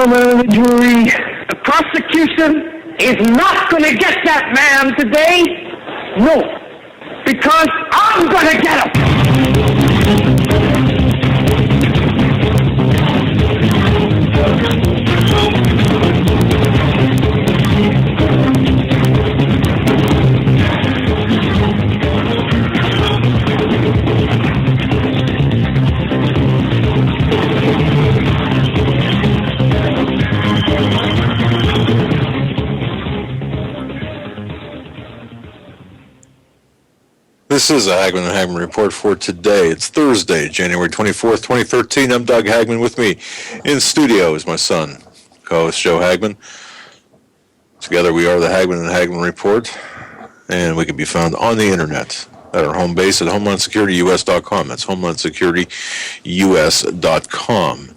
gentlemen of the jury, the prosecution is not going to get that man today. No, because I'm going to get him. This is a Hagmann and Hagmann report for today. It's Thursday, January 24th, 2013. I'm Doug Hagmann. With me in studio is my son, co-host Joe Hagmann. Together we are the Hagmann and Hagmann report, and we can be found on the internet at our home base at HomelandSecurityUS.com. That's HomelandSecurityUS.com.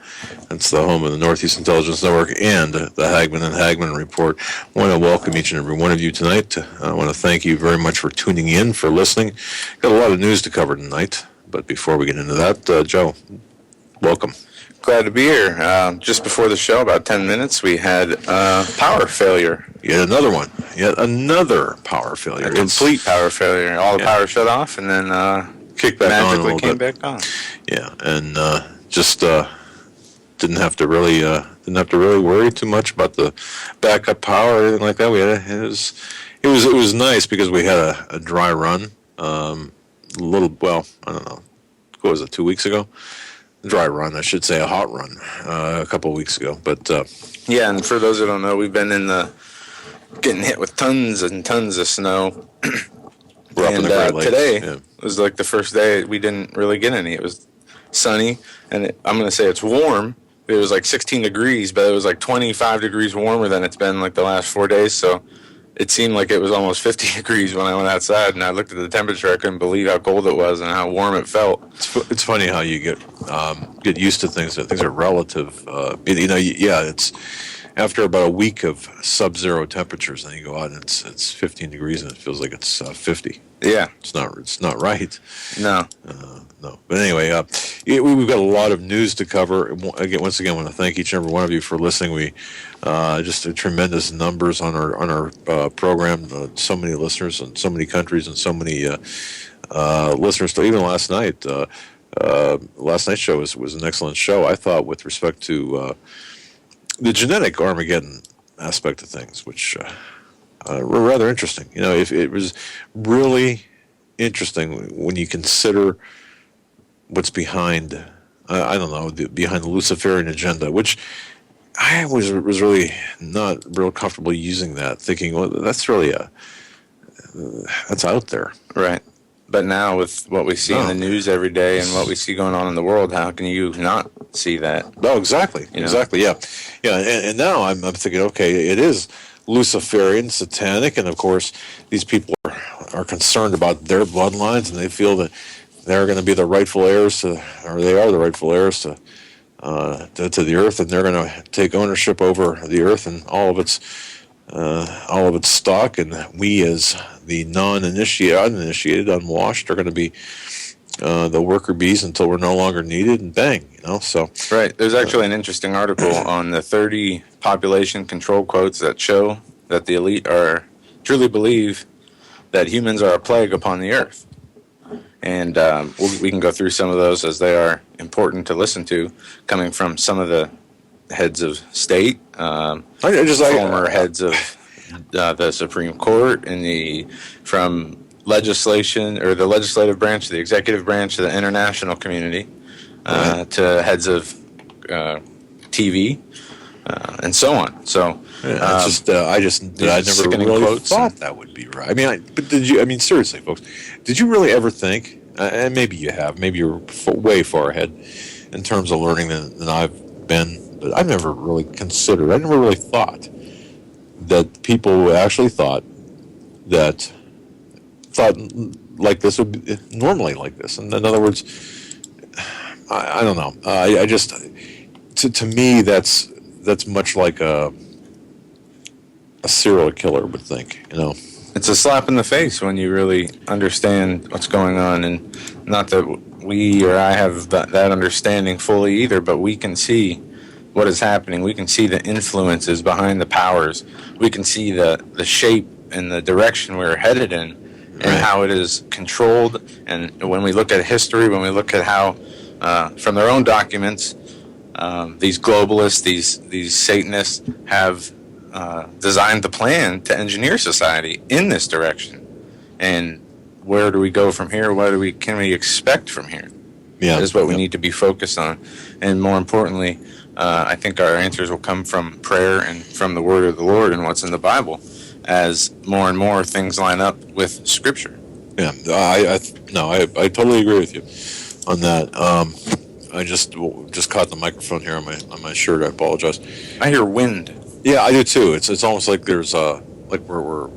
That's the home of the Northeast Intelligence Network and the Hagmann and Hagmann Report. I want to welcome each and every one of you tonight. I want to thank you very much for tuning in, for listening. Got a lot of news to cover tonight, but before we get into that, Joe, welcome. Glad to be here. Just before the show, about 10 minutes, we had power failure. Yet another power failure. A complete power failure. All the power shut off, and then kicked back magically on came back on. Yeah, and just didn't have to really worry too much about the backup power or anything like that. It was nice because we had a dry run. I don't know. What was it, 2 weeks ago? Dry run, I should say, a hot run a couple of weeks ago. But yeah, and for those who don't know, we've been getting hit with tons and tons of snow. we're up in the Great Lakes. Today was like the first day we didn't really get any. It was sunny, and I'm going to say it's warm. It was like 16 degrees, but it was like 25 degrees warmer than it's been like the last 4 days. So it seemed like it was almost 50 degrees when I went outside, and I looked at the temperature. I couldn't believe how cold it was and how warm it felt. It's funny how you get used to things. Things are relative. It's after about a week of sub-zero temperatures, and you go out and it's 15 degrees, and it feels like it's 50. Yeah, it's not right. No. No. But anyway, we've got a lot of news to cover. Once again, I want to thank each and every one of you for listening. We just tremendous numbers on our program. So many listeners in so many countries and so many listeners. Even last night, last night's show was an excellent show, I thought, with respect to the genetic Armageddon aspect of things, which were rather interesting. If it was really interesting when you consider what's behind, behind the Luciferian agenda, which I was really not real comfortable using that, thinking, well, that's really that's out there. Right. But now with what we see in the news every day and what we see going on in the world, how can you not see that? No, exactly. Exactly, yeah. And now I'm thinking, okay, it is Luciferian, satanic, and of course these people are concerned about their bloodlines, and they feel that they're going to be the rightful heirs to, or they are the rightful heirs to the earth, and they're going to take ownership over the earth and all of its stock, and we as the uninitiated, unwashed, are going to be the worker bees until we're no longer needed, and bang, so. Right. There's actually an interesting article on the 30 population control quotes that show that the elite truly believe that humans are a plague upon the earth. And we can go through some of those, as they are important to listen to, coming from some of the heads of state, former heads of the Supreme Court, and from legislation, or the legislative branch, the executive branch, to the international community, to heads of TV, and so on. So I never really thought that would be right. But did you? Seriously, folks, did you really ever think? And maybe you have. Maybe you're way far ahead in terms of learning than I've been. But I've never really considered. I never really thought that people actually thought like this would be normally like this. And in other words, I don't know. I just to me that's much like a serial killer would think. It's a slap in the face when you really understand what's going on, and not that we or I have that understanding fully either, but we can see what is happening. We can see the influences behind the powers. We can see the shape and the direction we're headed in, and Right. how it is controlled. And when we look at history, when we look at how, from their own documents, these globalists, these Satanists have designed the plan to engineer society in this direction. And where do we go from here? What can we expect from here? Yeah, That is what we yeah. need to be focused on. And more importantly, I think our answers will come from prayer and from the word of the Lord and what's in the Bible, as more and more things line up with Scripture. Yeah, I totally agree with you on that. I just caught the microphone here on my shirt. I apologize. I hear wind. Yeah, I do too. It's almost like there's like we're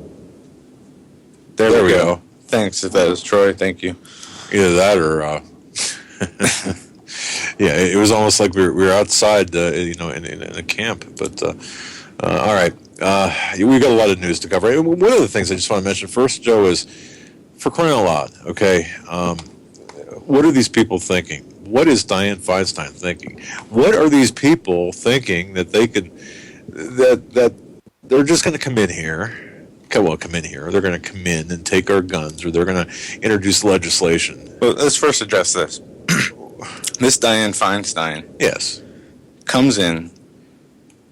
There we we go. go. Thanks, if that was Troy. Thank you. either that or yeah, it was almost like we were outside, in a camp. But all right, we got a lot of news to cover. One of the things I just want to mention first, Joe, is for crying out loud. Okay, what are these people thinking? What is Dianne Feinstein thinking? What are these people thinking that they could that they're just going to come in here? Come in here. They're going to come in and take our guns, or they're going to introduce legislation. Well, let's first address this. This Dianne Feinstein Yes. comes in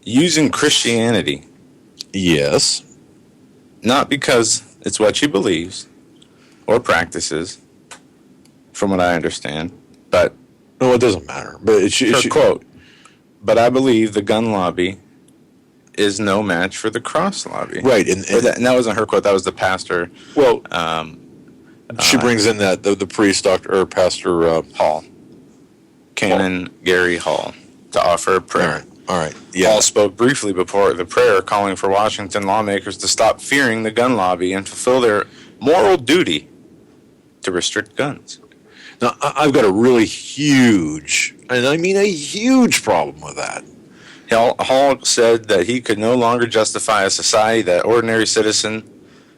using Christianity, Yes. not because it's what she believes or practices, from what I understand, but No, it doesn't matter. But her quote, "But I believe the gun lobby is no match for the cross lobby." right, And that wasn't her quote. That was the pastor, well, she brings in that the priest, doctor or pastor. Hall, Canon Gary Hall, to offer a prayer. All right. Yeah. Hall spoke briefly before the prayer, calling for Washington lawmakers to stop fearing the gun lobby and fulfill their moral duty to restrict guns. Now, I've got a really huge, and I mean a huge problem with that. Hall said that he could no longer justify a society that ordinary citizen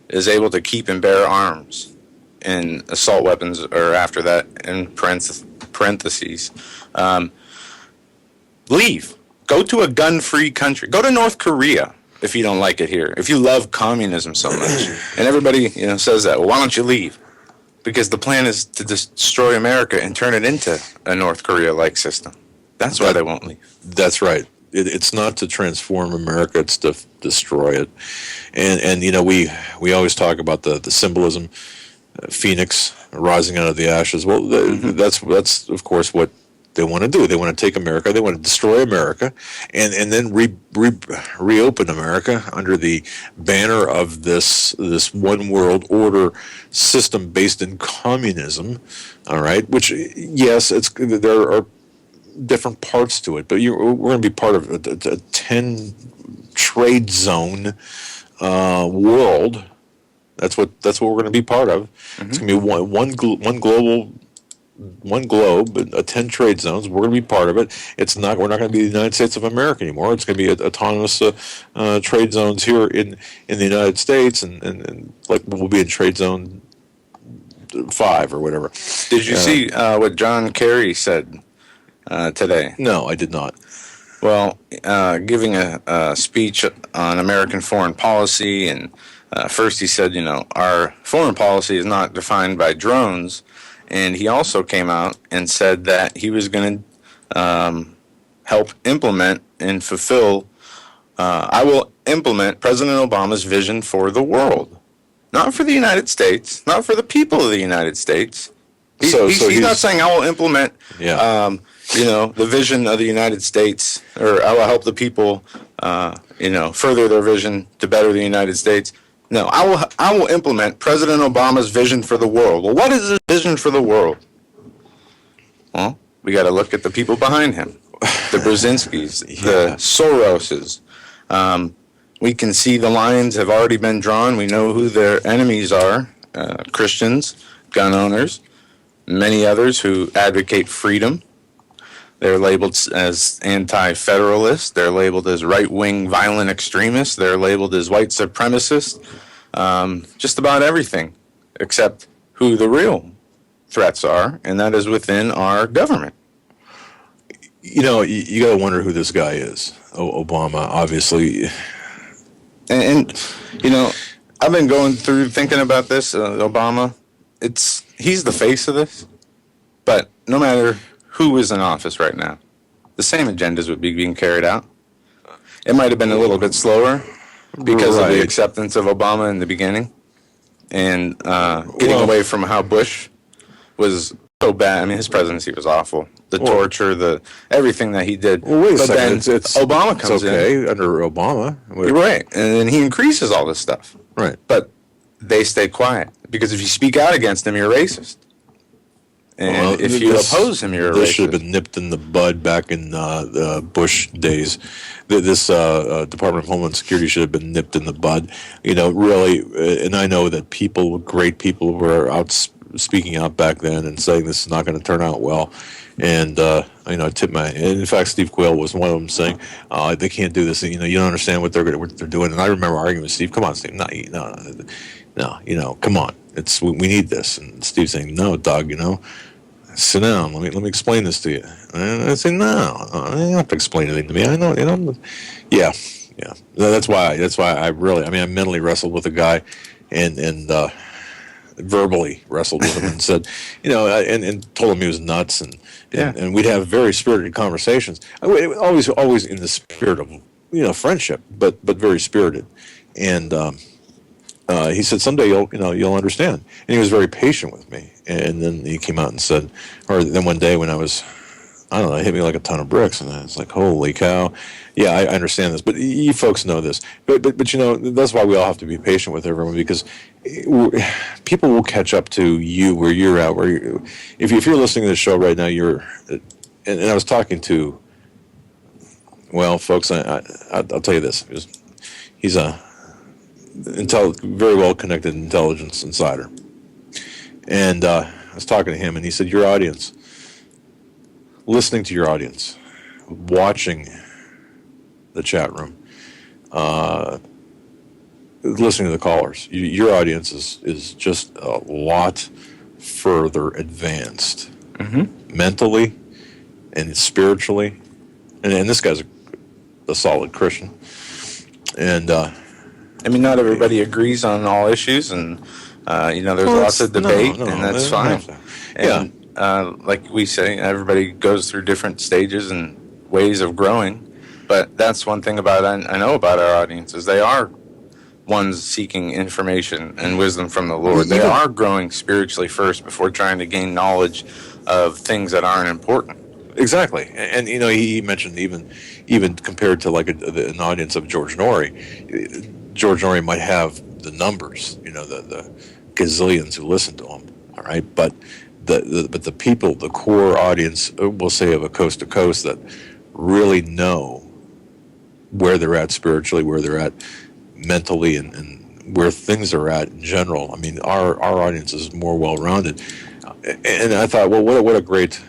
is able to keep and bear arms, and assault weapons are after that in parentheses. Leave. Go to a gun-free country. Go to North Korea if you don't like it here. If you love communism so much, and everybody says that. Well, why don't you leave? Because the plan is to destroy America and turn it into a North Korea-like system. That's why they won't leave. That's right. It's not to transform America; it's to destroy it. And we always talk about the symbolism, phoenix rising out of the ashes. Well, that's of course what they want to do. They want to take America. They want to destroy America, and then reopen America under the banner of this one world order system based in communism. All right, which yes, there are different parts to it, but we're going to be part of a 10 trade zone world. That's what we're going to be part of. Mm-hmm. It's going to be one globe, 10 trade zones. We're going to be part of it. We're not going to be the United States of America anymore. It's going to be autonomous trade zones here in the United States, and like we'll be in trade zone 5 or whatever. Did you see what John Kerry said today? No, I did not. Well, giving a speech on American foreign policy, and first he said, our foreign policy is not defined by drones, and he also came out and said that he was going to help implement and fulfill, I will implement President Obama's vision for the world. Not for the United States, not for the people of the United States. He's not saying I will implement the vision of the United States, or I will help the people, further their vision to better the United States. No, I will implement President Obama's vision for the world. Well, what is his vision for the world? Well, we got to look at the people behind him, the Brzezinskis, the Soroses. We can see the lines have already been drawn. We know who their enemies are: Christians, gun owners, many others who advocate freedom. They're labeled as anti-federalists. They're labeled as right-wing violent extremists. They're labeled as white supremacists. Just about everything, except who the real threats are, and that is within our government. you got to wonder who this guy is. Obama, obviously. And I've been going through thinking about this. Obama, he's the face of this. But no matter who is in office right now, the same agendas would be being carried out. It might have been a little bit slower because of the acceptance of Obama in the beginning, and getting away from how Bush was so bad. I mean, his presidency was awful. The torture, everything that he did. Well, wait a second. Then Obama comes in. Under Obama. You're right. And then he increases all this stuff. Right. But they stay quiet. Because if you speak out against him, you're racist. And if you oppose him, you're a racist. This should have been nipped in the bud back in the Bush days. This Department of Homeland Security should have been nipped in the bud. Really, and I know that great people were out speaking out back then and saying this is not going to turn out well. And I tip my. And in fact, Steve Quayle was one of them saying they can't do this. You don't understand what they're doing. And I remember arguing with Steve. Come on, Steve. No. Come on. We need this. And Steve saying, no, Doug. Sit down. Let me explain this to you. And I say, no, you don't have to explain anything to me. I know. Yeah. That's why I mentally wrestled with the guy, and verbally wrestled with him and said, and told him he was nuts, and we'd have very spirited conversations. Always in the spirit of friendship, but very spirited. And he said, someday you'll understand. And he was very patient with me. And then he came out and said, or then one day when it hit me like a ton of bricks, and I was like, holy cow. Yeah, I understand this, but you folks know this. But that's why we all have to be patient with everyone, because people will catch up to you where you're at. If you're listening to the show right now, and I was talking to, well, folks, I'll tell you this. He's a very well connected intelligence insider. And I was talking to him, and he said, your audience, listening to your audience, watching the chat room, listening to the callers, your audience is just a lot further advanced, mentally and spiritually. And this guy's a solid Christian. And not everybody agrees on all issues, and there's lots of debate, and that's fine. And like we say, everybody goes through different stages and ways of growing. But that's one thing I know about our audiences. They are ones seeking information and wisdom from the Lord. They are growing spiritually first before trying to gain knowledge of things that aren't important. Exactly. And he mentioned even compared to like an audience of George Norrie. George Norrie might have the numbers, the gazillions who listen to him, all right? But the people, the core audience, we'll say of a coast to coast, that really know where they're at spiritually, where they're at mentally, and where things are at in general. I mean, our audience is more well-rounded. And I thought, well, what a great,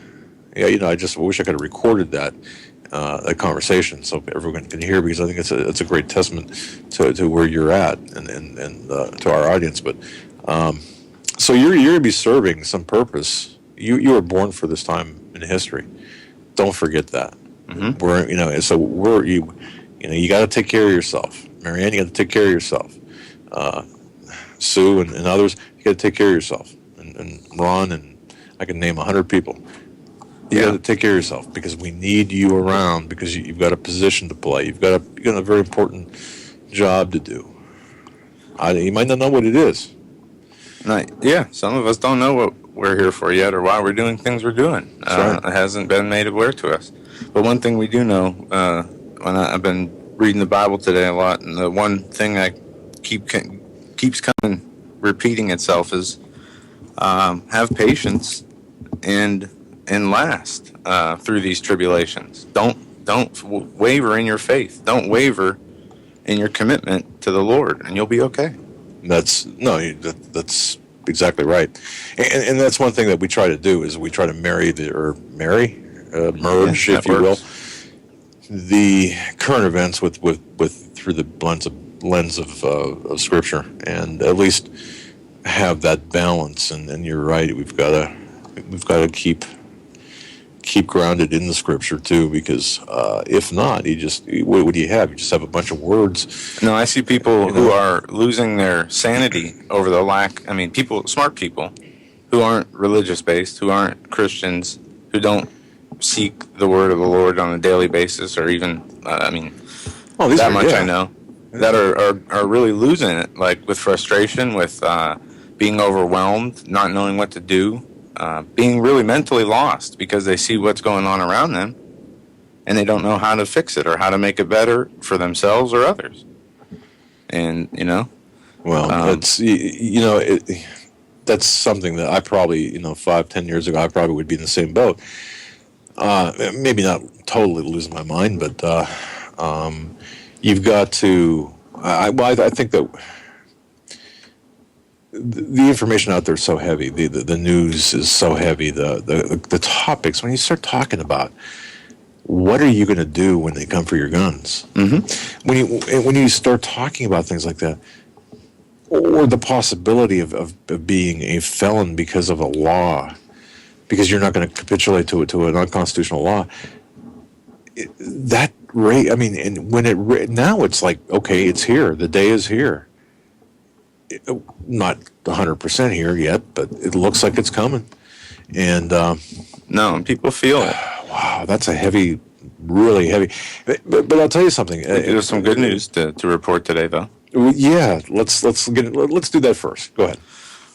I just wish I could have recorded that conversation so everyone can hear, because I think it's a great testament to where you're at and to our audience. But so you're going to be serving some purpose. You were born for this time in history. Don't forget that. You got to take care of yourself. Marianne, you got to take care of yourself. Sue and others, you got to take care of yourself. And Ron, and I can name 100 people. You got to take care of yourself, because we need you around, because you've got a position to play. You've got a very important job to do. You might not know what it is. Some of us don't know what we're here for yet, or why we're doing things we're doing. Right. It hasn't been made aware to us. But one thing we do know, when I've been reading the Bible today a lot, and the one thing that keeps repeating itself is have patience and last through these tribulations. Don't waver in your faith. Don't waver in your commitment to the Lord, and you'll be okay. That's exactly right. And that's one thing that we try to do, is we try to merge, if you will, the current events with through the lens of Scripture, and at least have that balance. And you're right, we've got to keep keep grounded in the Scripture too, because if not, what do you have? You just have a bunch of words. No, I see people who are losing their sanity over the lack. I mean, smart people, who aren't religious based, who aren't Christians, who don't seek the word of the Lord on a daily basis, or even, that much I know, that are really losing it, like with frustration, with being overwhelmed, not knowing what to do, being really mentally lost because they see what's going on around them, and they don't know how to fix it or how to make it better for themselves or others. And, well, that's something that I probably, 5-10 years ago, I probably would be in the same boat. Maybe not totally losing my mind, but you've got to. I think that the information out there is so heavy. The news is so heavy. The topics, when you start talking about what are you going to do when they come for your guns, when you start talking about things like that, or the possibility of being a felon because of a law, because you're not going to capitulate to an unconstitutional law. That rate, and when now it's like, okay, it's here. The day is here. Not 100% here yet, but it looks like it's coming. And no, people feel it. Wow, that's a heavy, really heavy. But I'll tell you something. There's some good news to report today, though. Yeah, let's do that first. Go ahead.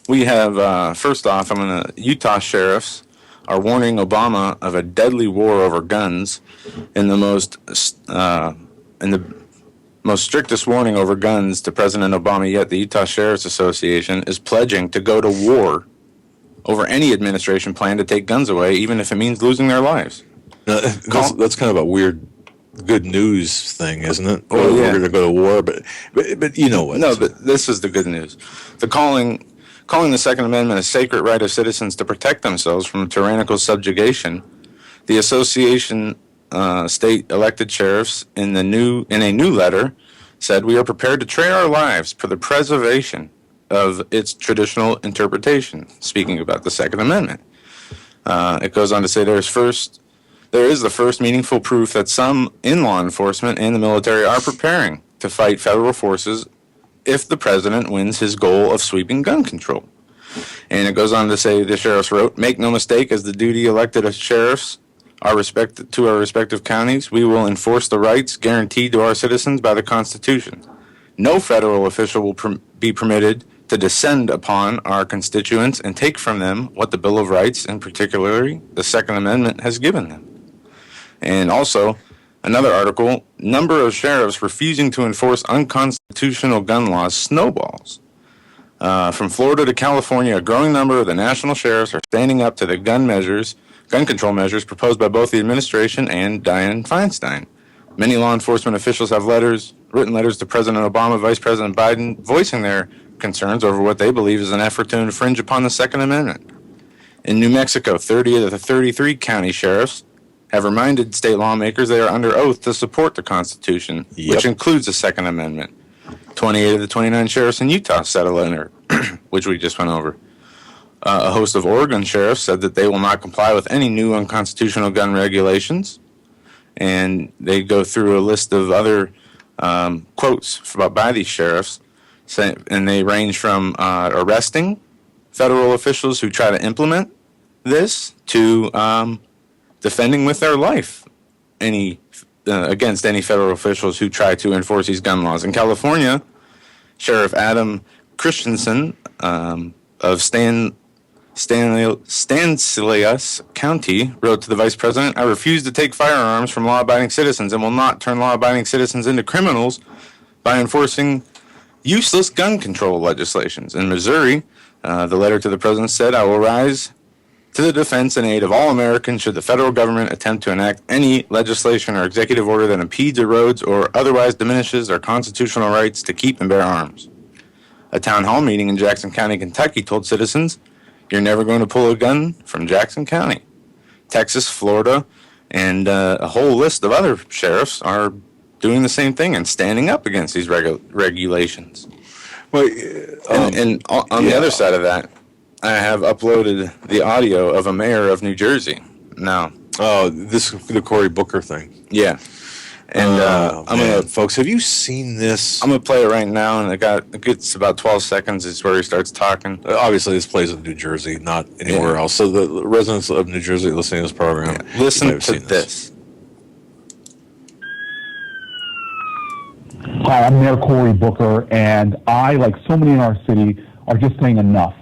We have first off, Utah sheriffs are warning Obama of a deadly war over guns, in the most strictest warning over guns to President Obama yet. The Utah Sheriff's Association is pledging to go to war over any administration plan to take guns away, even if it means losing their lives. Now, that's kind of a weird good news thing, isn't it? Oh, yeah. We're going to go to war, but you know what? No, but this is the good news. Calling the Second Amendment a sacred right of citizens to protect themselves from tyrannical subjugation, the association state elected sheriffs in a new letter said, "We are prepared to trade our lives for the preservation of its traditional interpretation," speaking about the Second Amendment. It goes on to say there is the first meaningful proof that some in law enforcement and the military are preparing to fight federal forces if the president wins his goal of sweeping gun control. And it goes on to say, the sheriffs wrote, "Make no mistake, as the duty elected as sheriffs our respective counties, we will enforce the rights guaranteed to our citizens by the Constitution. No federal official will be permitted to descend upon our constituents and take from them what the Bill of Rights, and particularly the Second Amendment, has given them." And also, another article, number of sheriffs refusing to enforce unconstitutional gun laws snowballs. From Florida to California, a growing number of the national sheriffs are standing up to the gun control measures proposed by both the administration and Dianne Feinstein. Many law enforcement officials have written letters to President Obama, Vice President Biden, voicing their concerns over what they believe is an effort to infringe upon the Second Amendment. In New Mexico, 30 of the 33 county sheriffs have reminded state lawmakers they are under oath to support the Constitution, which includes the Second Amendment. 28 of the 29 sheriffs in Utah said a letter, which we just went over. A host of Oregon sheriffs said that they will not comply with any new unconstitutional gun regulations. And they go through a list of other quotes by these sheriffs, and they range from arresting federal officials who try to implement this to defending with their life against any federal officials who try to enforce these gun laws. In California, Sheriff Adam Christensen of Stanislaus County wrote to the Vice President, "I refuse to take firearms from law-abiding citizens and will not turn law-abiding citizens into criminals by enforcing useless gun control legislations." In Missouri, the letter to the President said, "I will rise to the defense and aid of all Americans should the federal government attempt to enact any legislation or executive order that impedes, erodes, or otherwise diminishes our constitutional rights to keep and bear arms." A town hall meeting in Jackson County, Kentucky told citizens, "You're never going to pull a gun from Jackson County." Texas, Florida, and a whole list of other sheriffs are doing the same thing and standing up against these regulations. Well, and on the other side of that, I have uploaded the audio of a mayor of New Jersey. Now, Oh, the Cory Booker thing. Yeah. And folks, have you seen this? I'm gonna play it right now, and it gets about 12 seconds. Is where he starts talking. Obviously, this plays in New Jersey, not anywhere else. So the residents of New Jersey listening to this program, listen to this. Hi, I'm Mayor Cory Booker, and I, like so many in our city, are just saying enough.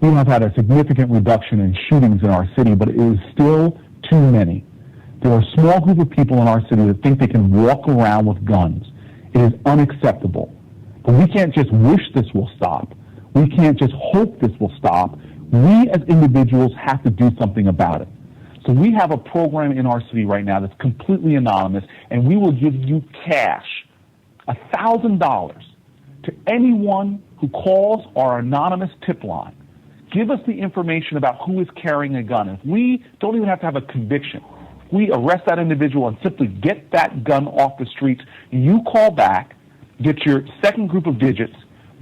We have had a significant reduction in shootings in our city, but it is still too many. There are a small group of people in our city that think they can walk around with guns. It is unacceptable. But we can't just wish this will stop. We can't just hope this will stop. We as individuals have to do something about it. So we have a program in our city right now that's completely anonymous, and we will give you cash, $1,000, to anyone who calls our anonymous tip line. Give us the information about who is carrying a gun. If we don't even have to have a conviction, we arrest that individual and simply get that gun off the streets. You call back, get your second group of digits,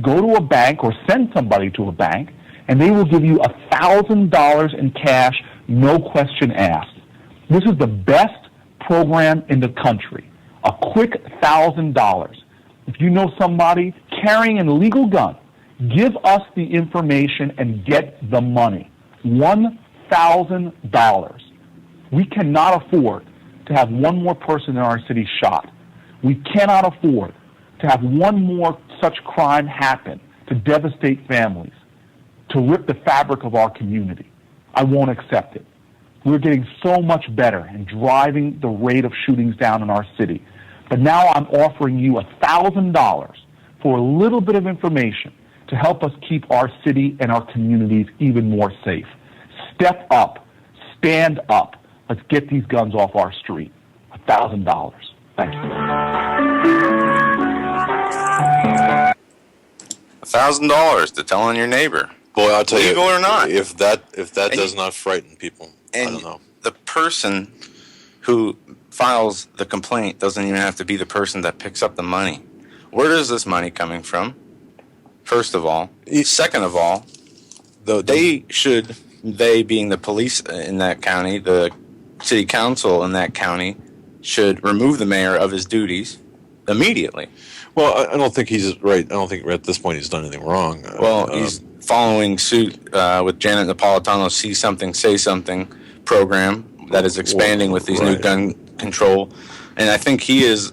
go to a bank or send somebody to a bank, and they will give you $1,000 in cash, no question asked. This is the best program in the country. A quick $1,000. If you know somebody carrying an illegal gun, give us the information and get the money. $1,000. We cannot afford to have one more person in our city shot. We cannot afford to have one more such crime happen to devastate families, to rip the fabric of our community. I won't accept it. We're getting so much better in driving the rate of shootings down in our city. But now I'm offering you $1,000 for a little bit of information to help us keep our city and our communities even more safe. Step up. Stand up. Let's get these guns off our street. $1,000. Thank you. $1,000 to tell on your neighbor. Boy, I'll tell legal you, or not. If that does not frighten people, I don't know. The person who files the complaint doesn't even have to be the person that picks up the money. Where is this money coming from? First of all. Second of all, they being the police in that county, the city council in that county, should remove the mayor of his duties immediately. Well, I don't think he's right. I don't think at this point he's done anything wrong. Well, he's following suit with Janet Napolitano's See Something, Say Something program that is expanding with these new gun control. And I think he has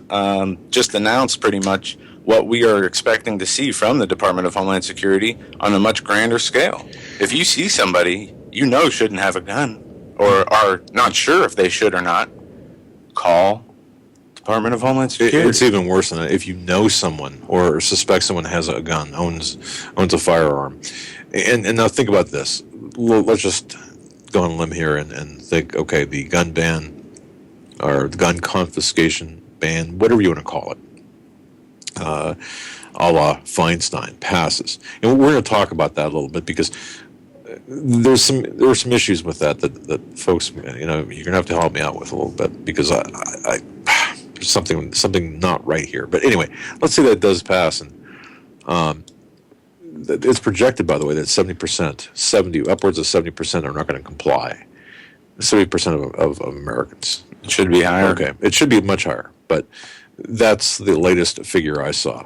just announced pretty much what we are expecting to see from the Department of Homeland Security on a much grander scale. If you see somebody you know shouldn't have a gun or are not sure if they should or not, call Department of Homeland Security. It's even worse than that. If you know someone or suspect someone has a gun, owns a firearm, and now think about this. Let's just go on a limb here and think, okay, the gun ban or the gun confiscation ban, whatever you want to call it, a la Feinstein, passes. And we're going to talk about that a little bit because there were some issues with that folks, you're going to have to help me out with a little bit because I there's something not right here. But anyway, let's say that does pass, and it's projected, by the way, that upwards of 70% are not going to comply. 70% of Americans. It should be higher. Okay, it should be much higher, but that's the latest figure I saw.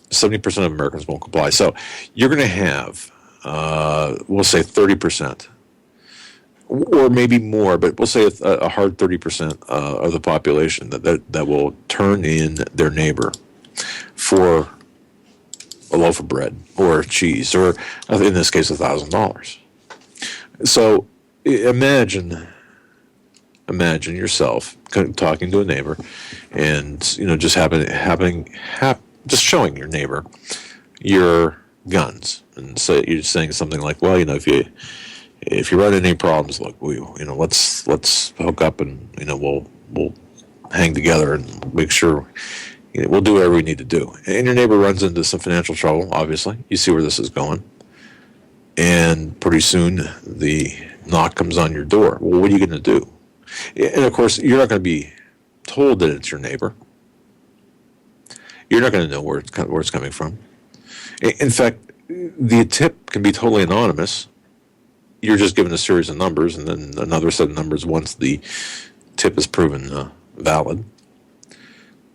70% of Americans won't comply. So you're going to have, we'll say 30%, or maybe more, but we'll say a hard 30% of the population that will turn in their neighbor for a loaf of bread or cheese, or in this case, $1,000. So imagine yourself talking to a neighbor, and just just showing your neighbor your guns, and so you're saying something like, well, if you run into any problems, look, let's hook up and we'll hang together and make sure we'll do whatever we need to do. And your neighbor runs into some financial trouble. Obviously, you see where this is going, and pretty soon the knock comes on your door. Well, what are you going to do? And of course, you're not going to be told that it's your neighbor. You're not going to know where it's coming from. In fact, the tip can be totally anonymous. you're just given a series of numbers, and then another set of numbers once the tip is proven valid.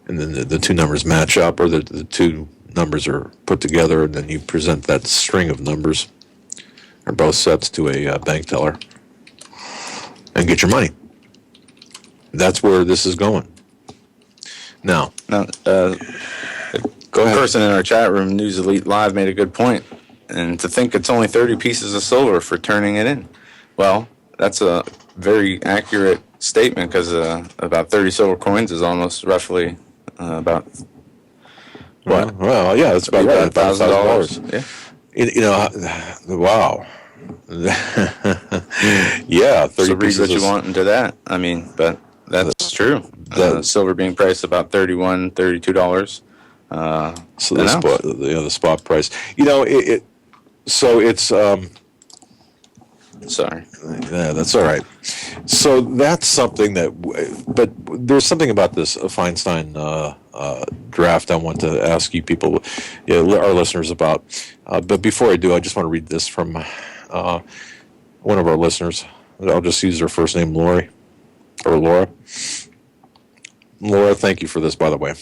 And then the two numbers match up, or the two numbers are put together, and then you present that string of numbers, or both sets, to a bank teller, and get your money. That's where this is going. Now, Go ahead. Person in our chat room, News Elite Live, made a good point. And to think it's only 30 pieces of silver for turning it in. Well, that's a very accurate statement, because about 30 silver coins is almost roughly about what? Well, yeah, that's about right. $1,000. Yeah. Wow. Yeah, 30 So read pieces what you want into that. I mean, but that's true. Silver being priced about $31, $32. So the spot price. So it's sorry. Yeah, that's all right. So that's something but there's something about this Feinstein draft I want to ask you people, our listeners, about. But before I do, I just want to read this from one of our listeners. I'll just use her first name, Laura. Laura, thank you for this, by the way.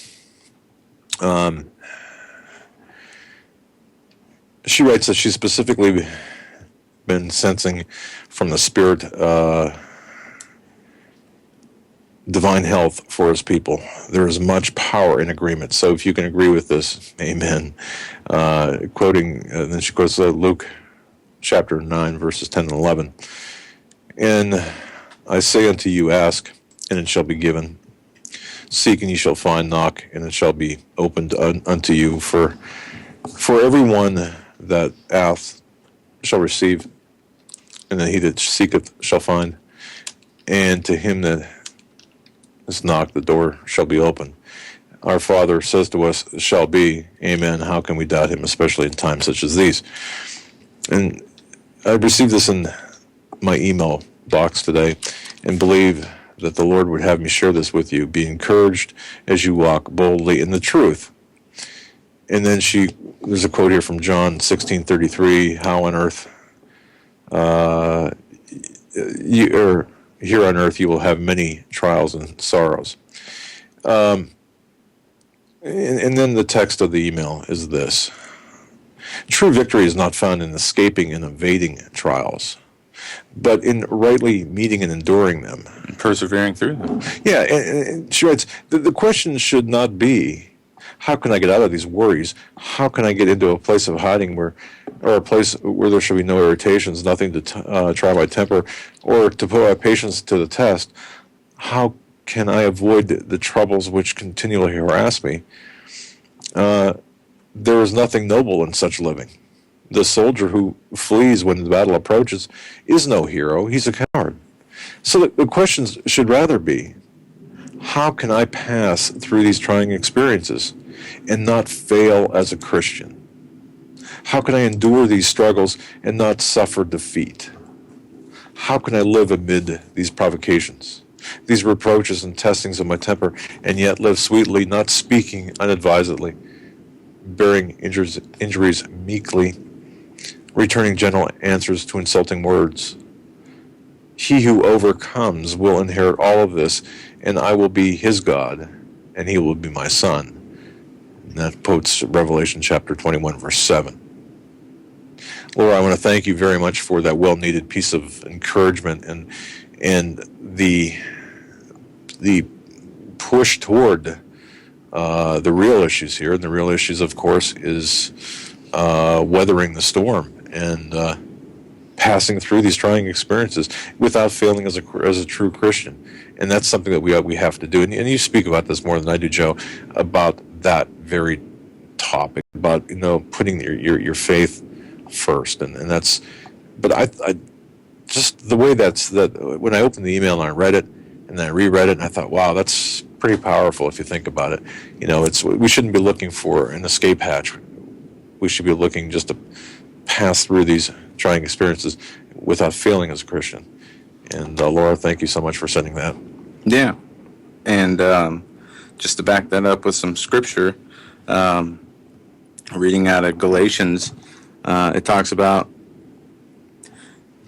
She writes that she's specifically been sensing from the Spirit divine health for his people. There is much power in agreement. So if you can agree with this, amen. Quoting, then she quotes Luke chapter 9, verses 10 and 11. And I say unto you, ask, and it shall be given. Seek, and ye shall find. Knock, and it shall be opened unto you. For everyone that asketh shall receive, and he that seeketh shall find, and to him that is knocked, the door shall be open. Our Father says to us, shall be, amen. How can we doubt him, especially in times such as these? And I received this in my email box today, and believe that the Lord would have me share this with you. Be encouraged as you walk boldly in the truth. And then there's a quote here from John 16:33. How on earth, here on earth you will have many trials and sorrows. And then the text of the email is this. True victory is not found in escaping and evading trials, but in rightly meeting and enduring them. And persevering through them. Yeah, and she writes, the question should not be, how can I get out of these worries? How can I get into a place of hiding or a place where there should be no irritations, nothing to try my temper, or to put my patience to the test? How can I avoid the troubles which continually harass me? There is nothing noble in such living. The soldier who flees when the battle approaches is no hero. He's a coward. So the questions should rather be, how can I pass through these trying experiences and not fail as a Christian? How can I endure these struggles and not suffer defeat? How can I live amid these provocations, these reproaches and testings of my temper, and yet live sweetly, not speaking unadvisedly, bearing injuries meekly, returning gentle answers to insulting words? He who overcomes will inherit all of this, and I will be his God, and he will be my son. And that quotes Revelation chapter 21, verse 7. Laura, I want to thank you very much for that well-needed piece of encouragement and the push toward the real issues here. And the real issues, of course, is weathering the storm and passing through these trying experiences without failing as a true Christian. And that's something that we have to do. And you speak about this more than I do, Joe, about that very topic, about putting your faith first. And that's, but I just the way that when I opened the email and I read it and then I reread it and I thought, wow, that's pretty powerful if you think about it. We shouldn't be looking for an escape hatch. We should be looking just to pass through these trying experiences without failing as a Christian. And Laura, thank you so much for sending that. Yeah, and just to back that up with some scripture, reading out of Galatians, it talks about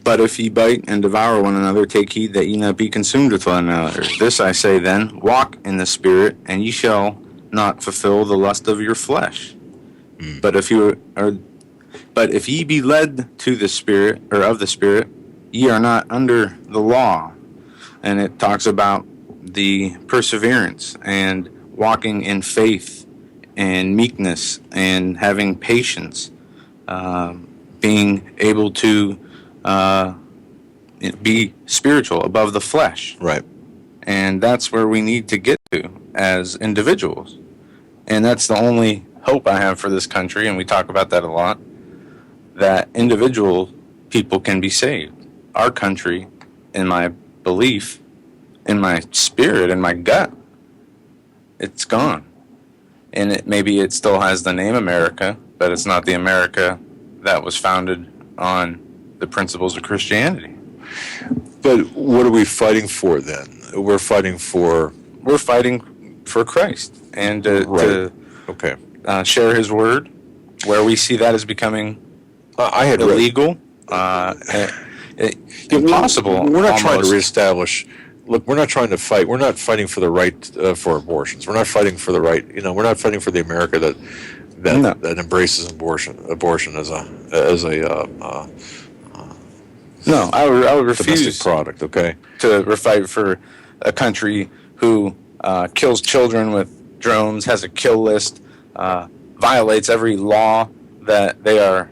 But if ye bite and devour one another, take heed that ye not be consumed with one another. This I say then, walk in the Spirit, and ye shall not fulfill the lust of your flesh. But if ye be led to the Spirit, or of the Spirit, ye are not under the law. And it talks about the perseverance and walking in faith and meekness and having patience, being able to be spiritual above the flesh. Right. And that's where we need to get to as individuals. And that's the only hope I have for this country, and we talk about that a lot, that individual people can be saved. Our country, in my belief, in my spirit, in my gut, it's gone. And maybe it still has the name America, but it's not the America that was founded on the principles of Christianity. But what are we fighting for then? We're fighting for Christ and to okay. Share His word, where we see that as becoming I had illegal, impossible. We're not trying to almost. reestablish. Look, we're not trying to fight. We're not fighting for the right for abortions. We're not fighting for the right. We're not fighting for the America that embraces abortion as a No, I would refuse domestic product. Okay. to fight for a country who kills children with drones, has a kill list, violates every law that they are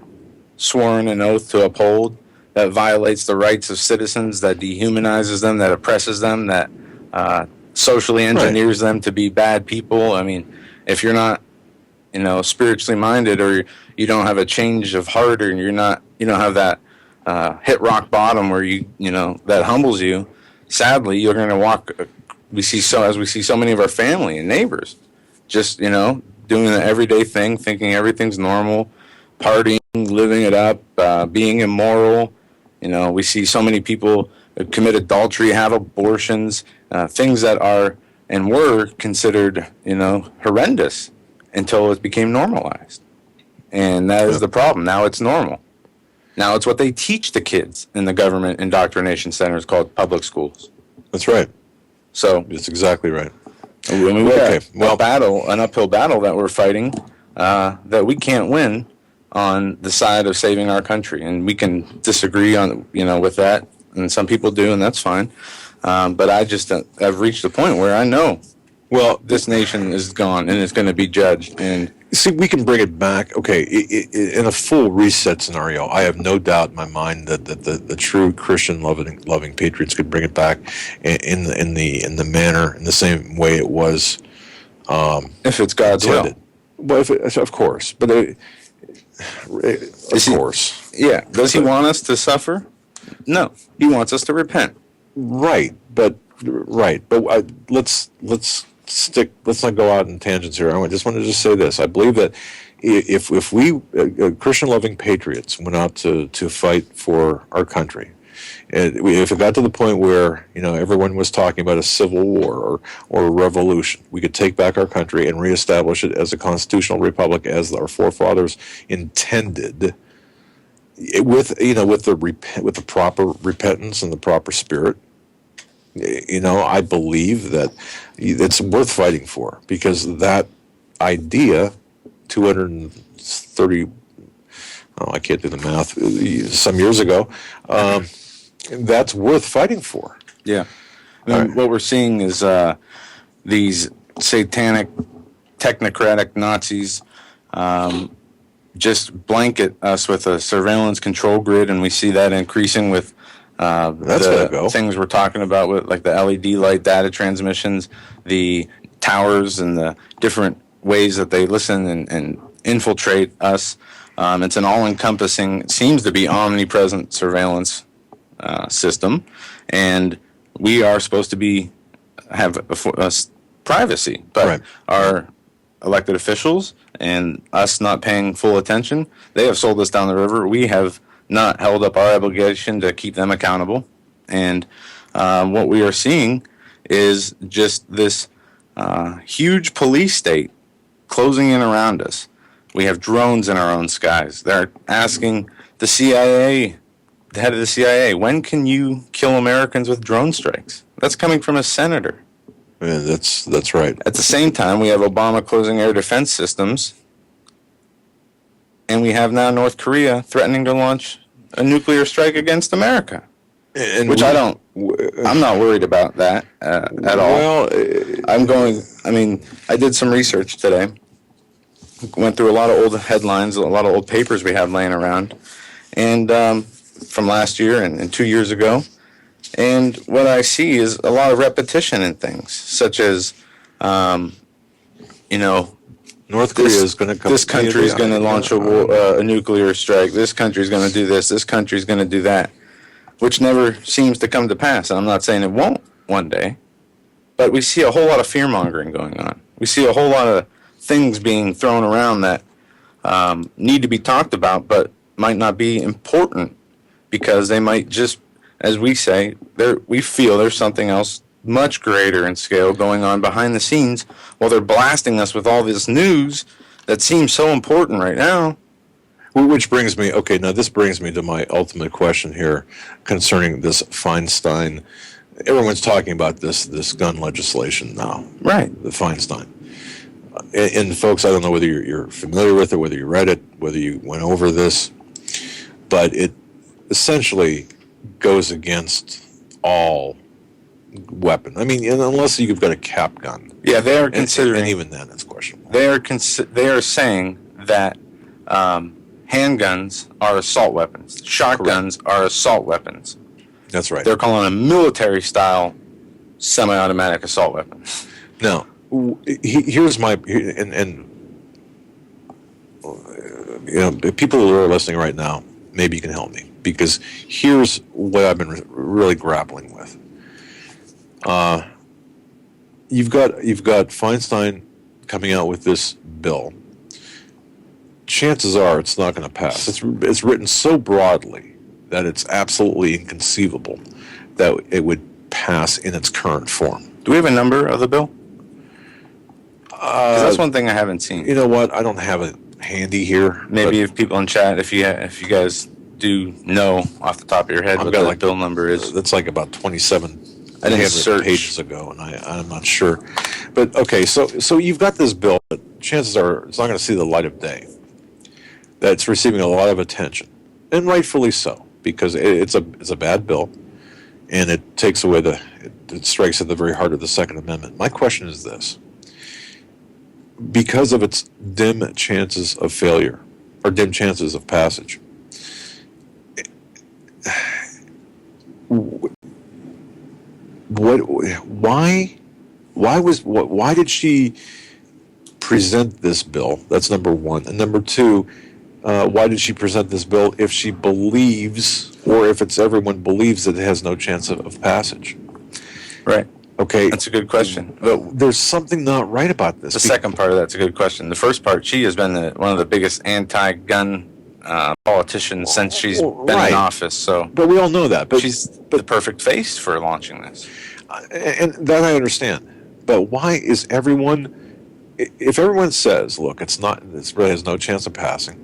sworn an oath to uphold, that violates the rights of citizens, that dehumanizes them, that oppresses them, that socially engineers them to be bad people. I mean, if you're not, spiritually minded, or you don't have a change of heart, or you don't have that hit rock bottom where that humbles you, sadly, you're going to walk. We see so many of our family and neighbors just, doing the everyday thing, thinking everything's normal, partying, living it up, being immoral. We see so many people commit adultery, have abortions, things that are and were considered, horrendous until it became normalized. And that is the problem. Now it's normal. Now it's what they teach the kids in the government indoctrination centers called public schools. That's right. So that's exactly right. We've got an uphill battle that we're fighting that we can't win on the side of saving our country, and we can disagree on with that, and some people do, and that's fine. But I've reached a point where I know, this nation is gone and it's going to be judged. And see, we can bring it back. Okay, in a full reset scenario, I have no doubt in my mind that the true Christian loving patriots could bring it back in the manner, in the same way it was. If it's God's will. Well, of course, but of course. Yeah. Does He want us to suffer? No. He wants us to repent. Right. But let's not go out in tangents here. I just wanted to say this. I believe that if we Christian-loving patriots went out to fight for our country, and if it got to the point where everyone was talking about a civil war or a revolution, we could take back our country and reestablish it as a constitutional republic as our forefathers intended, with the proper repentance and the proper spirit. I believe that it's worth fighting for, because that idea 230, I can't do the math, some years ago, that's worth fighting for. Yeah. What we're seeing is these satanic, technocratic Nazis just blanket us with a surveillance control grid, and we see that increasing with the things we're talking about, with like the LED light data transmissions, the towers, and the different ways that they listen and infiltrate us. It's an all-encompassing, seems to be omnipresent surveillance system, and we are supposed to have privacy, but our elected officials and us not paying full attention, they have sold us down the river. We have not held up our obligation to keep them accountable, and what we are seeing is just this huge police state closing in around us. We have drones in our own skies. They're asking the CIA the head of the CIA. When can you kill Americans with drone strikes? That's coming from a senator. Yeah, that's right. At the same time, we have Obama closing air defense systems, and we have now North Korea threatening to launch a nuclear strike against America. And Which I'm not worried about that at all. Well, I did some research today. Went through a lot of old headlines, a lot of old papers we have laying around, and from last year and 2 years ago. And what I see is a lot of repetition in things, such as, North Korea is going to come. This country is going to launch a nuclear strike. This country is going to do this. This country is going to do that, which never seems to come to pass. And I'm not saying it won't one day, but we see a whole lot of fear-mongering going on. We see a whole lot of things being thrown around that need to be talked about, but might not be important because they might just, as we say, we feel there's something else much greater in scale going on behind the scenes while they're blasting us with all this news that seems so important right now. Which brings me, this brings me to my ultimate question here concerning this Feinstein. Everyone's talking about this gun legislation now. Right. The Feinstein. And folks, I don't know whether you're familiar with it, whether you read it, whether you went over this, but it essentially goes against all weapon. I mean, unless you've got a cap gun. Yeah, they are considering, and even then it's questionable. They are saying that handguns are assault weapons. Shotguns are assault weapons. That's right. They're calling them military-style semi-automatic assault weapons. Now, here's my people who are listening right now, maybe you can help me, because here's what I've been really grappling with. You've got Feinstein coming out with this bill. Chances are it's not going to pass. It's written so broadly that it's absolutely inconceivable that it would pass in its current form. Do we have a number of the bill? 'Cause that's one thing I haven't seen. You know what? I don't have it handy here. Maybe if people in chat, if you guys do know off the top of your head what the bill number is. That's like about 27 I didn't search pages ago, and I'm not sure. But okay, so you've got this bill, but chances are it's not going to see the light of day. That's receiving a lot of attention, and rightfully so, because it's a bad bill, and it takes away it strikes at the very heart of the Second Amendment. My question is this: because of its dim chances of failure, or dim chances of passage, why did she present this bill? That's number one. And number two, why did she present this bill if she believes, or if everyone believes, that it has no chance of passage? Right. Okay. That's a good question. But there's something not right about this. The second part of that's a good question. The first part, she has been one of the biggest anti-gun politicians since she's been in office. So, but we all know that. But she's the perfect face for launching this. And that I understand. But why is everyone? If everyone says, "Look, this really has no chance of passing,"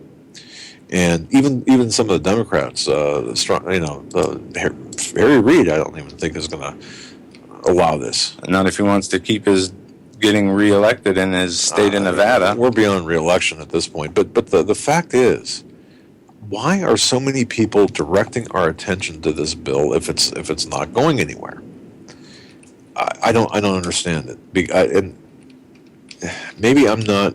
and even some of the Democrats, Harry Reid, I don't even think is going to allow this. Not if he wants to keep his getting reelected in his state of Nevada. We're beyond reelection at this point. But the fact is, why are so many people directing our attention to this bill if it's not going anywhere? I don't understand it. And maybe I'm not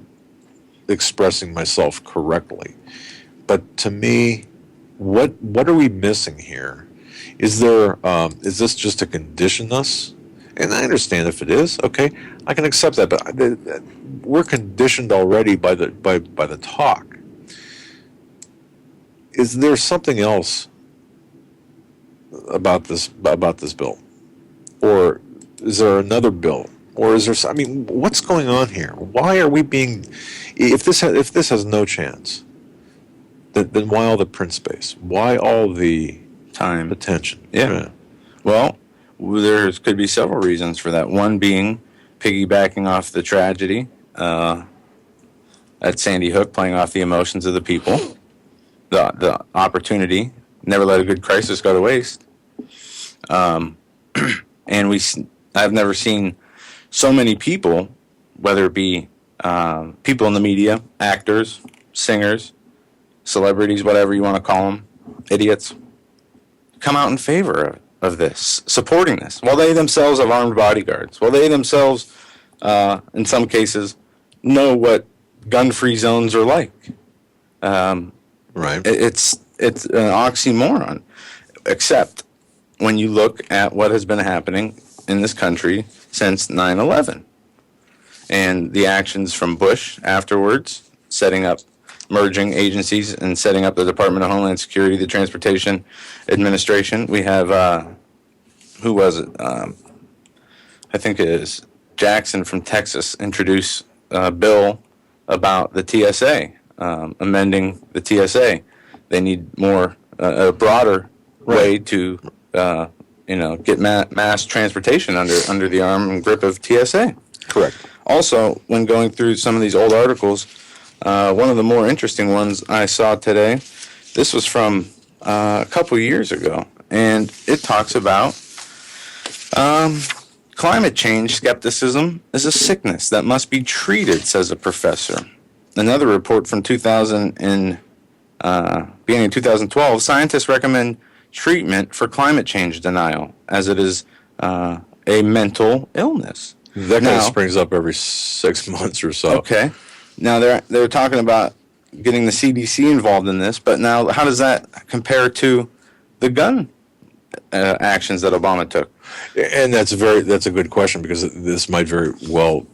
expressing myself correctly, but to me, what are we missing here? Is this just to condition us? And I understand if it is, okay, I can accept that. But we're conditioned already by the talk. Is there something else about this bill, or is there another bill, or is there? I mean, what's going on here? Why are we being? If this has no chance, then why all the print space? Why all the time, attention? Yeah. Well, there could be several reasons for that. One being piggybacking off the tragedy at Sandy Hook, playing off the emotions of the people, the opportunity never let a good crisis go to waste. And I've never seen so many people, whether it be people in the media, actors, singers, celebrities, whatever you want to call them, idiots, come out in favor of this, supporting this, while they themselves have armed bodyguards, while they themselves, in some cases, know what gun-free zones are like. Right. It's an oxymoron, except when you look at what has been happening in this country since 9/11 and the actions from Bush afterwards, merging agencies and setting up the Department of Homeland Security, the Transportation Administration. We have, who was it? I think it is Jackson from Texas introduce a bill about the TSA, amending the TSA. They need a broader way to, get mass transportation under the arm and grip of TSA. Correct. Also, when going through some of these old articles, one of the more interesting ones I saw today, this was from a couple years ago, and it talks about climate change skepticism is a sickness that must be treated, says a professor. Another report from beginning of 2012, scientists recommend treatment for climate change denial, as it is a mental illness. That kind of springs up every 6 months or so. Okay. Now they're talking about getting the CDC involved in this, but now how does that compare to the gun actions that Obama took? And that's a good question, because this might very well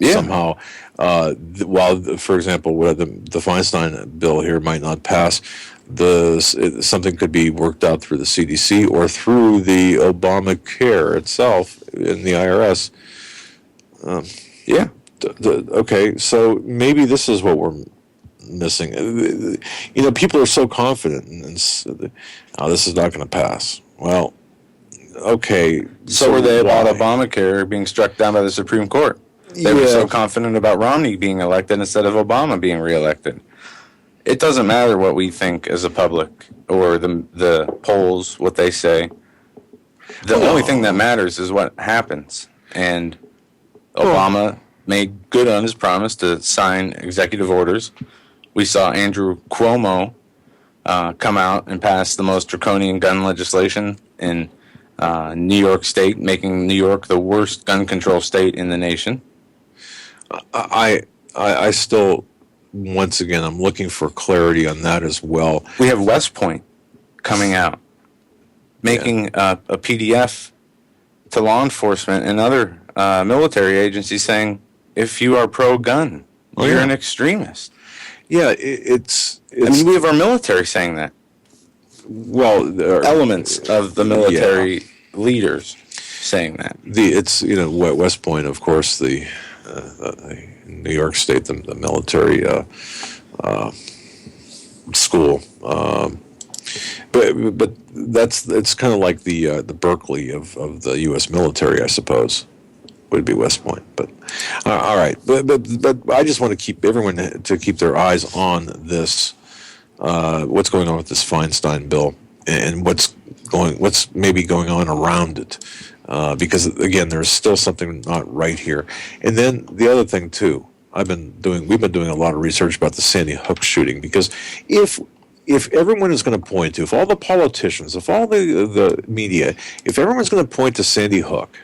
somehow, while, for example, the Feinstein bill here might not pass, something could be worked out through the CDC or through the Obamacare itself in the IRS. Okay, so maybe this is what we're missing. People are so confident, and this is not going to pass. Well, okay. So were they about Obamacare being struck down by the Supreme Court? They were so confident about Romney being elected instead of Obama being reelected. It doesn't matter what we think as a public or the polls, what they say. The only thing that matters is what happens. And Obama made good on his promise to sign executive orders. We saw Andrew Cuomo come out and pass the most draconian gun legislation in New York State, making New York the worst gun control state in the nation. I still, once again, I'm looking for clarity on that as well. We have West Point coming out, making a PDF to law enforcement and other military agencies saying, if you are pro-gun, you're an extremist. Yeah, it's. I mean, we have our military saying that. Well, elements of the military leaders saying that. West Point, of course, the New York State, the military school. But it's kind of like the Berkeley of the U.S. military, I suppose, would be West Point. But all right, but I just want to keep everyone to keep their eyes on this. What's going on with this Feinstein bill and what's maybe going on around it, because again, there's still something not right here. And then the other thing too, we've been doing a lot of research about the Sandy Hook shooting, because if everyone is going to point to, if all the politicians, if all the media, if everyone's going to point to Sandy Hook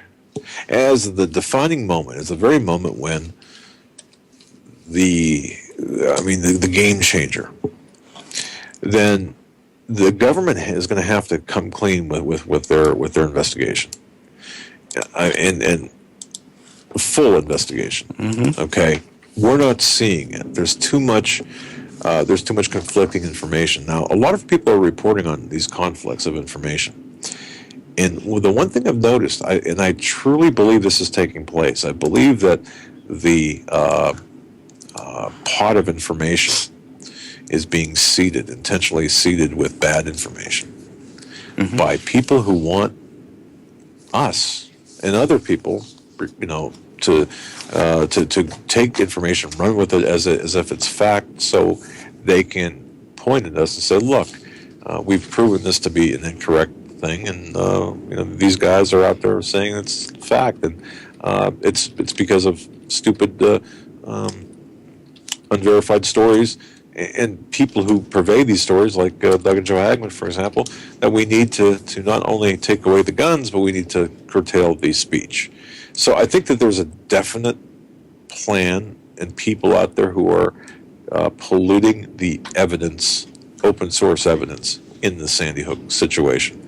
as the defining moment, as the very moment when the game changer, then the government is going to have to come clean with their investigation, and full investigation. Mm-hmm. Okay, we're not seeing it. There's too much conflicting information. Now, a lot of people are reporting on these conflicts of information. And the one thing I've noticed, and I truly believe this is taking place, I believe that the pot of information is being intentionally seeded with bad information, mm-hmm. by people who want us and other people, to take information, run with it as if it's fact, so they can point at us and say, look, we've proven this to be an incorrect thing, and these guys are out there saying it's fact, and it's because of stupid, unverified stories and people who purvey these stories, like Doug and Joe Hagmann, for example, that we need to not only take away the guns, but we need to curtail the speech. So I think that there's a definite plan and people out there who are polluting the evidence, open source evidence, in the Sandy Hook situation.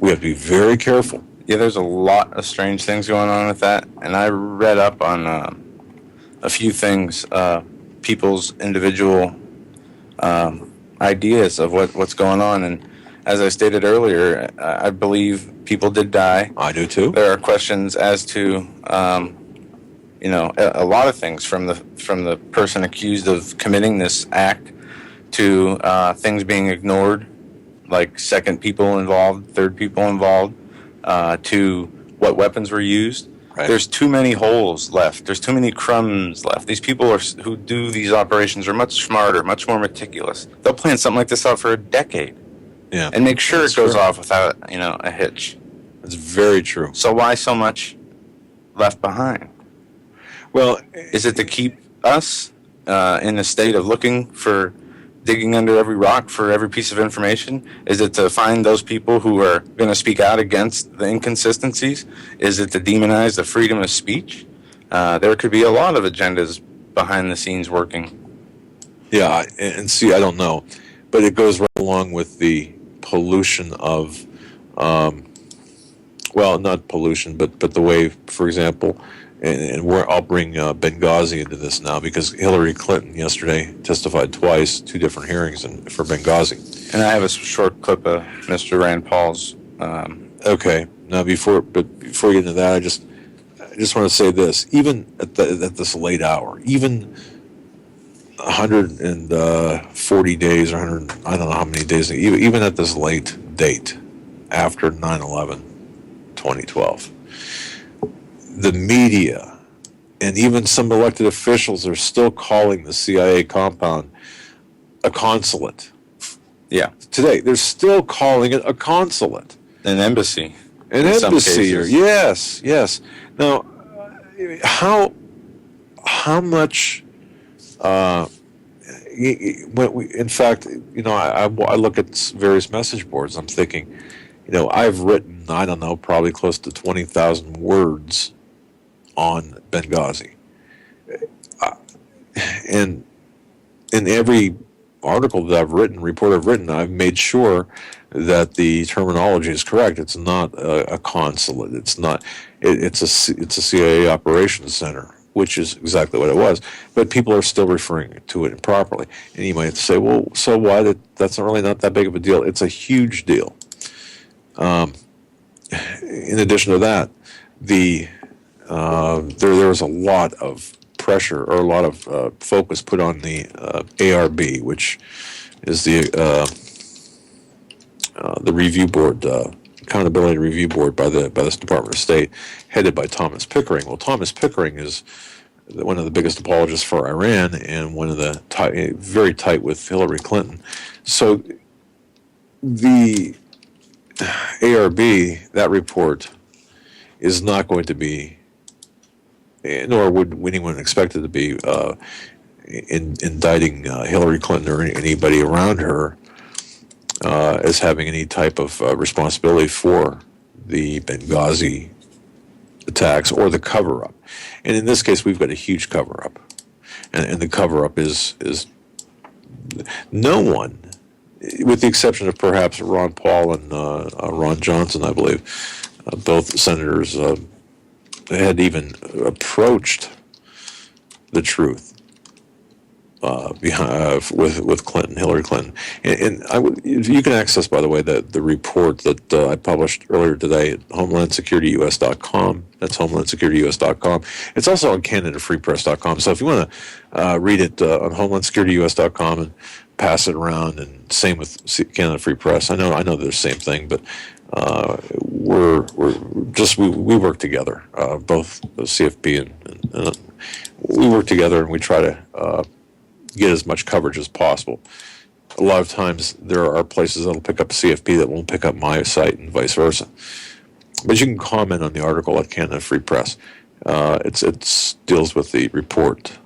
We have to be very careful. Yeah, there's a lot of strange things going on with that, and I read up on a few things, people's individual ideas of what's going on, and as I stated earlier, I believe people did die. I do too. There are questions as to a lot of things, from the person accused of committing this act to things being ignored, like second people involved, third people involved, to what weapons were used. Right. There's too many holes left. There's too many crumbs left. These people who do these operations are much smarter, much more meticulous. They'll plan something like this out for a decade, and make sure it goes off without a hitch. That's very true. So why so much left behind? Well, is it to keep us in a state of digging under every rock for every piece of information? Is it to find those people who are going to speak out against the inconsistencies? Is it to demonize the freedom of speech? There could be a lot of agendas behind the scenes working. Yeah, and see, I don't know, but it goes right along with the pollution of, not pollution, but the way, for example, I'll bring Benghazi into this now, because Hillary Clinton yesterday testified twice, 2 different hearings for Benghazi. And I have a short clip of Mr. Rand Paul's. Okay. Now, before we get into that, I just want to say this: even at this late hour, even 140 days or 100, I don't know how many days, even at this late date after 9/11, 2012. The media and even some elected officials are still calling the CIA compound a consulate. Yeah. Today, they're still calling it a consulate. An embassy. An embassy. Yes. Now, how much, in fact, I look at various message boards, I'm thinking, I've written, I don't know, probably close to 20,000 words on Benghazi. And in every article that I've written, report I've written, I've made sure that the terminology is correct. It's not a consulate. It's not. It's a CIA operations center, which is exactly what it was. But people are still referring to it improperly. And you might say, well, so why? That's really not that big of a deal. It's a huge deal. In addition to that, there was a lot of pressure, or a lot of focus put on the ARB, which is the review board, accountability review board by the Department of State, headed by Thomas Pickering. Well, Thomas Pickering is one of the biggest apologists for Iran, and one of the very tight with Hillary Clinton. So the ARB, that report, is not going to be, nor would anyone expect it to be, indicting Hillary Clinton or anybody around her as having any type of responsibility for the Benghazi attacks or the cover-up. And in this case, we've got a huge cover-up. And the cover-up is no one, with the exception of perhaps Ron Paul and Ron Johnson, I believe, both senators had even approached the truth with Clinton, Hillary Clinton. And you can access, by the way, the report that I published earlier today at HomelandSecurityUS.com. That's HomelandSecurityUS.com. It's also on CanadaFreePress.com. So if you want to read it on HomelandSecurityUS.com and pass it around, and same with Canada Free Press. I know they're the same thing, but we work together, both the CFP and we work together, and we try to get as much coverage as possible. a lot of times there are places that'll pick up CFP that won't pick up my site and vice versa. But you can comment on the article at Canada Free Press. It deals with the report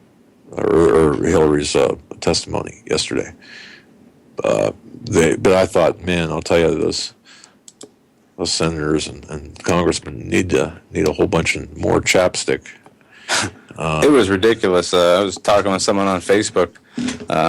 or Hillary's testimony yesterday. But I thought, man, I'll tell you, those senators and congressmen need a whole bunch of more chapstick. It was ridiculous. I was talking with someone on Facebook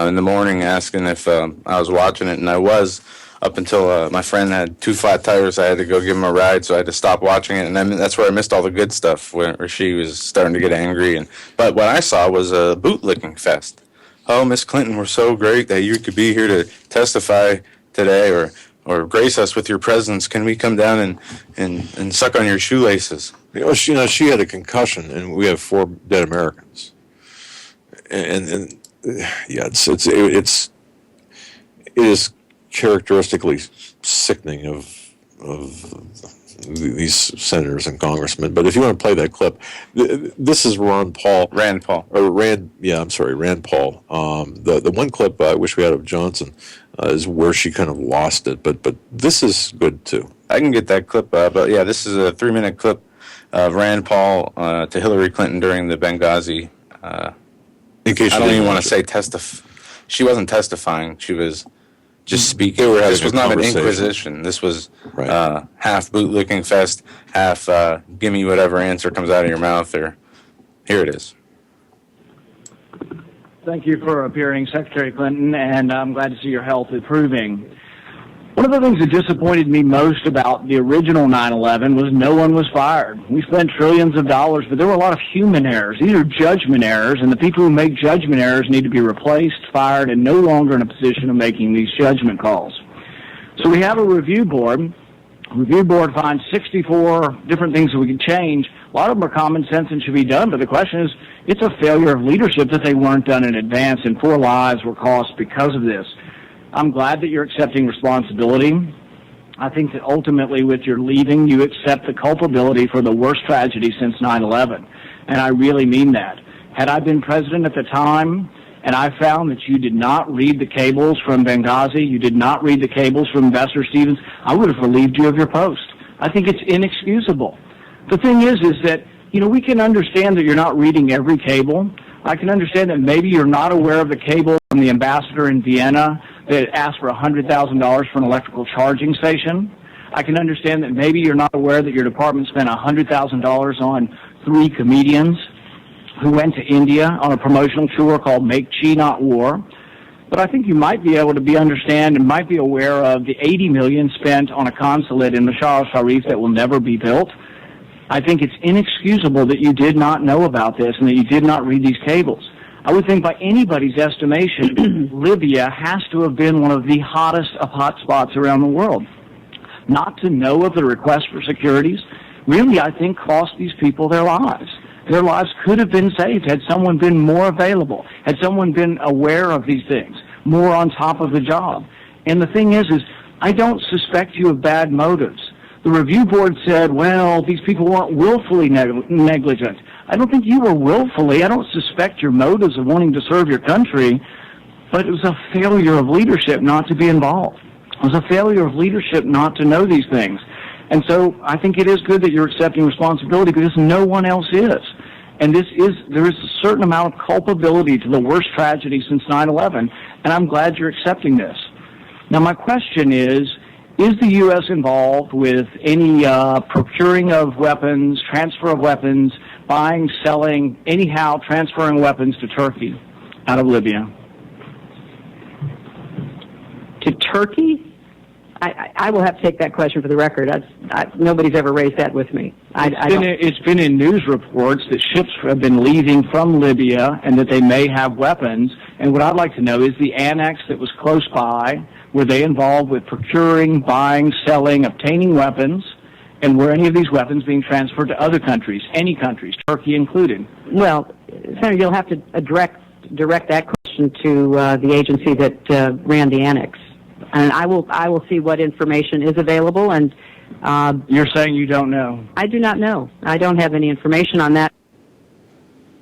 in the morning asking if I was watching it, and I was up until my friend had 2 flat tires. I had to go give him a ride, so I had to stop watching it, and then that's where I missed all the good stuff where she was starting to get angry. But what I saw was a bootlicking fest. Oh, Miss Clinton, we're so great that you could be here to testify today or grace us with your presence. Can we come down and suck on your shoelaces? She had a concussion, and we have 4 dead Americans. And yeah, it is characteristically sickening of these senators and congressmen. But if you want to play that clip, this is Rand Paul. Rand Paul. Rand Paul. The one clip I wish we had of Johnson is where she kind of lost it, but this is good too. I can get that clip, but yeah, this is a 3-minute clip of Rand Paul to Hillary Clinton during the Benghazi. In case I don't even want to say she wasn't testifying. She was just speaking. This was not an inquisition. This was half bootlicking fest, half give me whatever answer comes out of your mouth. Or here it is. Thank you for appearing, Secretary Clinton, and I'm glad to see your health improving. One of the things that disappointed me most about the original 9/11 was no one was fired. We spent trillions of dollars, but there were a lot of human errors. These are judgment errors, and the people who make judgment errors need to be replaced, fired, and no longer in a position of making these judgment calls. So we have a review board. The review board finds 64 different things that we can change. A lot of them are common sense and should be done, but the question is, it's a failure of leadership that they weren't done in advance, and 4 lives were cost because of this. I'm glad that you're accepting responsibility. I think that ultimately with your leaving, you accept the culpability for the worst tragedy since 9/11, and I really mean that. Had I been president at the time, and I found that you did not read the cables from Benghazi, you did not read the cables from Ambassador Stevens, I would have relieved you of your post. I think it's inexcusable. The thing is that, we can understand that you're not reading every cable. I can understand that maybe you're not aware of the cable from the ambassador in Vienna that asked for $100,000 for an electrical charging station. I can understand that maybe you're not aware that your department spent $100,000 on 3 comedians who went to India on a promotional tour called Make Chi Not War. But I think you might be able to understand and might be aware of the $80 million spent on a consulate in Mashar al-Sharif that will never be built. I think it's inexcusable that you did not know about this and that you did not read these cables. I would think by anybody's estimation, Libya has to have been one of the hottest of hot spots around the world. Not to know of the request for securities really, I think, cost these people their lives. Their lives could have been saved had someone been more available, had someone been aware of these things, more on top of the job. And the thing is I don't suspect you of bad motives. The review board said, well, these people weren't willfully negligent. I don't think you were willfully. I don't suspect your motives of wanting to serve your country, but it was a failure of leadership not to be involved. It was a failure of leadership not to know these things. And so I think it is good that you're accepting responsibility because no one else is. And there is a certain amount of culpability to the worst tragedy since 9/11, and I'm glad you're accepting this. Now my question is the U.S. involved with any procuring of weapons, transfer of weapons, buying, selling, anyhow transferring weapons to Turkey out of Libya? To Turkey? I will have to take that question for the record. Nobody's ever raised that with me. It's been in news reports that ships have been leaving from Libya and that they may have weapons. And what I'd like to know is the annex that was close by, were they involved with procuring, buying, selling, obtaining weapons? And were any of these weapons being transferred to other countries, any countries, Turkey included? Well, Senator, you'll have to direct that question to the agency that ran the annex. And I will see what information is available. And you're saying you don't know? I do not know. I don't have any information on that.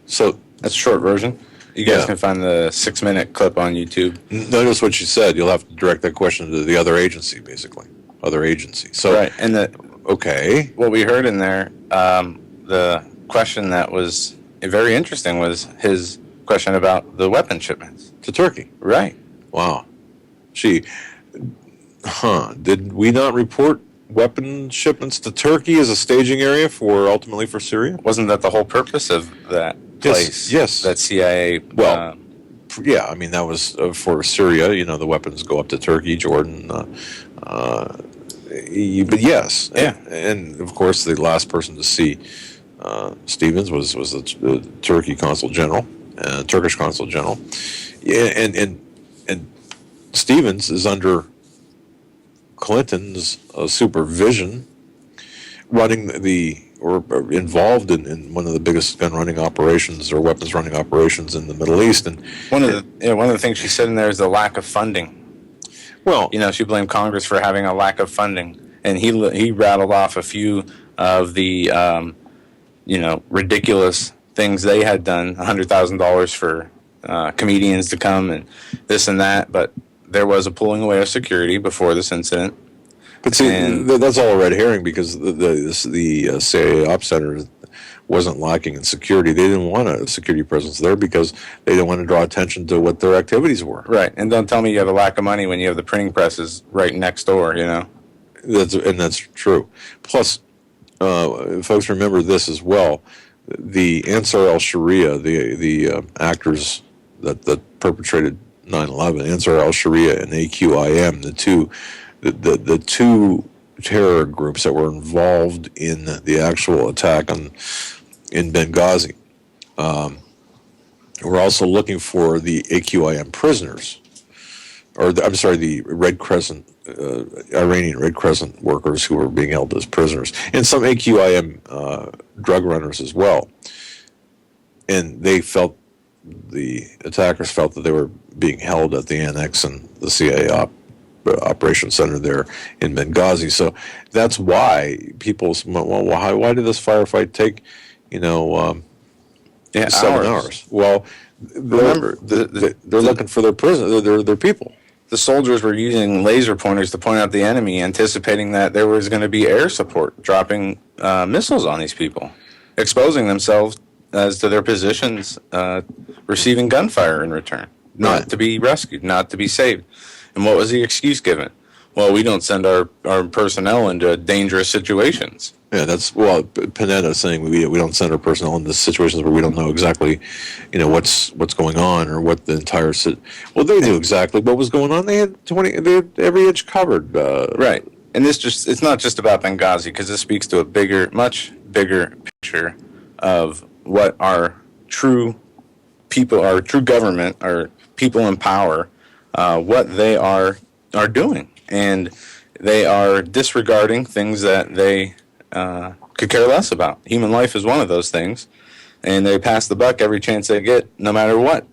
So that's a short version. You guys Yeah. can find the 6-minute clip on YouTube. Notice what she said. You'll have to direct that question to the other agency, basically. Other agency. So, Right, and okay. what we heard in there, the question that was very interesting was his question about the weapon shipments To Turkey. Right. Wow. Did we not report weapon shipments to Turkey as a staging area ultimately for Syria? Wasn't that the whole purpose of that place? Yes. That CIA. Well, yeah, I mean, that was for Syria. The weapons go up to Turkey, Jordan. But yes. Yeah. And of course, the last person to see Stevens was the Turkey consul general, Turkish consul general. Yeah, and Stevens is under Clinton's supervision, running or involved in one of the biggest gun running operations or weapons running operations in the Middle East. And one of the things she said in there is the lack of funding. Well, she blamed Congress for having a lack of funding, and he rattled off a few of the ridiculous things they had done, $100,000 for comedians to come and this and that, but there was a pulling away of security before this incident. But see, that's all a red herring, because the CIA Ops Center wasn't lacking in security. They didn't want a security presence there because they didn't want to draw attention to what their activities were. Right, and don't tell me you have a lack of money when you have the printing presses right next door. That's true. Plus, folks remember this as well. The Ansar al-Sharia, the actors that perpetrated 9/11, Ansar al-Sharia and AQIM, the two terror groups that were involved in the actual attack in Benghazi. We're also looking for the AQIM prisoners, the Red Crescent, Iranian Red Crescent workers who were being held as prisoners, and some AQIM drug runners as well. And the attackers felt that they were being held at the annex and the CIA Operations Center there in Benghazi. So that's why people, why did this firefight take, 7 hours? Well, remember, they're looking for their prisoner, their people. The soldiers were using laser pointers to point out the enemy, anticipating that there was going to be air support, dropping missiles on these people, exposing themselves as to their positions, receiving gunfire in return, not to be rescued, not to be saved. And what was the excuse given? Well, we don't send our personnel into dangerous situations. Yeah, Panetta saying we don't send our personnel into situations where we don't know exactly, what's going on or what the entire well, they knew exactly what was going on. They had every inch covered. Right, and it's not just about Benghazi, because this speaks to a much bigger picture of what our true people, our true government, our people in power, what they are doing, and they are disregarding things that they could care less about. Human life is one of those things, and they pass the buck every chance they get, no matter what.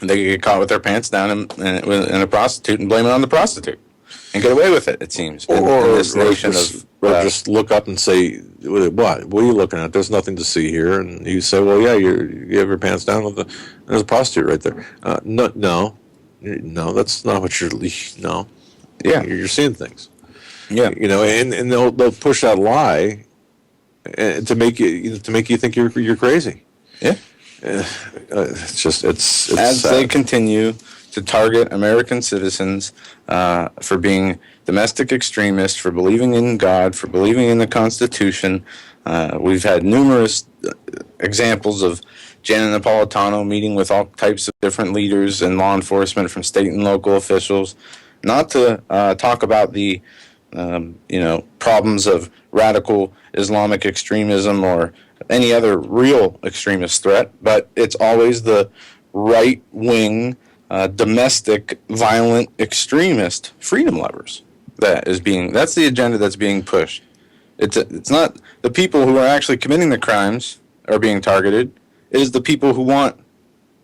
They get caught with their pants down and a prostitute and blame it on the prostitute and get away with it. It seems in this nation just look up and say, "What are you looking at? There's nothing to see here." And you say, "Well, yeah, you have your pants down. There's a prostitute right there." No, that's not what you're. No, yeah, you're seeing things. Yeah, and they'll push that lie to make you think you're crazy. Yeah, it's as sad. They continue to target American citizens for being domestic extremists, for believing in God, for believing in the Constitution. We've had numerous examples of Janet Napolitano meeting with all types of different leaders and law enforcement from state and local officials, not to talk about the problems of radical Islamic extremism or any other real extremist threat, but it's always the right-wing, domestic, violent, extremist freedom lovers that's the agenda that's being pushed. It's not the people who are actually committing the crimes are being targeted. It is the people who want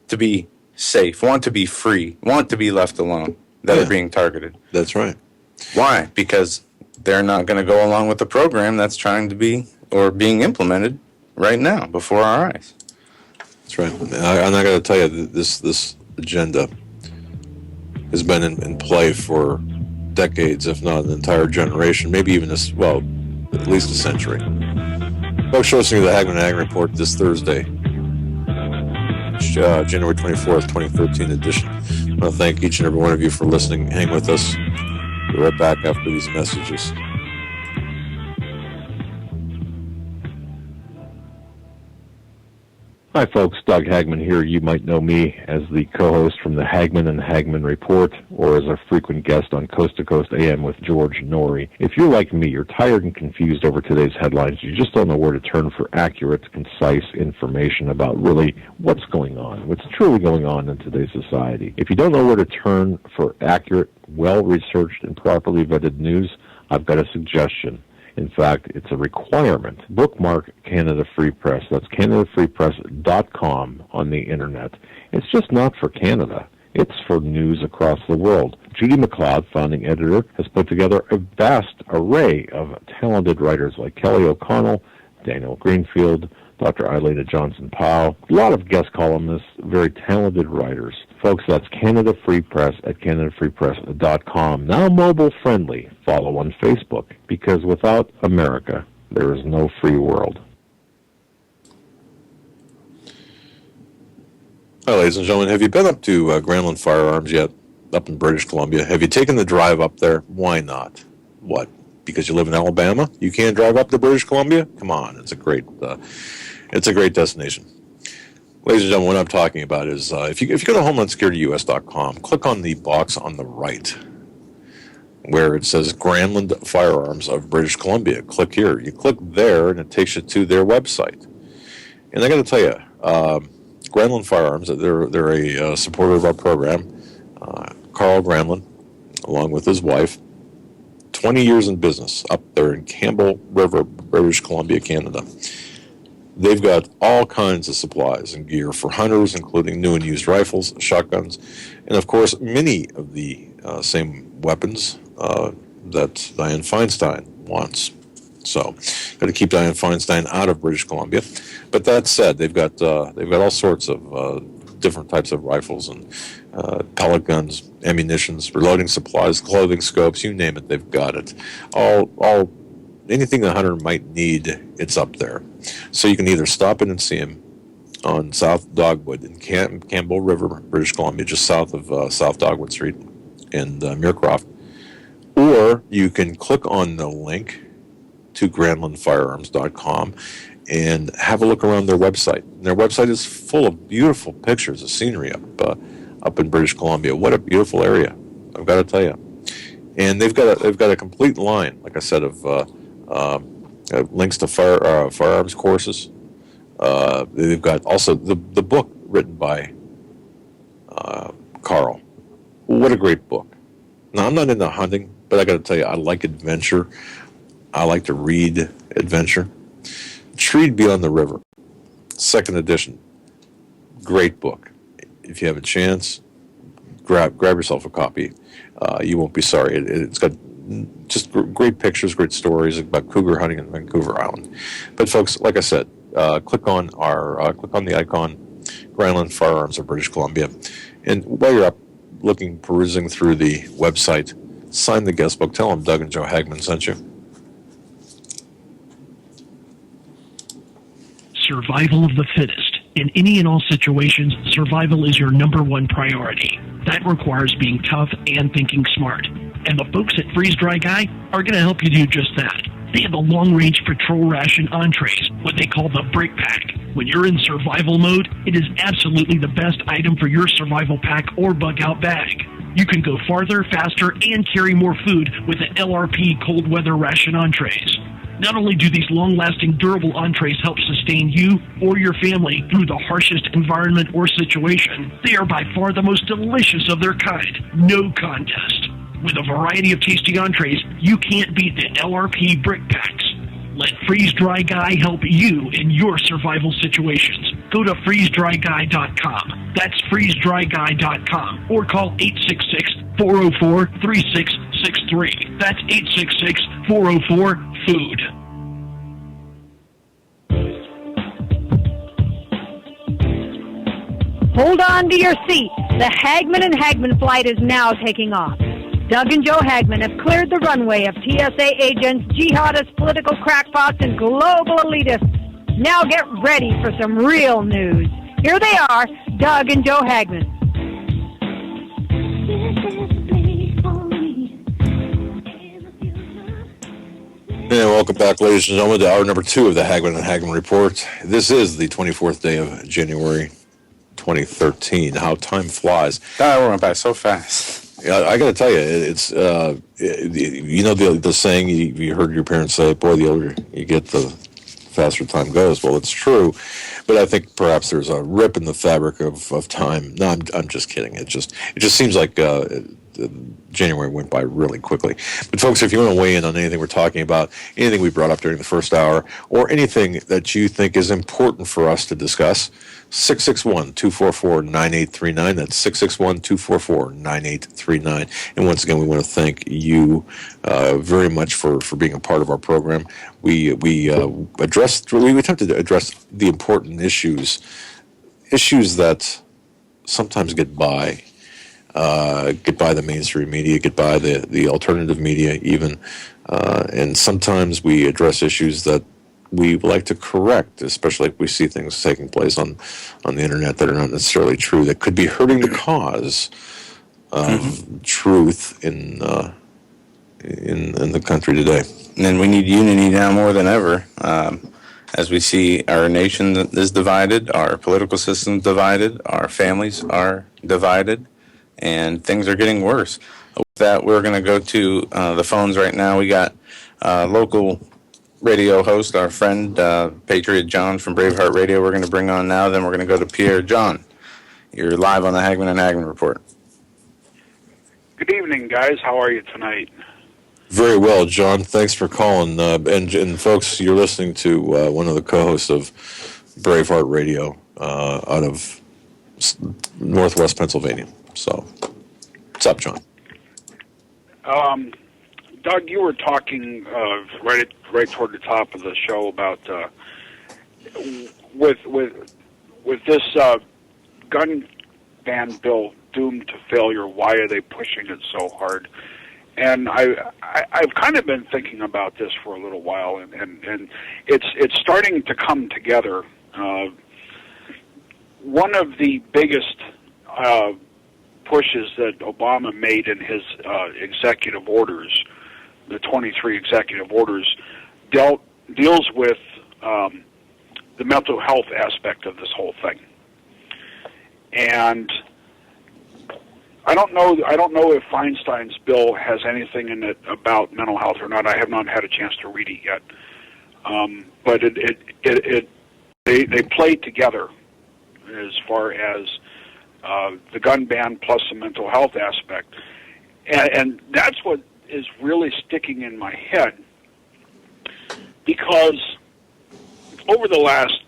to be safe, want to be free, want to be left alone that are being targeted. That's right. Why? Because they're not going to go along with the program that's trying to be or being implemented right now before our eyes. That's right. And I got to tell you, this agenda has been in play for decades, if not an entire generation, maybe even at least a century. Folks, listening to the Hagmann Ag Report this Thursday, January 24th, 2013 edition. I want to thank each and every one of you for listening. Hang with us. We'll be right back after these messages. Hi, folks. Doug Hagmann here. You might know me as the co-host from the Hagmann and Hagmann Report, or as a frequent guest on Coast to Coast AM with George Norrie. If you're like me, you're tired and confused over today's headlines. You just don't know where to turn for accurate, concise information about really what's going on, what's truly going on in today's society. If you don't know where to turn for accurate, well-researched, and properly vetted news, I've got a suggestion. In fact, it's a requirement. Bookmark Canada Free Press. That's CanadaFreePress.com on the internet. It's just not for Canada. It's for news across the world. Judy McLeod, founding editor, has put together a vast array of talented writers like Kelly O'Connell, Daniel Greenfield, Dr. Eilena Johnson-Powell, a lot of guest columnists, very talented writers. Folks, that's Canada Free Press at CanadaFreePress.com. Now mobile friendly. Follow on Facebook, because without America, there is no free world. Hi, ladies and gentlemen. Have you been up to Granlund Firearms yet, up in British Columbia? Have you taken the drive up there? Why not? What? Because you live in Alabama? You can't drive up to British Columbia? Come on, it's a great destination. Ladies and gentlemen, what I'm talking about is if you go to HomelandSecurityUS.com, click on the box on the right where it says Granlund Firearms of British Columbia. Click here. You click there, and it takes you to their website. And I got to tell you, Granlund Firearms, they're a supporter of our program. Carl Granlund, along with his wife, 20 years in business up there in Campbell River, British Columbia, Canada. They've got all kinds of supplies and gear for hunters, including new and used rifles, shotguns, and of course, many of the same weapons that Dianne Feinstein wants. So, got to keep Dianne Feinstein out of British Columbia. But that said, they've got all sorts of different types of rifles and pellet guns, ammunitions, reloading supplies, clothing, scopes, you name it, they've got it. All anything a hunter might need, it's up there. So you can either stop in and see him on South Dogwood in Campbell River, British Columbia, just south of South Dogwood Street in Muircroft, or you can click on the link to GranlundFirearms.com and have a look around their website. And their website is full of beautiful pictures of scenery up in British Columbia. What a beautiful area, I've got to tell you. And they've got a complete line, like I said, of links to firearms courses. They've got also the book written by Carl. What a great book. Now, I'm not into hunting, but I got to tell you, I like adventure. I like to read adventure. Treed Beyond the River, 2nd edition. Great book. If you have a chance, grab yourself a copy. You won't be sorry. It's got just great pictures, great stories about cougar hunting in Vancouver Island. But folks, like I said, click on the icon, Granlund Firearms of British Columbia, and while you're up perusing through the website, sign the guest book. Tell them Doug and Joe Hagmann sent you. Survival of the fittest. In any and all situations, survival is your number one priority. That requires being tough and thinking smart. And the folks at Freeze Dry Guy are going to help you do just that. They have the long-range patrol ration entrees, what they call the Brick Pack. When you're in survival mode, it is absolutely the best item for your survival pack or bug-out bag. You can go farther, faster, and carry more food with the LRP cold weather ration entrees. Not only do these long-lasting, durable entrees help sustain you or your family through the harshest environment or situation, they are by far the most delicious of their kind. No contest. With a variety of tasty entrees, you can't beat the LRP Brick Packs. Let Freeze Dry Guy help you in your survival situations. Go to freezedryguy.com. That's freezedryguy.com. Or call 866-404-3663. That's 866-404-FOOD. Hold on to your seat. The Hagmann and Hagmann flight is now taking off. Doug and Joe Hagmann have cleared the runway of TSA agents, jihadists, political crackpots, and global elitists. Now get ready for some real news. Here they are, Doug and Joe Hagmann. And welcome back, ladies and gentlemen, to hour number 2 of the Hagmann and Hagmann Report. This is the 24th day of January 2013. How time flies. That went by so fast. Yeah, I got to tell you, it's you know the saying you heard your parents say, "Boy, the older you get, the faster time goes." Well, it's true, but I think perhaps there's a rip in the fabric of time. No, I'm just kidding. It just seems like January went by really quickly. But folks, if you want to weigh in on anything we're talking about, anything we brought up during the first hour, or anything that you think is important for us to discuss, 661-244-9839. That's 661-244-9839. And once again, we want to thank you very much for being a part of our program. We attempted to address the important issues that sometimes get by the mainstream media, get by the alternative media even, and sometimes we address issues that we like to correct, especially if we see things taking place on the internet that are not necessarily true, that could be hurting the cause of truth in the country today. And we need unity now more than ever. As we see our nation is divided, our political system is divided, our families are divided, and things are getting worse. With that, we're going to go to the phones right now. We got local radio host, our friend Patriot John from Braveheart Radio. We're going to bring on now. Then we're going to go to Pierre. John, you're live on the Hagmann and Hagmann Report. Good evening, guys. How are you tonight? Very well, John. Thanks for calling. And folks, you're listening to one of the co-hosts of Braveheart Radio out of Northwest Pennsylvania. So, what's up, John? Doug, you were talking right toward the top of the show about with this gun ban bill doomed to failure. Why are they pushing it so hard? And I've kind of been thinking about this for a little while, and it's starting to come together. One of the biggest pushes that Obama made in his executive orders, the 23 executive orders, deals with the mental health aspect of this whole thing. And I don't know if Feinstein's bill has anything in it about mental health or not. I have not had a chance to read it yet. But they play together as far as the gun ban plus the mental health aspect. And that's what is really sticking in my head, because over the last,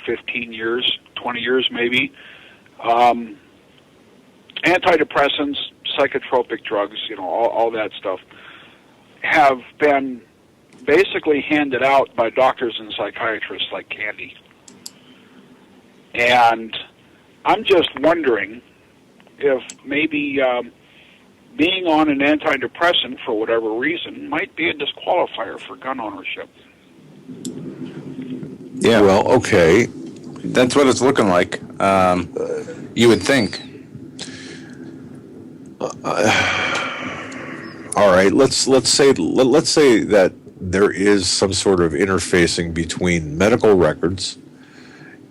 15 years, 20 years maybe, antidepressants, psychotropic drugs, all that stuff, have been basically handed out by doctors and psychiatrists like candy. And I'm just wondering if maybe being on an antidepressant for whatever reason might be a disqualifier for gun ownership. Yeah. Well, okay. That's what it's looking like. You would think. All right. Let's say that there is some sort of interfacing between medical records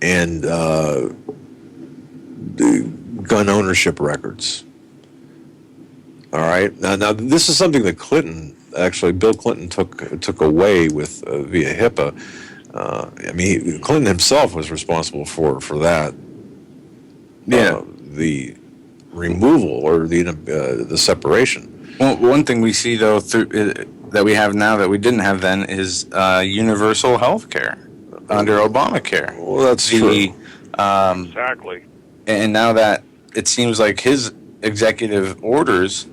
and the gun ownership records. All right. Now this is something that Bill Clinton took away with via HIPAA. Clinton himself was responsible for that. Yeah. The removal or the separation. Well, one thing we see though that we have now that we didn't have then is universal health care under Obamacare. Well, that's true. Exactly. And now that it seems like his executive orders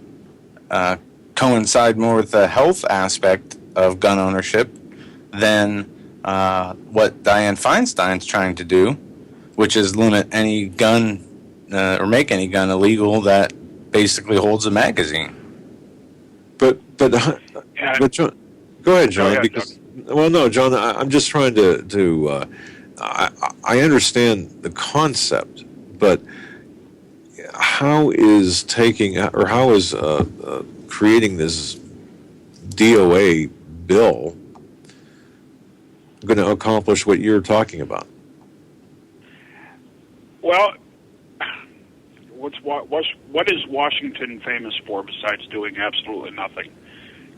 coincide more with the health aspect of gun ownership than what Dianne Feinstein's trying to do, which is limit any gun or make any gun illegal that basically holds a magazine. But John, go ahead, John. Because no, John, I'm just trying to I understand the concept, but how is creating this DOA bill going to accomplish what you're talking about? Well, what is Washington famous for besides doing absolutely nothing?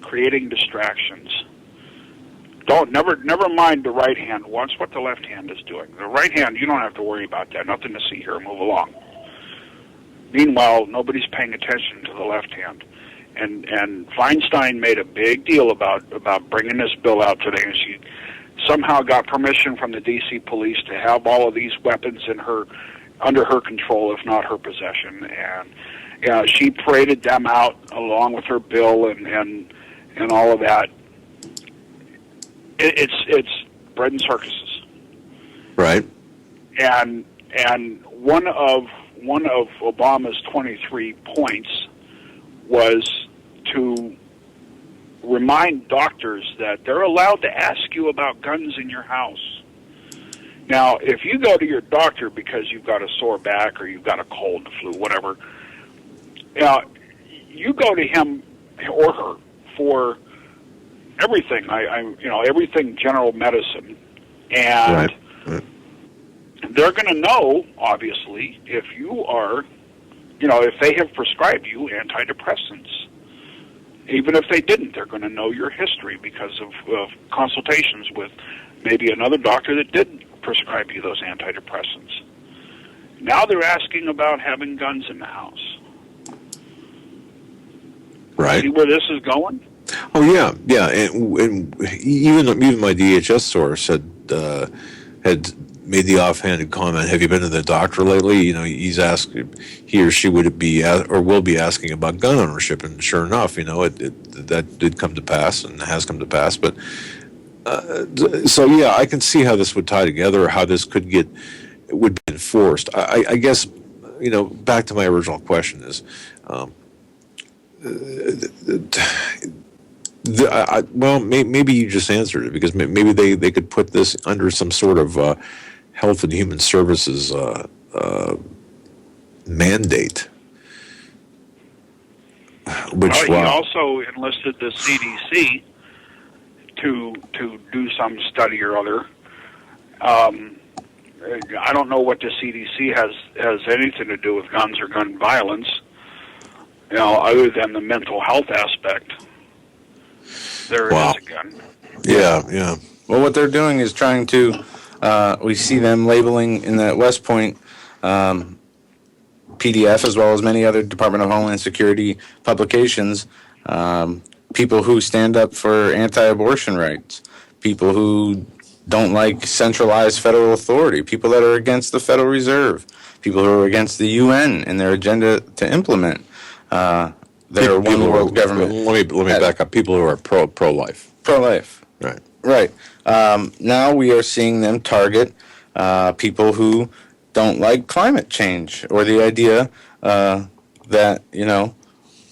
Creating distractions. Never mind the right hand. Watch what the left hand is doing. The right hand, you don't have to worry about that. Nothing to see here. Move along. Meanwhile, nobody's paying attention to the left hand. And Feinstein made a big deal about bringing this bill out today, and she somehow got permission from the D.C. police to have all of these weapons under her control, if not her possession. And she paraded them out along with her bill and all of that. It's bread and circuses, right? And one of Obama's 23 points was to remind doctors that they're allowed to ask you about guns in your house. Now, if you go to your doctor because you've got a sore back or you've got a cold, the flu, whatever, you go to him or her for everything. Everything general medicine, and they're going to know, obviously, if you are, if they have prescribed you antidepressants. Even if they didn't, they're going to know your history because of consultations with maybe another doctor that did prescribe you those antidepressants. Now they're asking about having guns in the house. Right. See where this is going? Oh yeah, and even my DHS source had made the offhanded comment, "Have you been to the doctor lately?" He's asked, he or she will be asking about gun ownership, and sure enough, that did come to pass and has come to pass. But so yeah, I can see how this would tie together, how this would be enforced. I guess back to my original question is. Maybe you just answered it, because maybe they could put this under some sort of Health and Human Services mandate. He also enlisted the CDC to do some study or other. I don't know what the CDC has anything to do with guns or gun violence, other than the mental health aspect. There it is again. Yeah. Well, what they're doing is trying to, we see them labeling in that West Point PDF, as well as many other Department of Homeland Security publications, people who stand up for anti-abortion rights, people who don't like centralized federal authority, people that are against the Federal Reserve, people who are against the UN and their agenda to implement their one world government. Let me back up. People who are pro-life. Pro-life. Right. Now we are seeing them target people who don't like climate change, or the idea that,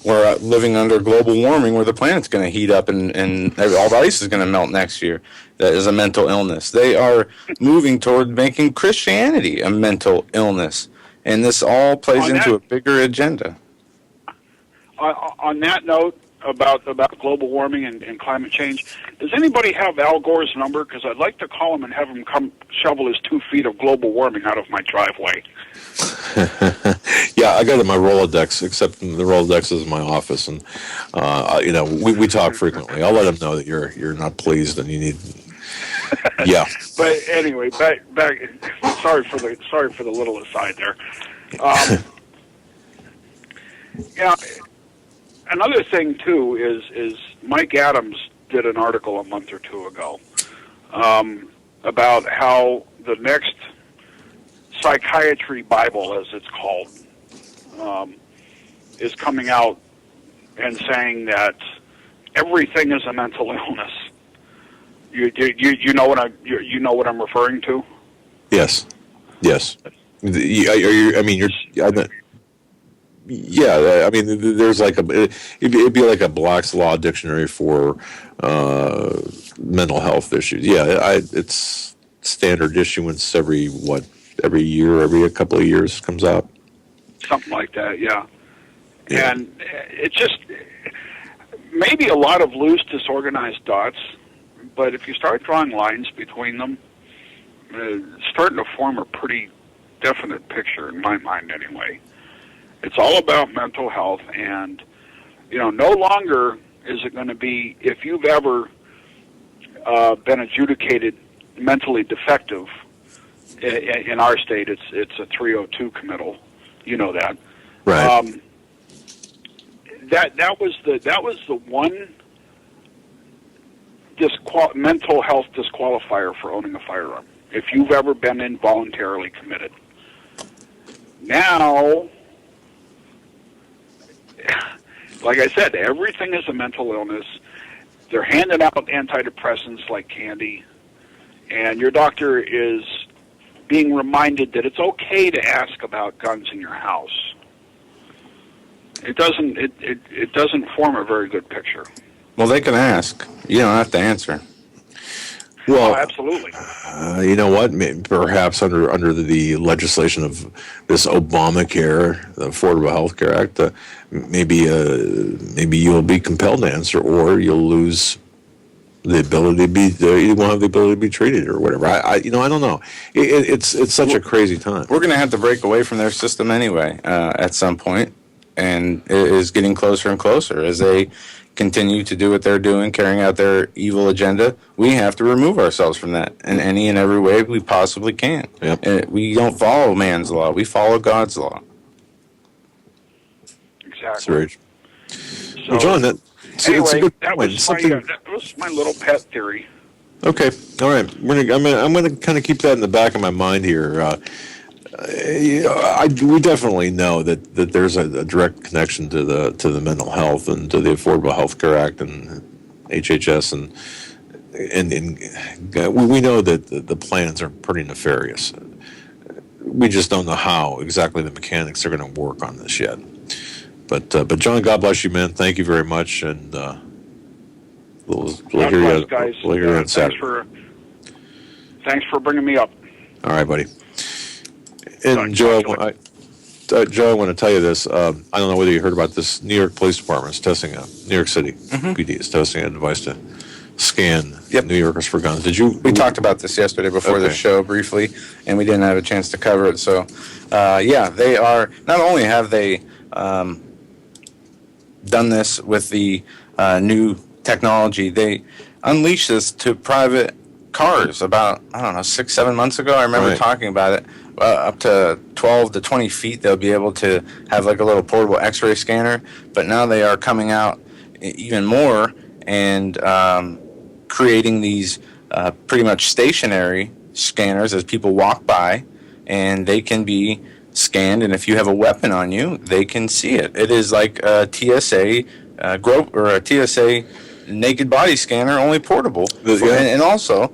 we're living under global warming where the planet's going to heat up and all the ice is going to melt next year. That is a mental illness. They are moving toward making Christianity a mental illness. And this all plays into a bigger agenda. On that note, about global warming and climate change, does anybody have Al Gore's number? Because I'd like to call him and have him come shovel his 2 feet of global warming out of my driveway. Yeah, I got it in my Rolodex, except the Rolodex is in my office, and we talk frequently. I'll let him know that you're not pleased and you need. Yeah. But anyway, back. Sorry for the little aside there. Another thing too is Mike Adams did an article a month or two ago about how the next psychiatry Bible, as it's called, is coming out and saying that everything is a mental illness. You know what I'm referring to? Yes. Yes. Yeah, I mean, there's like it'd be like a Black's Law dictionary for mental health issues. Yeah, it's standard issuance every year, every a couple of years comes out. Something like that, yeah. And it's just maybe a lot of loose, disorganized dots, but if you start drawing lines between them, it's starting to form a pretty definite picture in my mind anyway. It's all about mental health, and, no longer is it going to be, if you've ever been adjudicated mentally defective, in our state it's a 302 committal. You know that. Right. That was the one mental health disqualifier for owning a firearm. If you've ever been involuntarily committed. Now, like I said, everything is a mental illness. They're handing out antidepressants like candy, and your doctor is being reminded that it's okay to ask about guns in your house. It doesn't form a very good picture. Well, they can ask. You don't have to answer. Well, absolutely. You know what? Perhaps under the legislation of this Obamacare, the Affordable Health Care Act, maybe you'll be compelled to answer, or you'll lose the ability to be. You won't have the ability to be treated, or whatever. I don't know. It's such a crazy time. We're going to have to break away from their system anyway at some point, and it is getting closer and closer as they continue to do what they're doing, carrying out their evil agenda. We have to remove ourselves from that in any and every way we possibly can. Yep. We don't follow man's law. We follow God's law. Exactly. Right. Well, John, that's a good that point. that was my little pet theory. Okay. All right. I'm gonna kind of keep that in the back of my mind here. We definitely know that there's a direct connection to the mental health and to the Affordable Health Care Act and HHS, and we know that the plans are pretty nefarious. We just don't know how exactly the mechanics are going to work on this yet. But John, God bless you, man. Thank you very much, and we'll hear you, guys. We'll hear you on Saturday. Thanks for bringing me up. All right, buddy. And Joe, I want to tell you this. I don't know whether you heard about this. New York Police Department is testing New York City PD is testing a device to scan New Yorkers for guns. We talked about this yesterday before the show briefly, and we didn't have a chance to cover it. So, they are. Not only have they done this with the new technology, they unleashed this to private cars about 6-7 months ago. I remember talking about it. Up to 12 to 20 feet, they'll be able to have like a little portable X-ray scanner. But now they are coming out even more and creating these pretty much stationary scanners as people walk by, and they can be scanned. And if you have a weapon on you, they can see it. It is like a TSA a TSA naked body scanner, only portable. And also,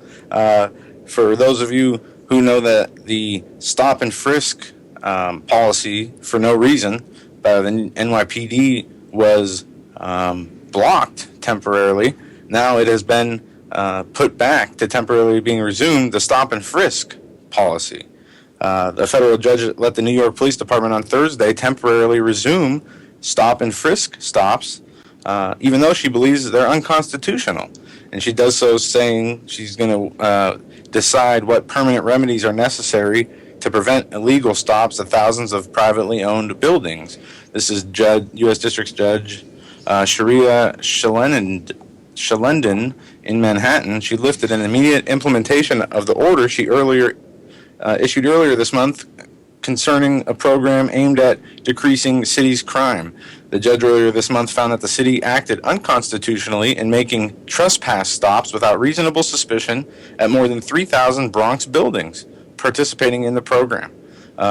for those of you who know that the stop and frisk policy for no reason by the NYPD was blocked temporarily. Now it has been put back to temporarily being resumed, the stop and frisk policy. The federal judge let the New York Police Department on Thursday temporarily resume stop and frisk stops, even though she believes they're unconstitutional. And she does so saying she's going to decide what permanent remedies are necessary to prevent illegal stops at thousands of privately owned buildings. This is U.S. District Judge Sharia Shalendon in Manhattan. She lifted an immediate implementation of the order she issued earlier this month concerning a program aimed at decreasing the city's crime. The judge earlier this month found that the city acted unconstitutionally in making trespass stops without reasonable suspicion at more than 3,000 Bronx buildings participating in the program.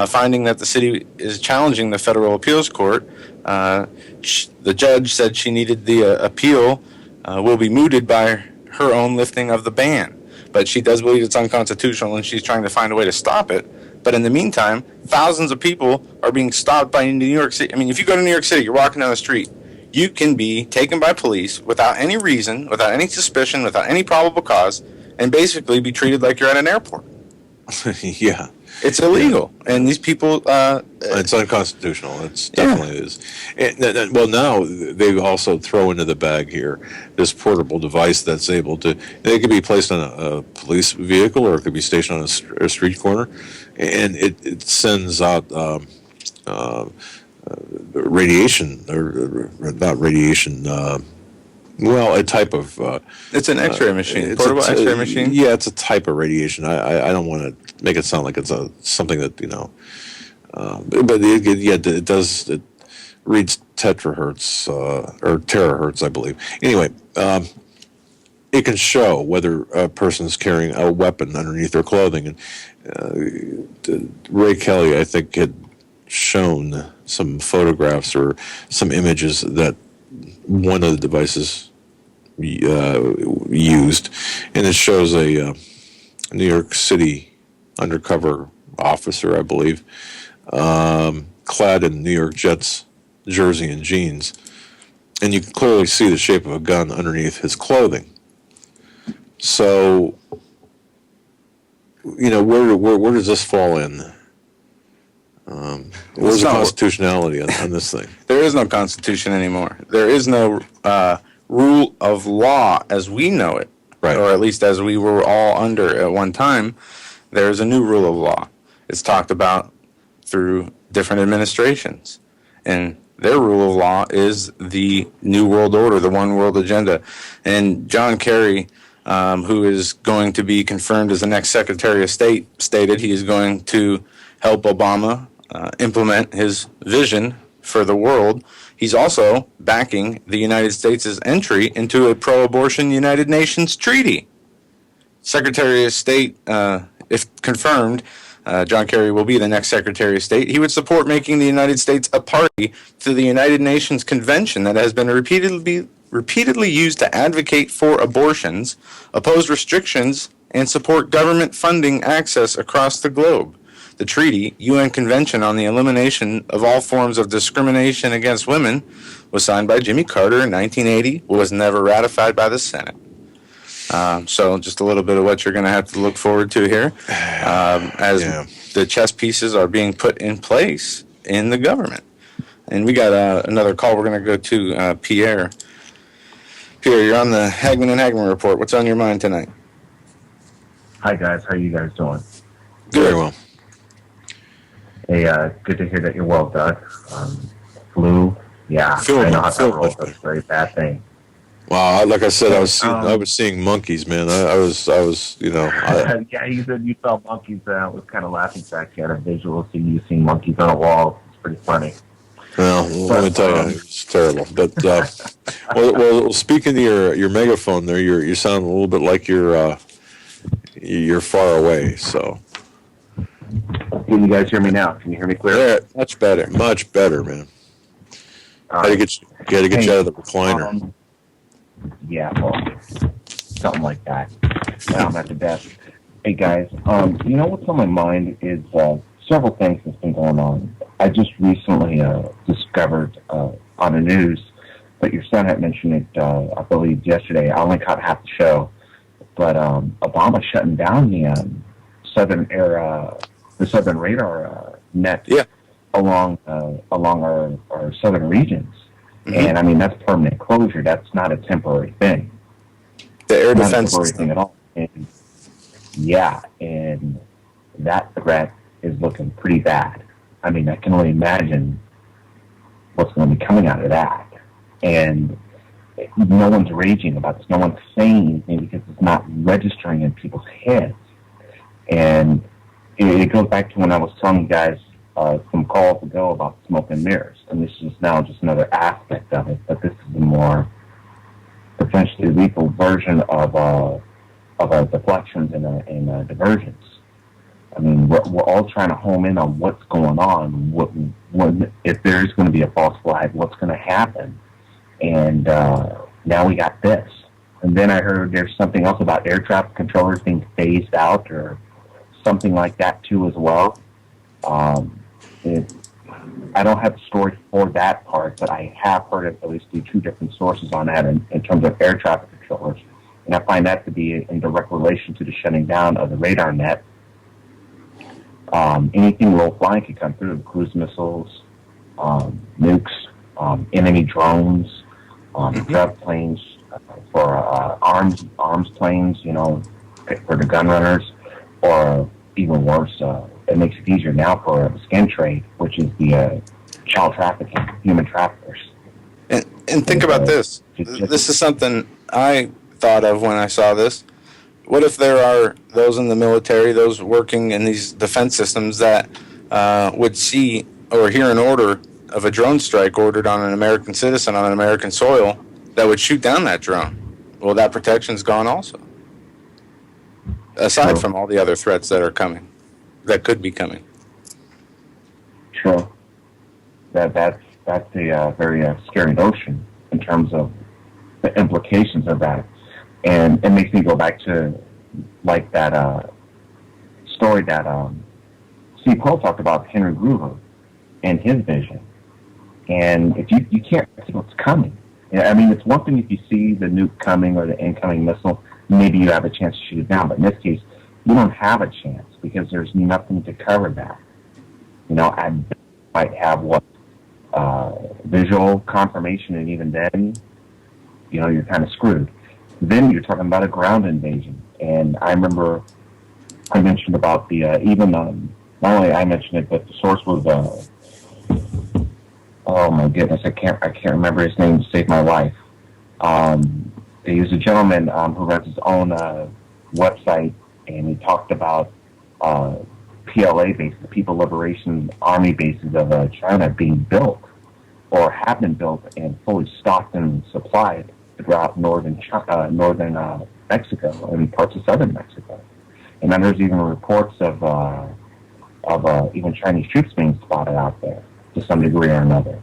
Finding that the city is challenging the federal appeals court, the judge said she needed the appeal will be mooted by her own lifting of the ban. But she does believe it's unconstitutional, and she's trying to find a way to stop it. But in the meantime, thousands of people are being stopped by New York City. I mean, if you go to New York City, you're walking down the street, you can be taken by police without any reason, without any suspicion, without any probable cause, and basically be treated like you're at an airport. Yeah. It's illegal, and these people... it's unconstitutional. It's definitely is. And, well, now they also throw into the bag here this portable device that's able to... It could be placed on a police vehicle, or it could be stationed on a street corner, and it sends out radiation, or not radiation... well, a type of... it's an X-ray machine, portable X-ray machine? Yeah, it's a type of radiation. I don't want to make it sound like it's something that, but it does, it reads tetrahertz, or terahertz, I believe. Anyway, it can show whether a person's carrying a weapon underneath their clothing. And Ray Kelly, I think, had shown some photographs or some images that one of the devices used, and it shows a New York City undercover officer, I believe, clad in New York Jets jersey and jeans, and you can clearly see the shape of a gun underneath his clothing. So, where does this fall in? Where's the constitutionality on this thing? There is no constitution anymore. There is no rule of law as we know it, right? Or at least as we were all under at one time. There is a new rule of law. It's talked about through different administrations, and their rule of law is the New World Order, the One World Agenda. And John Kerry, who is going to be confirmed as the next Secretary of State, stated he is going to help Obama implement his vision for the world. He's also backing the United States' entry into a pro-abortion United Nations treaty. Secretary of State, if confirmed, John Kerry will be the next Secretary of State. He would support making the United States a party to the United Nations Convention that has been repeatedly used to advocate for abortions, oppose restrictions, and support government funding access across the globe. The treaty, UN Convention on the Elimination of All Forms of Discrimination Against Women, was signed by Jimmy Carter in 1980, was never ratified by the Senate. So just a little bit of what you're going to have to look forward to here as the chess pieces are being put in place in the government. And we got another call. We're going to go to Pierre. Pierre, you're on the Hagmann and Hagmann report. What's on your mind tonight? Hi, guys. How are you guys doing? Very well. Hey, good to hear that you're well, Doug. Flu, yeah, I know how that rolls. That's a very bad thing. Wow, like I said, I was seeing monkeys, man. I was, yeah, you said you saw monkeys. I was kind of laughing back at a visual of you seeing monkeys on a wall. It's pretty funny. Well, let me tell you, it's terrible. But well, speaking to your megaphone there, you sound a little bit like you're far away. So. Can you guys hear me now? Can you hear me clearly? Yeah, much better, man. Got to get you out of the recliner. Yeah, well, something like that. Now I'm at the desk. Hey guys, you know what's on my mind is several things that's been going on. I just recently discovered on the news that your son had mentioned it, I believe yesterday. I only caught half the show, but Obama shutting down the southern radar net along our southern regions. Mm-hmm. And I mean, that's permanent closure. That's not a temporary thing. The air defense not a temporary thing at all. And, yeah, and that threat is looking pretty bad. I mean, I can only imagine what's going to be coming out of that. And no one's raging about this. No one's saying anything because it's not registering in people's heads. And it goes back to when I was telling you guys some calls ago about smoke and mirrors, and this is now just another aspect of it. But this is a more potentially lethal version of deflections and diversions. I mean, we're all trying to home in on what's going on. What if there is going to be a false flag? What's going to happen? And now we got this. And then I heard there's something else about air traffic controllers being phased out or something like that too as well. I don't have a story for that part, but I have heard it at least through two different sources on that in terms of air traffic controllers. And I find that to be in direct relation to the shutting down of the radar net. Anything low flying can come through, cruise missiles, nukes, enemy drones, jet planes, for arms planes, for the gun runners, or even worse, it makes it easier now for the skin trade, which is the child trafficking, human traffickers. And think about this. This is something I thought of when I saw this. What if there are those in the military, those working in these defense systems that would see or hear an order of a drone strike ordered on an American citizen on an American soil that would shoot down that drone? Well, that protection's gone also. Aside from all the other threats that are coming, that could be coming. True. That's a very scary notion in terms of the implications of that. And it makes me go back to like that story that Steve Poe talked about, Henry Groover and his vision. And if you can't see what's coming. I mean, it's one thing if you see the nuke coming or the incoming missile, maybe you have a chance to shoot it down. But in this case, you don't have a chance because there's nothing to cover that. I might have visual confirmation, and even then, you're kind of screwed. Then you're talking about a ground invasion. And I remember I mentioned about the, not only I mentioned it, but the source was, oh my goodness, I can't remember his name to save my life. He was a gentleman who runs his own website, and he talked about PLA bases, the People Liberation Army bases of China being built or have been built and fully stocked and supplied throughout northern Mexico and parts of southern Mexico. And then there's even reports of even Chinese troops being spotted out there to some degree or another.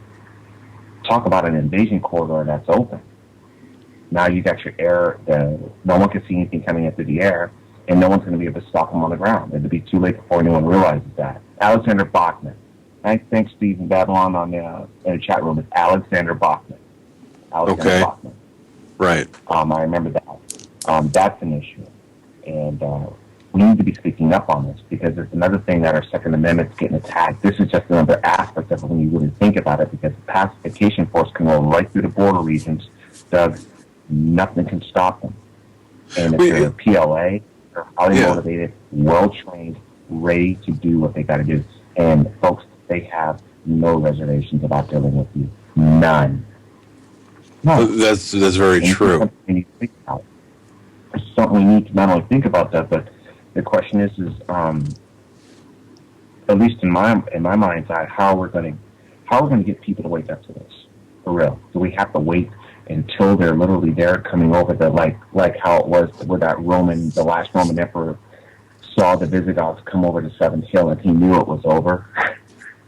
Talk about an invasion corridor that's open. Now you got your air, no one can see anything coming into the air, and no one's going to be able to stop them on the ground. It'll be too late before anyone realizes that. Alexander Bachman. Thanks, Steve in Babylon in the chat room. It's Alexander Bachman. Bachman. Right. I remember that. That's an issue. And we need to be speaking up on this because there's another thing that our Second Amendment's getting attacked. This is just another aspect of it when you wouldn't think about it because the pacification force can roll right through the border regions. Doug, nothing can stop them. And if they're PLA, they're highly motivated, well-trained, ready to do what they got to do. And folks, they have no reservations about dealing with you. None. No. That's very true. Something we need to not only think about that, but the question is at least in my mind's eye, how we're going to get people to wake up to this for real? Do we have to wait until they're literally there coming over the like how it was with that the last Roman emperor saw the Visigoths come over to Seventh Hill and he knew it was over?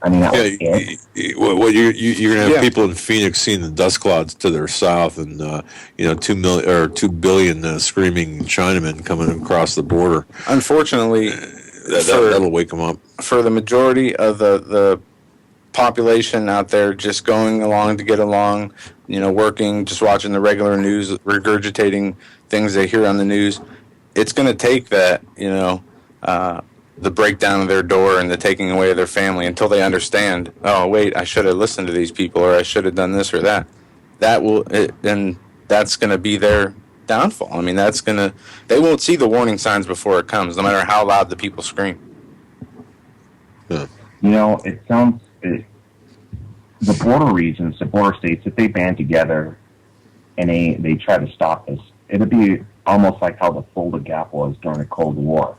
I mean, that was it. Well, you're going to have people in Phoenix seeing the dust clouds to their south, and 2 billion screaming Chinamen coming across the border. Unfortunately, that'll wake them up. For the majority of the population out there, just going along to get along, working, just watching the regular news, regurgitating things they hear on the news, it's going to take that, the breakdown of their door and the taking away of their family until they understand, oh, wait, I should have listened to these people or I should have done this or that. Then that's going to be their downfall. I mean, they won't see the warning signs before it comes, no matter how loud the people scream. Yeah. It sounds, the border regions, the border states, if they band together and they try to stop this, it'll be almost like how the Fulda Gap was during the Cold War.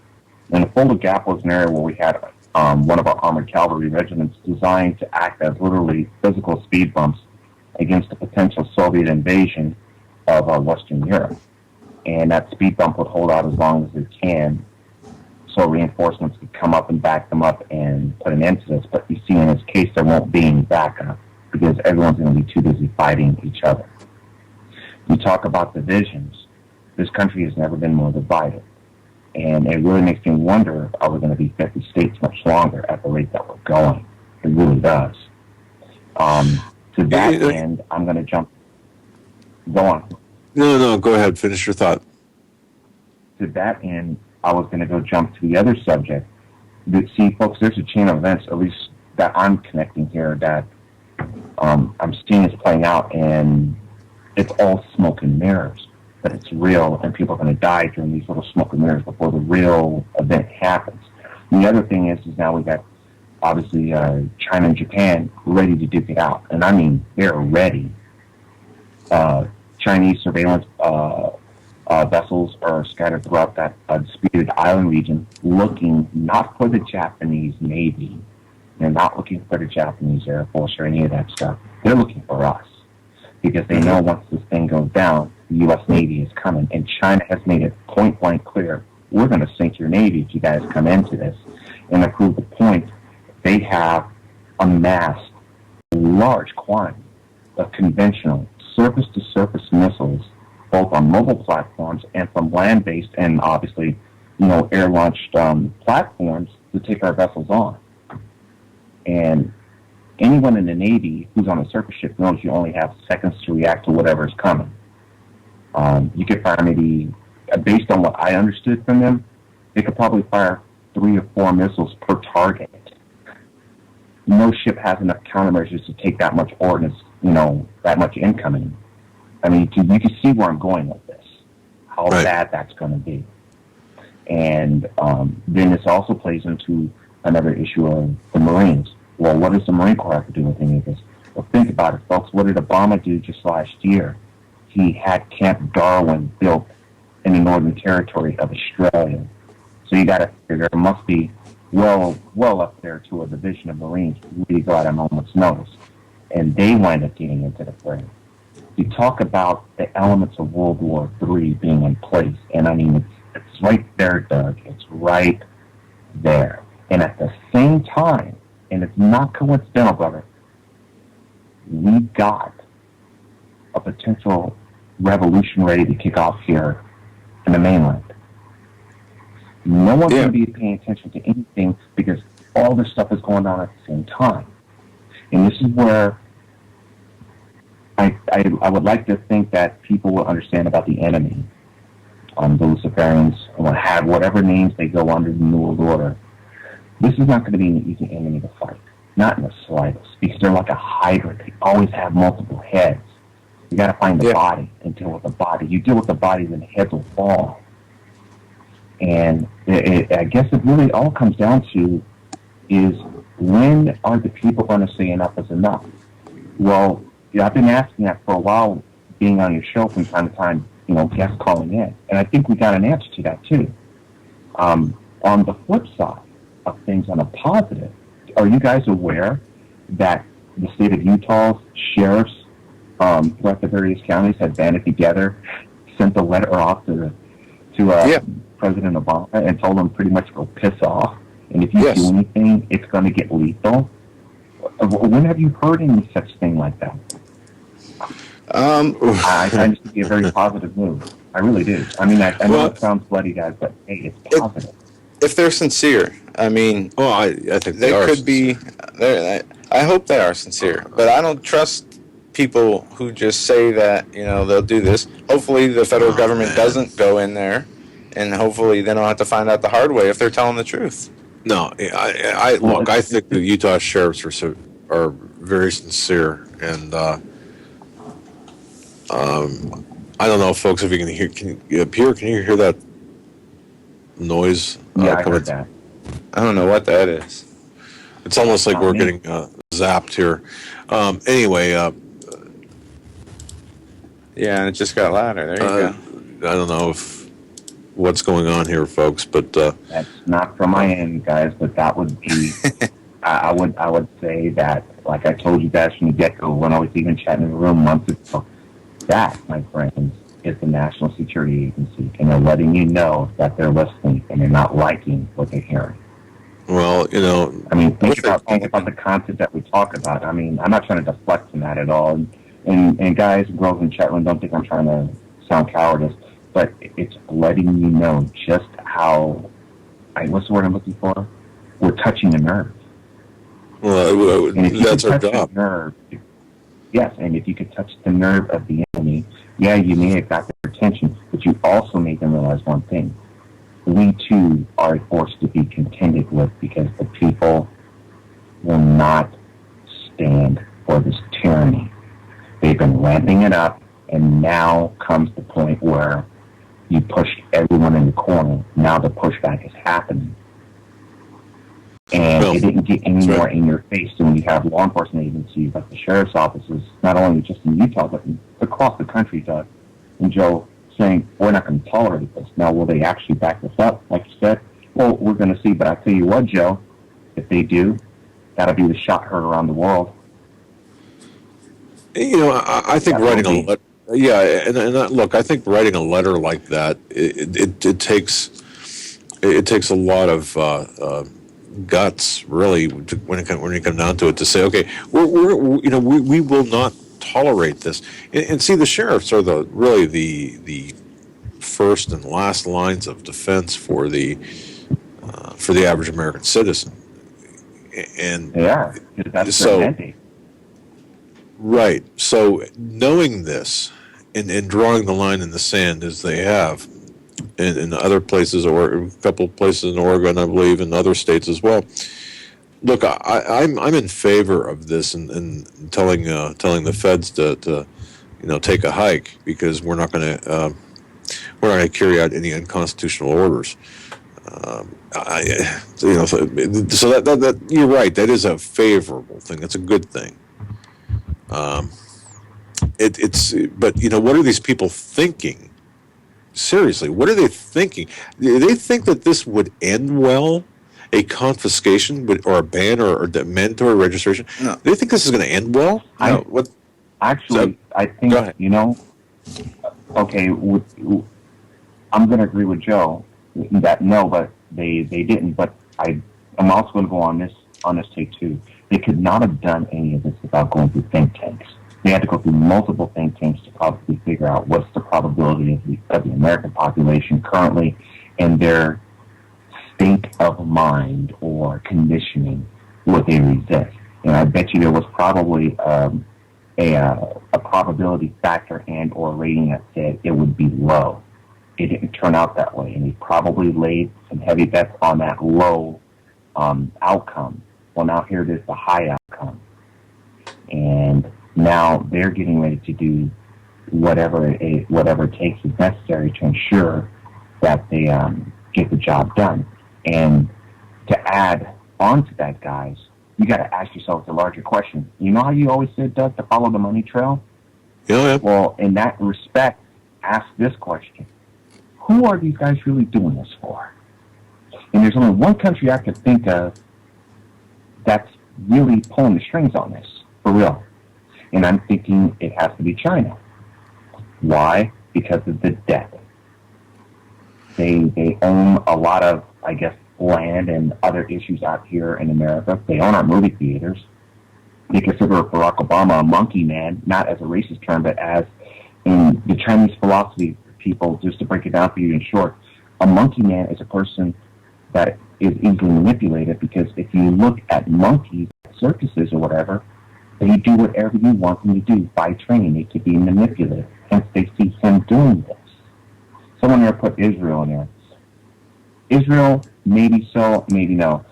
And the Fulda Gap was an area where we had one of our armored cavalry regiments designed to act as literally physical speed bumps against a potential Soviet invasion of Western Europe. And that speed bump would hold out as long as it can so reinforcements could come up and back them up and put an end to this. But you see, in this case, there won't be any backup because everyone's going to be too busy fighting each other. You talk about divisions. This country has never been more divided. And it really makes me wonder, are we going to be 50 states much longer at the rate that we're going? It really does. To that end, I'm going to jump. Go on. No, go ahead. Finish your thought. To that end, I was going to go jump to the other subject. See, folks, there's a chain of events, at least that I'm connecting here, that I'm seeing is playing out, and it's all smoke and mirrors. But it's real, and people are going to die during these little smoke and mirrors before the real event happens. And the other thing is now we got, obviously, China and Japan ready to duke it out. And I mean, they're ready. Chinese surveillance vessels are scattered throughout that disputed island region, looking not for the Japanese Navy. They're not looking for the Japanese Air Force or any of that stuff. They're looking for us, because they know once this thing goes down, the U.S. Navy is coming. And China has made it point blank clear, we're going to sink your Navy if you guys come into this. And to prove the point, they have amassed large quantities of conventional surface-to-surface missiles, both on mobile platforms and from land-based and obviously, air-launched platforms to take our vessels on. And anyone in the Navy who's on a surface ship knows you only have seconds to react to whatever is coming. You could fire maybe, based on what I understood from them, they could probably fire 3 or 4 missiles per target. No ship has enough countermeasures to take that much ordnance, that much incoming. I mean, you can see where I'm going with this, how bad that's going to be. And then this also plays into another issue of the Marines. Well, what does the Marine Corps have to do with any of this? Well, think about it, folks. What did Obama do just last year? He had Camp Darwin built in the Northern Territory of Australia. So you got to figure there must be well up there to a division of Marines who really go at a moment's notice. And they wind up getting into the fray. You talk about the elements of World War III being in place, and I mean, it's right there, Doug. It's right there. And at the same time, and it's not coincidental, brother, we got a potential revolution ready to kick off here in the mainland. No one's going to be paying attention to anything because all this stuff is going on at the same time. And this is where I would like to think that people will understand about the enemy. The Luciferians will have whatever names they go under the New World Order. This is not going to be an easy enemy to fight. Not in the slightest. Because they're like a hydra. They always have multiple heads. You got to find the body and deal with the body. You deal with the body, then the heads will fall. And I guess it really all comes down to is when are the people going to say enough is enough? Well, I've been asking that for a while, being on your show from time to time, guests calling in. And I think we got an answer to that, too. On the flip side of things, on a positive, are you guys aware that the state of Utah's sheriffs throughout the various counties had banded together, sent a letter off to President Obama and told him pretty much go piss off? And if you do anything, it's going to get lethal. When have you heard any such thing like that? I find it to be a very positive move. I really do. I mean, I know it sounds bloody, guys, but hey, it's positive. If they're sincere, I mean, I think they could be. I hope they are sincere, but I don't trust people who just say that they'll do this. Hopefully, the federal government doesn't go in there, and hopefully, they don't have to find out the hard way if they're telling the truth. No, I think the Utah sheriffs are very sincere, and I don't know, folks, if you can hear. Can you hear that noise? Yeah, I heard that. I don't know what that is. It's almost like we're getting zapped here. Anyway. Yeah, and it just got louder. There you go. I don't know what's going on here, folks, but that's not from my end, guys. But that would be. I would say that, like I told you guys from the get-go, when I was even chatting in the room months ago, that, my friends, is the National Security Agency, and they're letting you know that they're listening and they're not liking what they're hearing. Well, I mean, think about the content that we talk about. I mean, I'm not trying to deflect from that at all. And guys, girls in chat room, don't think I'm trying to sound cowardice. but it's letting you know just how, what's the word I'm looking for? We're touching the nerve. Well, that's our touch job. The nerve, yes, and if you could touch the nerve of the enemy, yeah, you may have got their attention, but you also made them realize one thing. We, too, are a force to be contended with because the people will not stand for this tyranny. They've been ramping it up, and now comes the point where you pushed everyone in the corner. Now the pushback is happening. And it didn't get any more in your face than when you have law enforcement agencies like the sheriff's offices, not only just in Utah, but across the country, Doug and Joe, saying, we're not going to tolerate this. Now, will they actually back this up, like you said? Well, we're going to see, but I tell you what, Joe, if they do, that'll be the shot heard around the world. You know, I think writing a letter, look, I think writing a letter like that, it takes a lot of guts, really, when you come down to it, to say, okay, we will not tolerate this. And see, the sheriffs are really the first and last lines of defense for the average American citizen. And they are. That's so their mandate. Right. So knowing this and drawing the line in the sand as they have in other places, or a couple of places in Oregon, I believe, in other states as well. Look, I'm in favor of this and telling the feds to take a hike, because we're not going to carry out any unconstitutional orders. So that you're right. That is a favorable thing. That's a good thing. But what are these people thinking? Seriously, what are they thinking? Do they think that this would end well? A confiscation or a ban or mandatory registration? No. Do they think this is going to end well? I think, okay, I'm going to agree with Joe that no, but they didn't. But I'm also going to go on this take too. They could not have done any of this without going through think tanks. They had to go through multiple think tanks to probably figure out what's the probability of the American population currently and their state of mind or conditioning would they resist. And I bet you there was probably a probability factor and or rating that said it would be low. It didn't turn out that way, and they probably laid some heavy bets on that low outcome. Well, now here it is, the high outcome. And now they're getting ready to do whatever it takes is necessary to ensure that they get the job done. And to add on to that, guys, you got to ask yourself the larger question. You know how you always said, Doug, to follow the money trail? Yeah. Well, in that respect, ask this question. Who are these guys really doing this for? And there's only one country I can think of that's really pulling the strings on this, for real. And I'm thinking it has to be China. Why? Because of the debt. They own a lot of, I guess, land and other issues out here in America. They own our movie theaters. They consider Barack Obama a monkey man, not as a racist term, but as in the Chinese philosophy, people, just to break it down for you in short, a monkey man is a person that is easily manipulated, because if you look at monkeys, circuses or whatever, they do whatever you want them to do by training. They can be manipulative. Hence, they see him doing this. Someone here put Israel in there. Israel, maybe so, maybe no.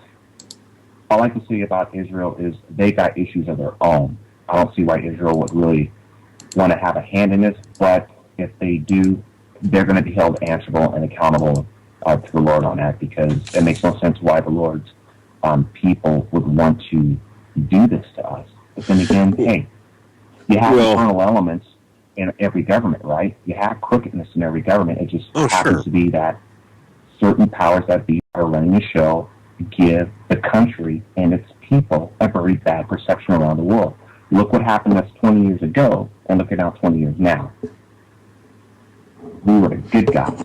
All I can say about Israel is they got issues of their own. I don't see why Israel would really want to have a hand in this, but if they do, they're going to be held answerable and accountable to the Lord on that, because it makes no sense why the Lord's people would want to do this to us. But then again, hey, you have internal elements in every government, right? You have crookedness in every government. It just happens to be that certain powers that be are running the show give the country and its people a very bad perception around the world. Look what happened us 20 years ago, and look at now 20 years now. We were the good guys.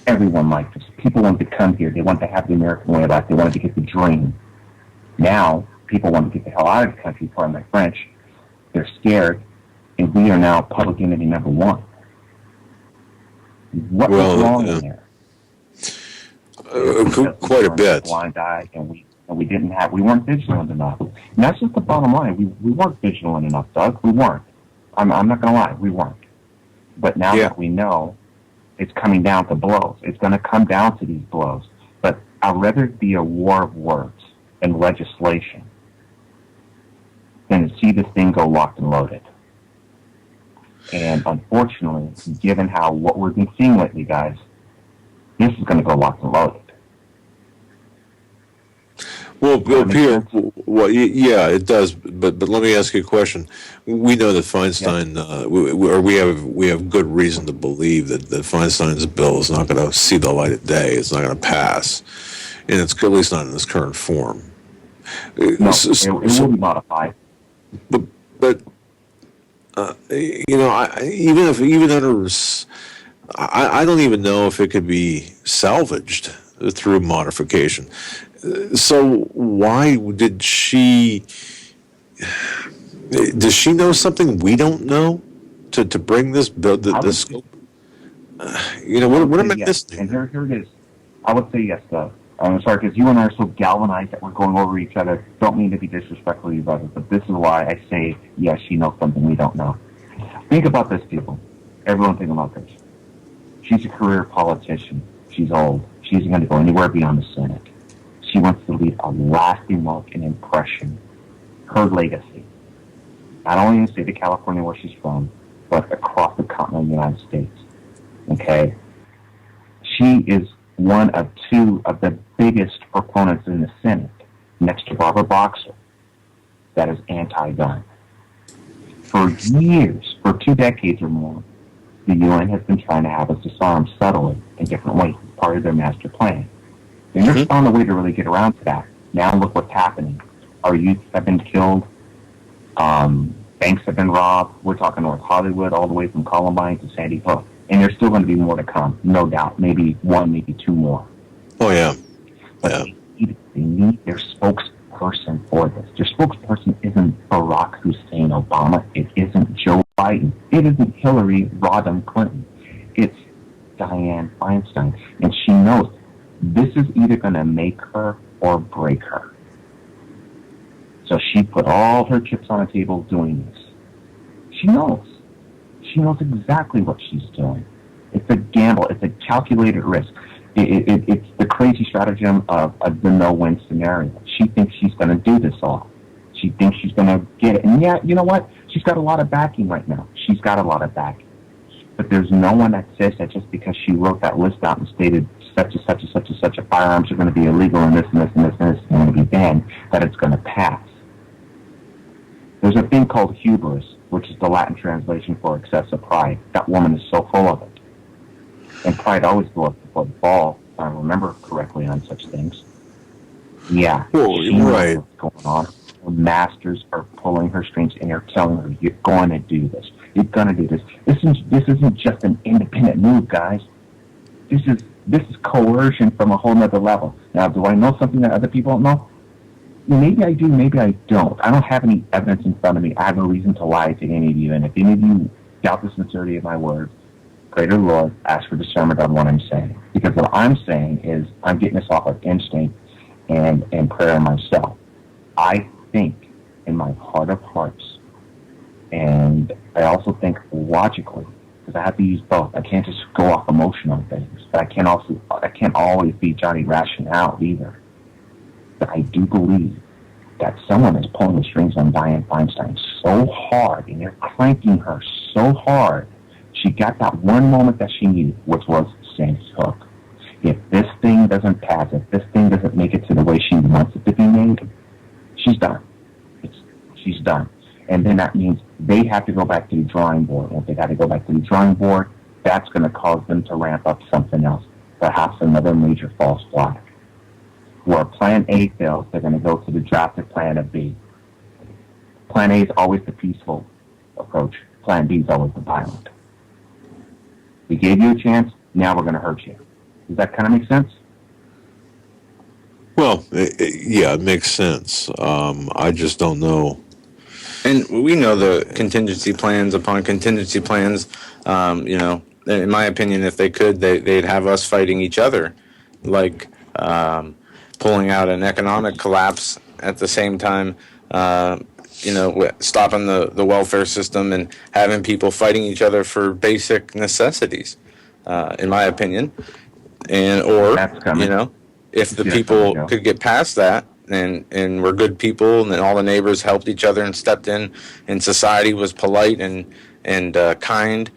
Everyone liked us. People wanted to come here. They wanted to have the American way of life. They wanted to get the dream. Now, people want to get the hell out of the country, pardon my French. They're scared, and we are now public enemy number one. What was wrong in there? Quite a bit. Blind eye, and we weren't vigilant enough. And that's just the bottom line. We weren't vigilant enough, Doug. We weren't. I'm not going to lie. We weren't. But now that we know, it's coming down to blows. It's going to come down to these blows. But I'd rather it be a war of words and legislation than to see this thing go locked and loaded. And unfortunately, given what we've been seeing lately, guys, this is going to go locked and loaded. Well, Peter, yeah, it does. But let me ask you a question. We know that Feinstein, we have good reason to believe that Feinstein's bill is not going to see the light of day. It's not going to pass, and it's at least not in its current form. No, it will be modified. But even under, I don't even know if it could be salvaged through modification. So why did she? Does she know something we don't know to bring this bill? This scope. What am I missing? And here it is. I would say yes, though. I'm sorry, because you and I are so galvanized that we're going over each other. Don't mean to be disrespectful to you, brother, but this is why I say yes. She knows something we don't know. Think about this, people. Everyone, think about this. She's a career politician. She's old. She isn't going to go anywhere beyond the Senate. She wants to leave a lasting mark and impression, her legacy, not only in the state of California where she's from, but across the continent of the United States. Okay? She is one of two of the biggest proponents in the Senate, next to Barbara Boxer, that is anti-gun. For years, for 2 decades or more, the UN has been trying to have us disarm subtly in different ways, part of their master plan. They never found a way to really get around to that. Now look what's happening. Our youth have been killed. Banks have been robbed. We're talking North Hollywood, all the way from Columbine to Sandy Hook. And there's still going to be more to come, no doubt. Maybe 1, maybe 2 more. Oh, yeah. But they need their spokesperson for this. Their spokesperson isn't Barack Hussein Obama. It isn't Joe Biden. It isn't Hillary Rodham Clinton. It's Dianne Feinstein. And she knows this is either going to make her or break her. So she put all her chips on the table doing this. She knows. She knows exactly what she's doing. It's a gamble. It's a calculated risk. It's the crazy stratagem of the no-win scenario. She thinks she's going to do this all. She thinks she's going to get it. And yeah, you know what? She's got a lot of backing right now. She's got a lot of backing. But there's no one that says that just because she wrote that list out and stated such and such and such and such a firearms are going to be illegal and this and this and this and this is going to be banned, that it's going to pass. There's a thing called hubris, which is the Latin translation for excessive pride. That woman is so full of it. And pride always goes before the fall, if I remember correctly on such things. Yeah, she knows what's going on. Her masters are pulling her strings and they're telling her, you're going to do this. You're going to do this. This isn't just an independent move, guys. This is coercion from a whole nother level. Now, do I know something that other people don't know? Maybe I do, maybe I don't. I don't have any evidence in front of me. I have no reason to lie to any of you. And if any of you doubt the sincerity of my words, pray to the Lord, ask for discernment on what I'm saying. Because what I'm saying is I'm getting this off of instinct and prayer myself. I think in my heart of hearts, and I also think logically, because I have to use both. I can't just go off emotion on things, but I can't always be Johnny Rationale either. But I do believe that someone is pulling the strings on Dianne Feinstein so hard, and they're cranking her so hard. She got that one moment that she needed, which was Sandy Hook. If this thing doesn't pass, if this thing doesn't make it to the way she wants it to be made, she's done. She's done. And then that means they have to go back to the drawing board. And if they got to go back to the drawing board, that's going to cause them to ramp up something else, perhaps another major false flag. Where Plan A fails, they're going to go to the drafted Plan B. Plan A is always the peaceful approach. Plan B is always the violent. We gave you a chance, now we're going to hurt you. Does that kind of make sense? Well, yeah, it makes sense. I just don't know. And we know the contingency plans upon contingency plans. in my opinion, if they could, they'd have us fighting each other, like pulling out an economic collapse at the same time, stopping the welfare system and having people fighting each other for basic necessities, in my opinion. If the people could get past that and were good people and then all the neighbors helped each other and stepped in and society was polite and kind,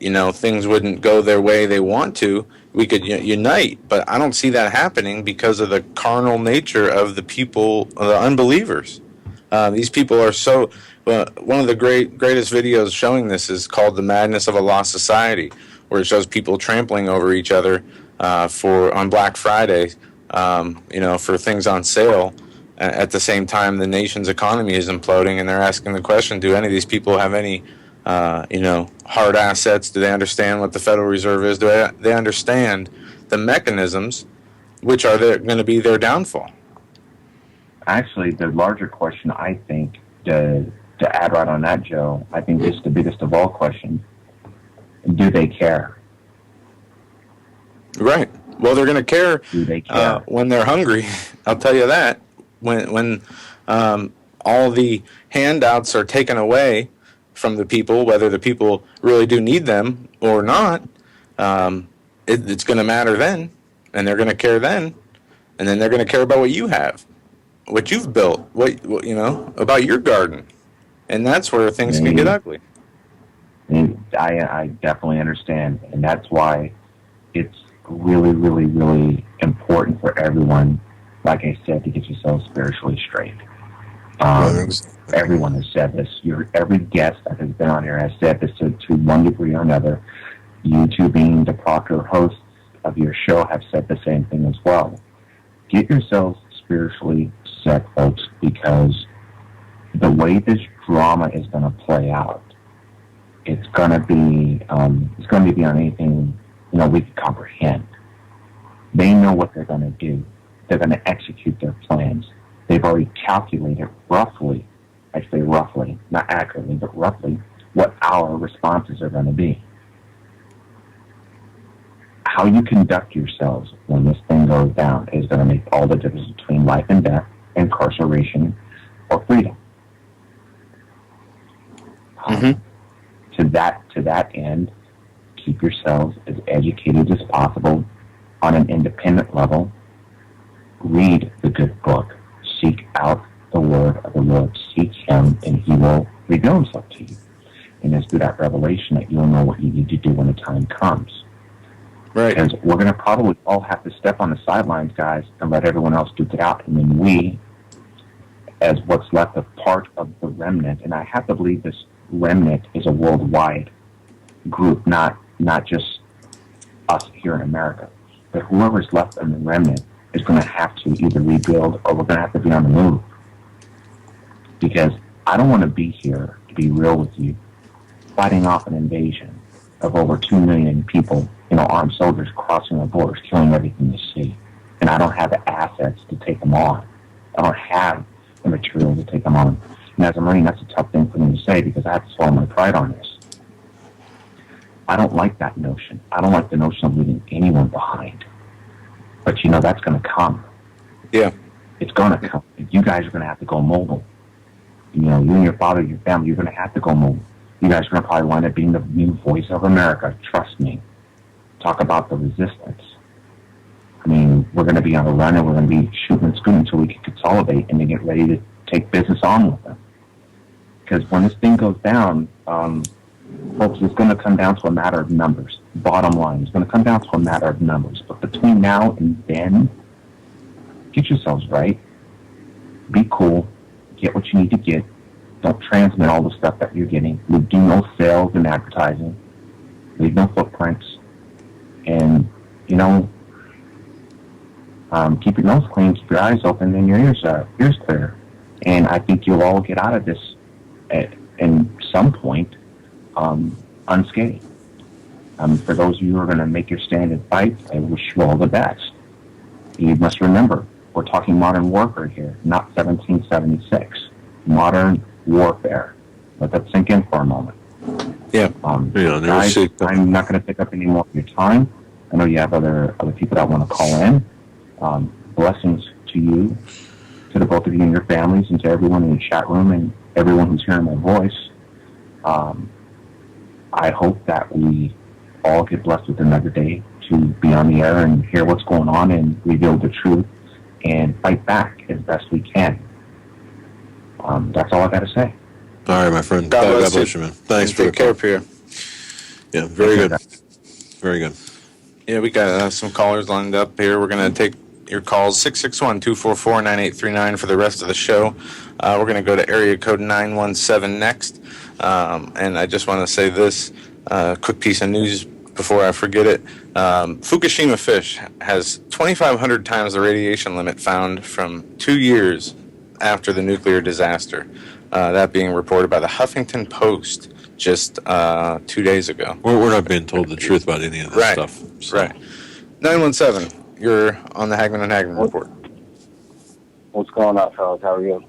things wouldn't go their way they want to. We could unite, but I don't see that happening because of the carnal nature of the people, the unbelievers. These people are so. One of the greatest videos showing this is called "The Madness of a Lost Society," where it shows people trampling over each other on Black Friday, for things on sale. At the same time, the nation's economy is imploding, and they're asking the question: do any of these people have any hard assets? Do they understand what the Federal Reserve is? Do they understand the mechanisms which are going to be their downfall? Actually, the larger question, I think, to add right on that, Joe, I think this is the biggest of all questions. Do they care? Right. Well, they're going to care, when they're hungry. I'll tell you that. When all the handouts are taken away from the people, whether the people really do need them or not, it's going to matter then, and they're going to care then, and then they're going to care about what you have, what you've built, what about your garden, and that's where things can get ugly. I definitely understand, and that's why it's really, really, really important for everyone, like I said, to get yourself spiritually straight. Everyone has said this. Every guest that has been on here has said this to one degree or another. You two, being the proctor hosts of your show, have said the same thing as well. Get yourselves spiritually set, folks, because the way this drama is going to play out, it's going to be beyond anything we can comprehend. They know what they're going to do. They're going to execute their plans. They've already calculated roughly, I say roughly, not accurately, but roughly, what our responses are going to be. How you conduct yourselves when this thing goes down is going to make all the difference between life and death, incarceration, or freedom. To that end, keep yourselves as educated as possible on an independent level. Read the good book. Seek out the word of the Lord. Seek Him, and He will reveal Himself to you. And it's through that revelation that you'll know what you need to do when the time comes. Right. Because we're going to probably all have to step on the sidelines, guys, and let everyone else duke it out. And then we, as what's left of part of the remnant, and I have to believe this remnant is a worldwide group, not just us here in America. But whoever's left in the remnant is going to have to either rebuild or we're going to have to be on the move. Because I don't want to be here, to be real with you, fighting off an invasion of over 2 million people, armed soldiers crossing the borders, killing everything you see. And I don't have the assets to take them on. I don't have the material to take them on. And as a Marine, that's a tough thing for me to say because I have to swallow my pride on this. I don't like that notion. I don't like the notion of leaving anyone behind. But that's going to come. Yeah. It's going to come. You guys are going to have to go mobile. You and your father, your family, you're going to have to go mobile. You guys are going to probably wind up being the new voice of America. Trust me. Talk about the resistance. I mean, we're going to be on the run and we're going to be shooting and scooting until we can consolidate and then get ready to take business on with them. Because when this thing goes down, folks, it's going to come down to a matter of numbers. Bottom line, it's going to come down to a matter of numbers. But between now and then, get yourselves right. Be cool. Get what you need to get. Don't transmit all the stuff that you're getting. We do no sales and advertising. Leave no footprints. And, keep your nose clean, keep your eyes open, and your ears clear. And I think you'll all get out of this at some point unscathed. For those of you who are going to make your stand and fight, I wish you all the best. You must remember, we're talking modern warfare here, not 1776. Modern warfare. Let that sink in for a moment. Yeah. Guys, I'm not going to pick up any more of your time. I know you have other people that want to call in. Blessings to you, to the both of you and your families, and to everyone in the chat room and everyone who's hearing my voice. I hope that we all get blessed with another day to be on the air and hear what's going on and reveal the truth and fight back as best we can. That's all I got to say. All right, my friend. God bless you, man. Thanks for take care, Pierre. Yeah, very good. Very good. Yeah, we got some callers lined up here. We're going to take your calls, 661-244-9839 for the rest of the show. We're going to go to area code 917 next. And I just want to say this quick piece of news before I forget it. Fukushima fish has 2,500 times the radiation limit found from 2 years after the nuclear disaster. That being reported by the Huffington Post just 2 days ago. We're not being told the truth about any of this stuff. So. Right. 917, you're on the Hagmann and Hagmann report. What's going on, fellas? How are you?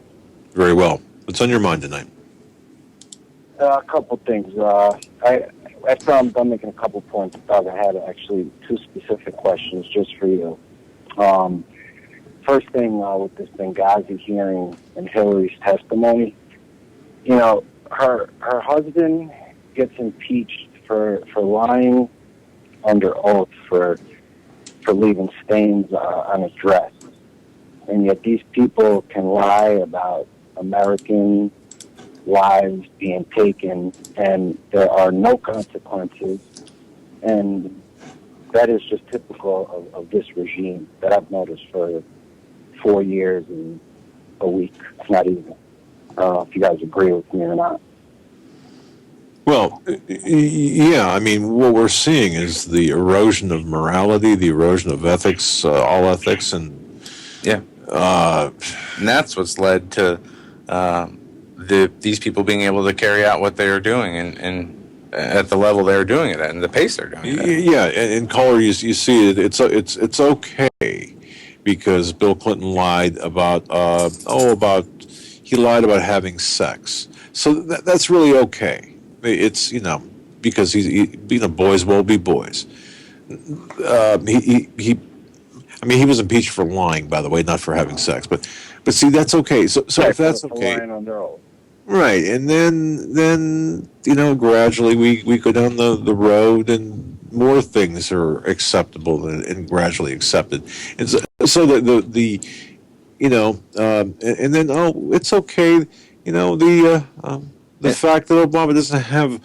Very well. What's on your mind tonight? A couple things. After I'm done making a couple points, I had actually two specific questions just for you. First thing with this Benghazi hearing and Hillary's testimony, you know, her husband gets impeached for lying under oath for leaving stains on his dress, and yet these people can lie about American lives being taken, and there are no consequences, and that is just typical of this regime that I've noticed for 4 years and a week. It's not even. If you guys agree with me or not. Well, yeah, I mean, what we're seeing is the erosion of morality, the erosion of ethics, all ethics, and and that's what's led to these people being able to carry out what they are doing and at the level they're doing it at and the pace they're doing it at. Yeah, and caller, you see it. It's okay because Bill Clinton lied about he lied about having sex, so that's really okay. It's because boys will be boys. He was impeached for lying, by the way, not for having sex. But see, that's okay. So if that's okay, right? And then gradually we go down the road, and more things are acceptable and gradually accepted. And so the and then it's okay. The fact that Obama doesn't have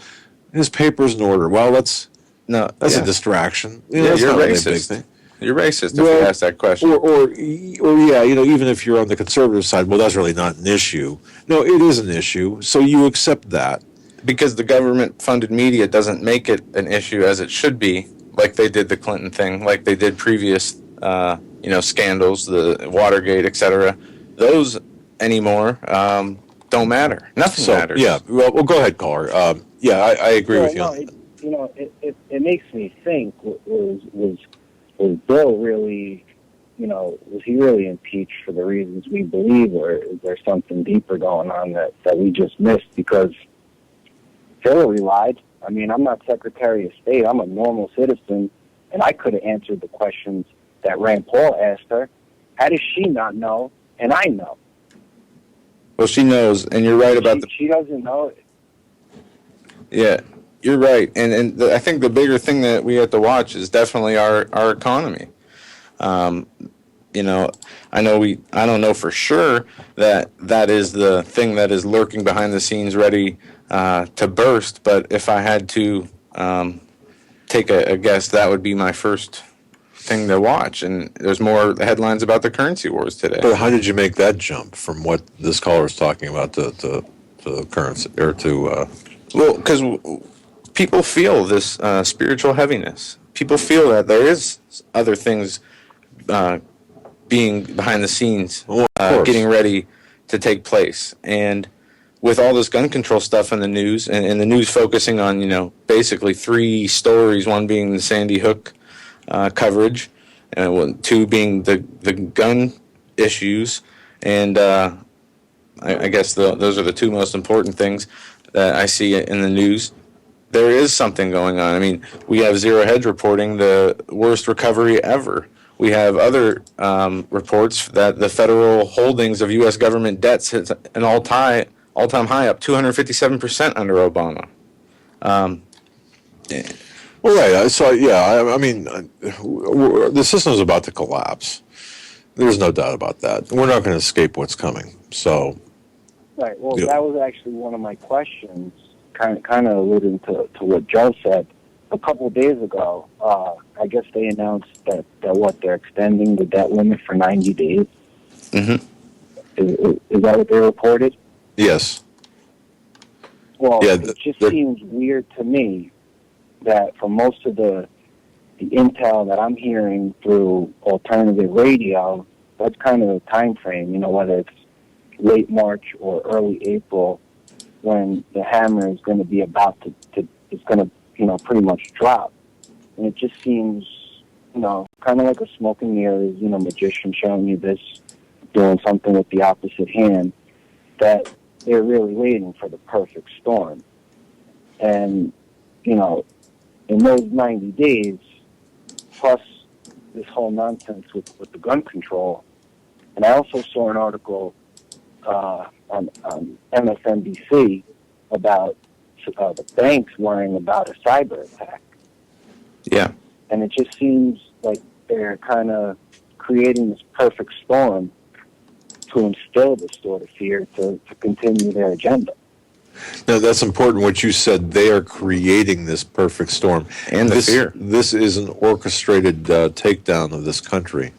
his papers in order. Well, that's a distraction. You're racist. You're racist if you ask that question. Or even if you're on the conservative side, well, that's really not an issue. No, it is an issue. So you accept that because the government-funded media doesn't make it an issue as it should be, like they did the Clinton thing, like they did previous, scandals, the Watergate, etc. Those anymore don't matter. Nothing matters. Yeah. Well, go ahead, caller. I agree with you. It makes me think: was Bill really, was he really impeached for the reasons we believe, or is there something deeper going on that we just missed? Because Hillary lied. I mean, I'm not Secretary of State. I'm a normal citizen, and I could have answered the questions that Rand Paul asked her. How does she not know? And I know. Well, she knows, and you're right about she doesn't know it. Yeah, you're right, and I think the bigger thing that we have to watch is definitely our economy. I don't know for sure that is the thing that is lurking behind the scenes, ready to burst. But if I had to take a guess, that would be my first thing to watch. And there's more headlines about the currency wars today. But how did you make that jump from what this caller is talking about to currency or to? Well, because people feel this spiritual heaviness. People feel that there is other things being behind the scenes, getting ready to take place. And with all this gun control stuff in the news, and the news focusing on, basically 3 stories, one being the Sandy Hook coverage, and 2 being the gun issues, and I guess those are the 2 most important things that I see in the news. there is something going on. I mean, we have Zero Hedge reporting the worst recovery ever. We have other reports that the federal holdings of U.S. government debts hit an all-time high, up 257% under Obama. Well, right. So, yeah, I mean, the system's about to collapse. There's no doubt about that. We're not going to escape what's coming. So, Right. Well, yeah. that was actually one of my questions, kind of alluding to what Joe said. A couple of days ago, I guess they announced that they're extending the debt limit for 90 days. Mm-hmm. Is that what they reported? Yes. Well, Yeah, it just seems weird to me that for most of the intel that I'm hearing through alternative radio, that's kind of the time frame, whether it's late March or early April, when the hammer is going to be about to it's going to, pretty much drop. And it just seems, kind of like a smoke and mirrors, magician showing you this, doing something with the opposite hand, that they're really waiting for the perfect storm. And, in those 90 days, plus this whole nonsense with the gun control, and I also saw an article on MSNBC about the banks worrying about a cyber attack. Yeah. And it just seems like they're kind of creating this perfect storm to instill this sort of fear to continue their agenda. Now, that's important what you said. They are creating this perfect storm. And the fear. This is an orchestrated takedown of this country.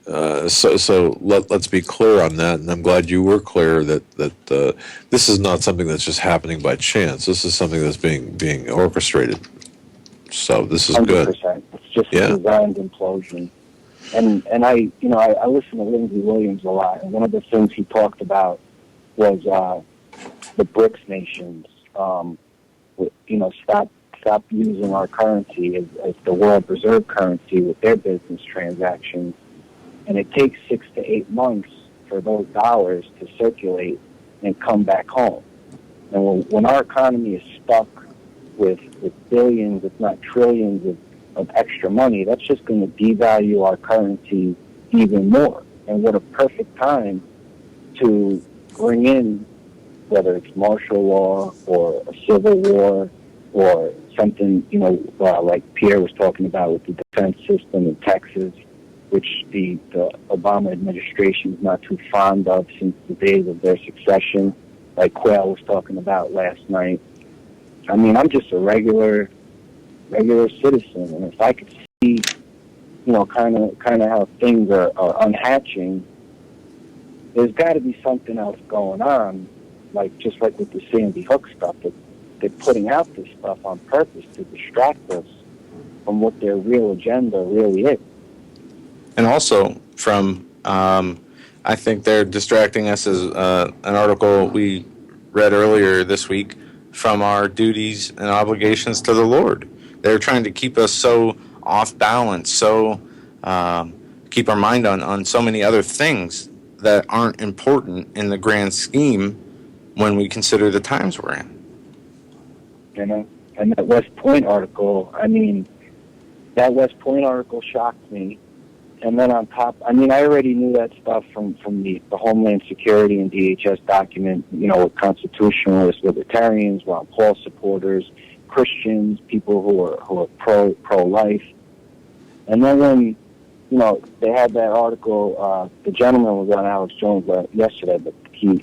So let's be clear on that, and I'm glad you were clear that this is not something that's just happening by chance. This is something that's being orchestrated. So this is 100%. Good. It's just a designed implosion. And I listen to Lindsey Williams a lot, and one of the things he talked about was the BRICS nations. Stop using our currency as the world reserve currency with their business transactions. And it takes 6 to 8 months for those dollars to circulate and come back home. And when our economy is stuck with billions, if not trillions of extra money, that's just going to devalue our currency even more. And what a perfect time to bring in, whether it's martial law or a civil war or something, like Pierre was talking about with the defense system in Texas, which the Obama administration is not too fond of since the days of their succession, like Quayle was talking about last night. I mean, I'm just a regular citizen, and if I could see, kind of how things are unhatching, there's got to be something else going on, just like with the Sandy Hook stuff, that they're putting out this stuff on purpose to distract us from what their real agenda really is. And also from, I think they're distracting us as an article we read earlier this week from our duties and obligations to the Lord. They're trying to keep us so off balance, so keep our mind on so many other things that aren't important in the grand scheme when we consider the times we're in. And that West Point article, that West Point article shocked me. And then on top, I already knew that stuff from the Homeland Security and DHS document, with constitutionalists, libertarians, Ron Paul supporters, Christians, people who are pro-life. And then when, they had that article, the gentleman was on Alex Jones yesterday, but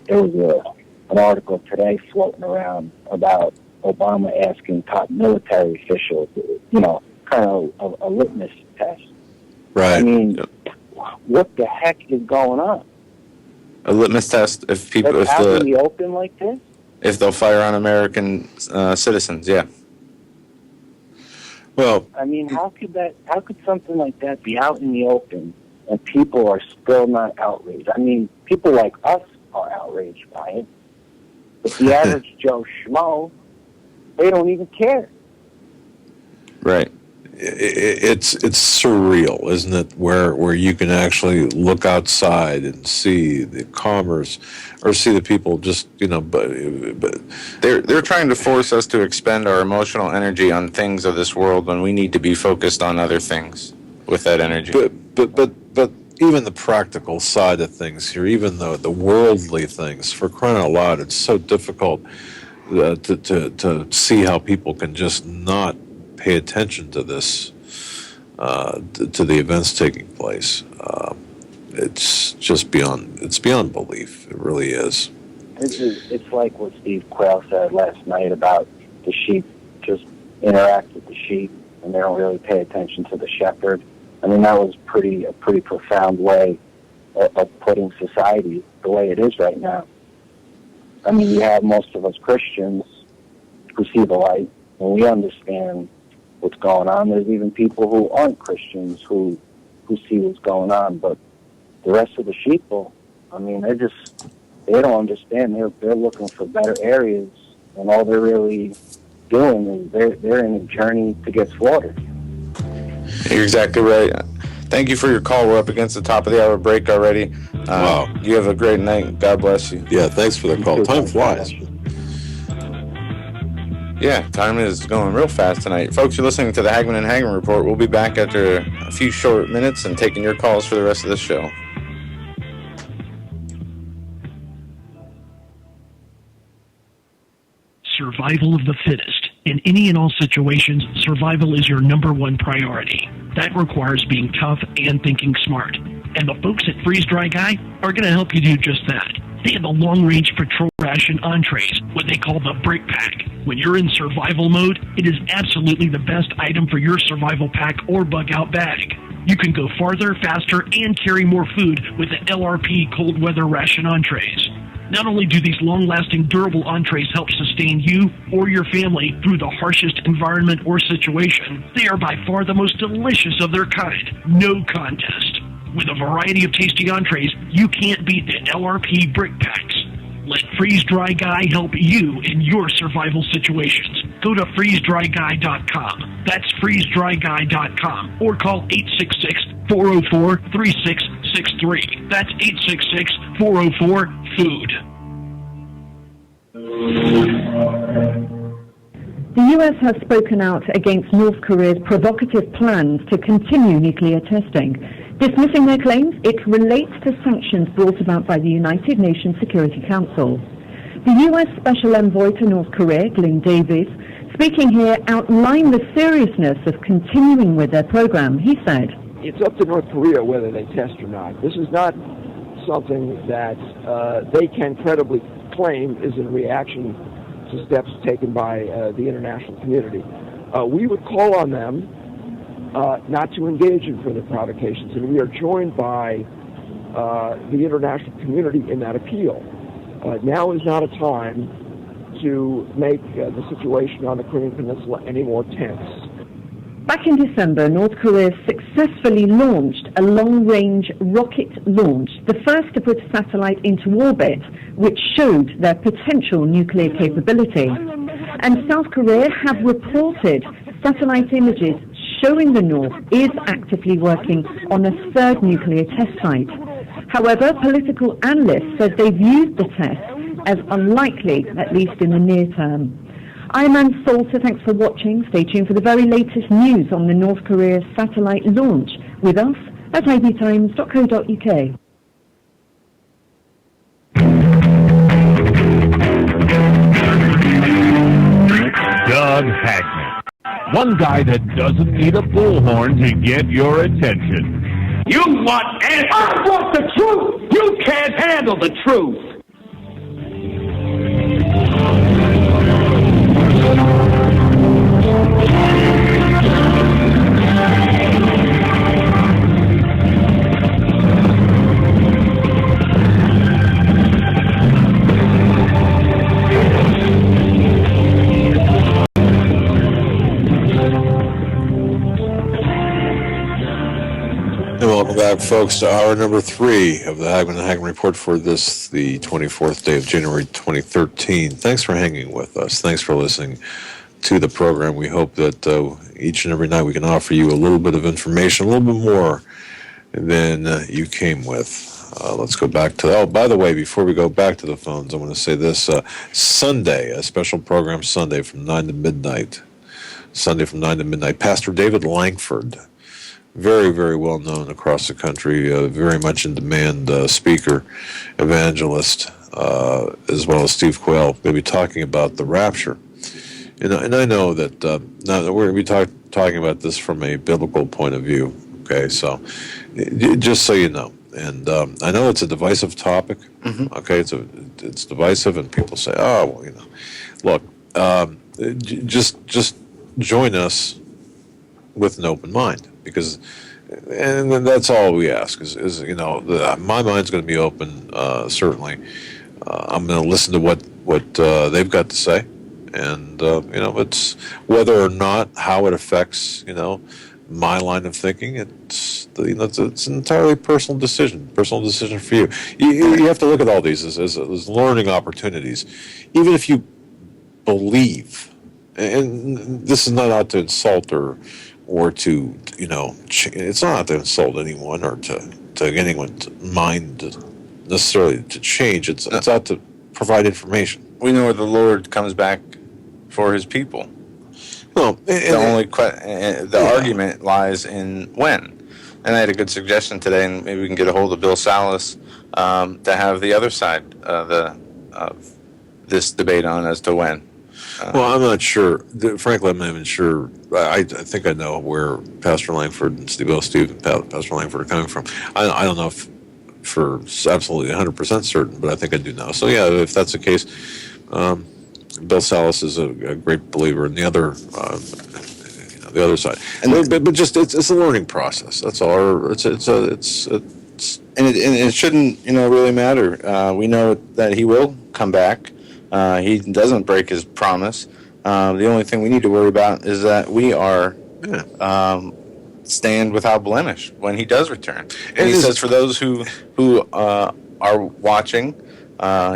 there was an article today floating around about Obama asking top military officials, kind of a litmus test. Right. What the heck is going on? A litmus test if out in the open like this? If they'll fire on American citizens, yeah. Well, how could something like that be out in the open and people are still not outraged? People like us are outraged by it, but the average Joe Schmo, they don't even care. Right. it's surreal, isn't it? Where you can actually look outside and see the commerce, or see the people just but they're trying to force us to expend our emotional energy on things of this world when we need to be focused on other things with that energy. But even the practical side of things here, even though the worldly things, for crying out loud, it's so difficult to see how people can just not pay attention to this, to the events taking place. It's just beyond belief. It really is. It's like what Steve Quayle said last night about the sheep just interact with the sheep and they don't really pay attention to the shepherd. I mean, that was a pretty profound way of putting society the way it is right now. I mean, you have most of us Christians who see the light and we understand what's going on. There's even people who aren't Christians who see what's going on, but the rest of the sheeple, I mean, they don't understand. They're looking for better areas, and all they're really doing is they're in a journey to get slaughtered. You're exactly right. Thank you for your call. We're up against the top of the hour break already. Wow. You have a great night. God bless you. Yeah, thanks for the call. Time flies. Yeah, time is going real fast tonight. Folks, you're listening to the Hagmann and Hagmann Report. We'll be back after a few short minutes and taking your calls for the rest of the show. Survival of the fittest. In any and all situations, survival is your number one priority. That requires being tough and thinking smart. And the folks at Freeze Dry Guy are going to help you do just that. They have the long-range patrol ration entrees, what they call the Brick Pack. When you're in survival mode, it is absolutely the best item for your survival pack or bug-out bag. You can go farther, faster, and carry more food with the LRP cold weather ration entrees. Not only do these long-lasting, durable entrees help sustain you or your family through the harshest environment or situation, they are by far the most delicious of their kind. No contest. With a variety of tasty entrees, you can't beat the LRP Brick Packs. Let Freeze Dry Guy help you in your survival situations. Go to freezedryguy.com. That's freezedryguy.com. Or call 866-404-3663. That's 866-404-FOOD. The U.S. has spoken out against North Korea's provocative plans to continue nuclear testing. Dismissing their claims, it relates to sanctions brought about by the United Nations Security Council. The U.S. Special Envoy to North Korea, Glenn Davis, speaking here, outlined the seriousness of continuing with their program. He said, "It's up to North Korea whether they test or not. This is not something that they can credibly claim is in reaction to steps taken by the international community. We would call on them not to engage in further provocations, and we are joined by the international community in that appeal. Now is not a time to make the situation on the Korean Peninsula any more tense." Back in December, North Korea successfully launched a long-range rocket launch, the first to put a satellite into orbit, which showed their potential nuclear capability. And South Korea have reported satellite images showing the North is actively working on a third nuclear test site. However, political analysts said they've viewed the test as unlikely, at least in the near term. I'm Ann Salter. Thanks for watching. Stay tuned for the very latest news on the North Korea satellite launch with us at ibtimes.co.uk. Doug Hagmann. One guy that doesn't need a bullhorn to get your attention. You want answers? I want the truth! You can't handle the truth! And welcome back, folks, to hour number 3 of the Hagmann and Hagmann Report for this, the 24th day of January 2013. Thanks for hanging with us. Thanks for listening to the program. We hope that each and every night we can offer you a little bit of information, a little bit more than you came with. Let's go back to, oh, by the way, before we go back to the phones, I want to say this. Sunday, a special program Sunday from 9 to midnight. Sunday from 9 to midnight. Pastor David Langford, very, very well known across the country, very much in demand speaker, evangelist, as well as Steve Quayle. They'll be talking about the rapture. And I know that now that we're going to be talking about this from a biblical point of view, okay? So just so you know. And I know it's a divisive topic, okay? It's divisive, and people say, oh, well, you know. Look, just join us with an open mind, because, and that's all we ask is you know, my mind's going to be open, certainly. I'm going to listen to what they've got to say, and you know, it's whether or not how it affects, you know, my line of thinking. It's an entirely personal decision for you. You have to look at all these as learning opportunities, even if you believe. And this is not out to insult or to, you know, it's not out to insult anyone or to anyone's mind necessarily to change. It's out to provide information. We know where the Lord comes back for his people. Well, the argument lies in when. And I had a good suggestion today, and maybe we can get a hold of Bill Salas to have the other side of this debate on as to when. Well, I'm not sure. Frankly, I'm not even sure. I think I know where Pastor Langford and Steve and Pastor Langford are coming from. I don't know if for absolutely 100% certain, but I think I do know. So, yeah, if that's the case, Bill Salas is a great believer in the other the other side. But just it's a learning process. That's all. And it shouldn't, you know, really matter. We know that he will come back. He doesn't break his promise. The only thing we need to worry about is that we are stand without blemish when he does return. And he says, for those who are watching,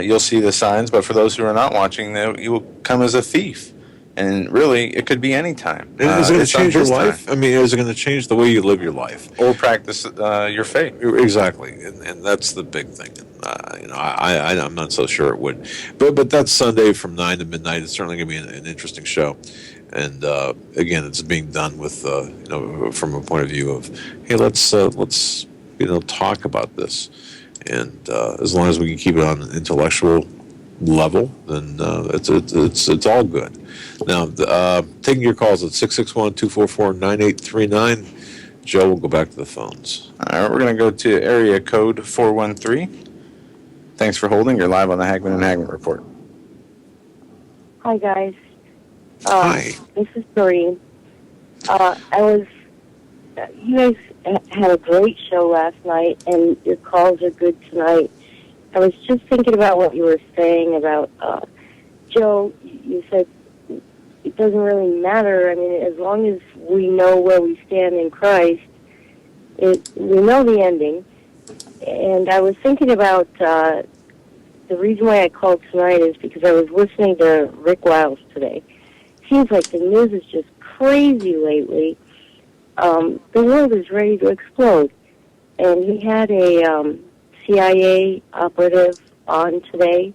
you'll see the signs, but for those who are not watching, you will come as a thief. And really, it could be any time. Is it going to change your life? I mean, is it going to change the way you live your life? Or practice your faith. Exactly. And that's the big thing. You know, I'm not so sure it would. But that's Sunday from 9 to midnight. It's certainly going to be an interesting show. And again, it's being done with, you know, from a point of view of, hey, let's you know, talk about this. And as long as we can keep it on an intellectual level, then it's all good. Now, taking your calls at 661-244-9839. Joe, we'll go back to the phones. All right, we're going to go to area code 413. Thanks for holding. You're live on the Hagmann and Hagmann Report. Hi, guys. Hi. This is Doreen. You guys had a great show last night, and your calls are good tonight. I was just thinking about what you were saying about, Joe, you said it doesn't really matter. I mean, as long as we know where we stand in Christ, we know the ending. And I was thinking about the reason why I called tonight is because I was listening to Rick Wiles today. Seems like the news is just crazy lately. The world is ready to explode. And he had a CIA operative on today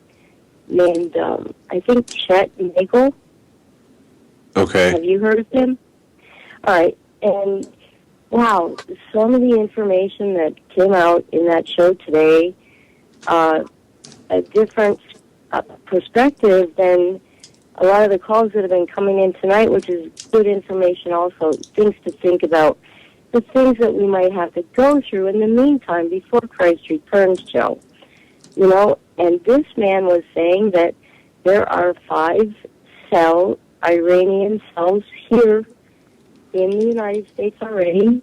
named, I think, Chet Nagel. Okay. Have you heard of him? All right. And, wow, some of the information that came out in that show today, a different perspective than a lot of the calls that have been coming in tonight, which is good information also, things to think about, the things that we might have to go through in the meantime before Christ returns, Joe. You know, and this man was saying that there are 5 Iranian cells here in the United States already,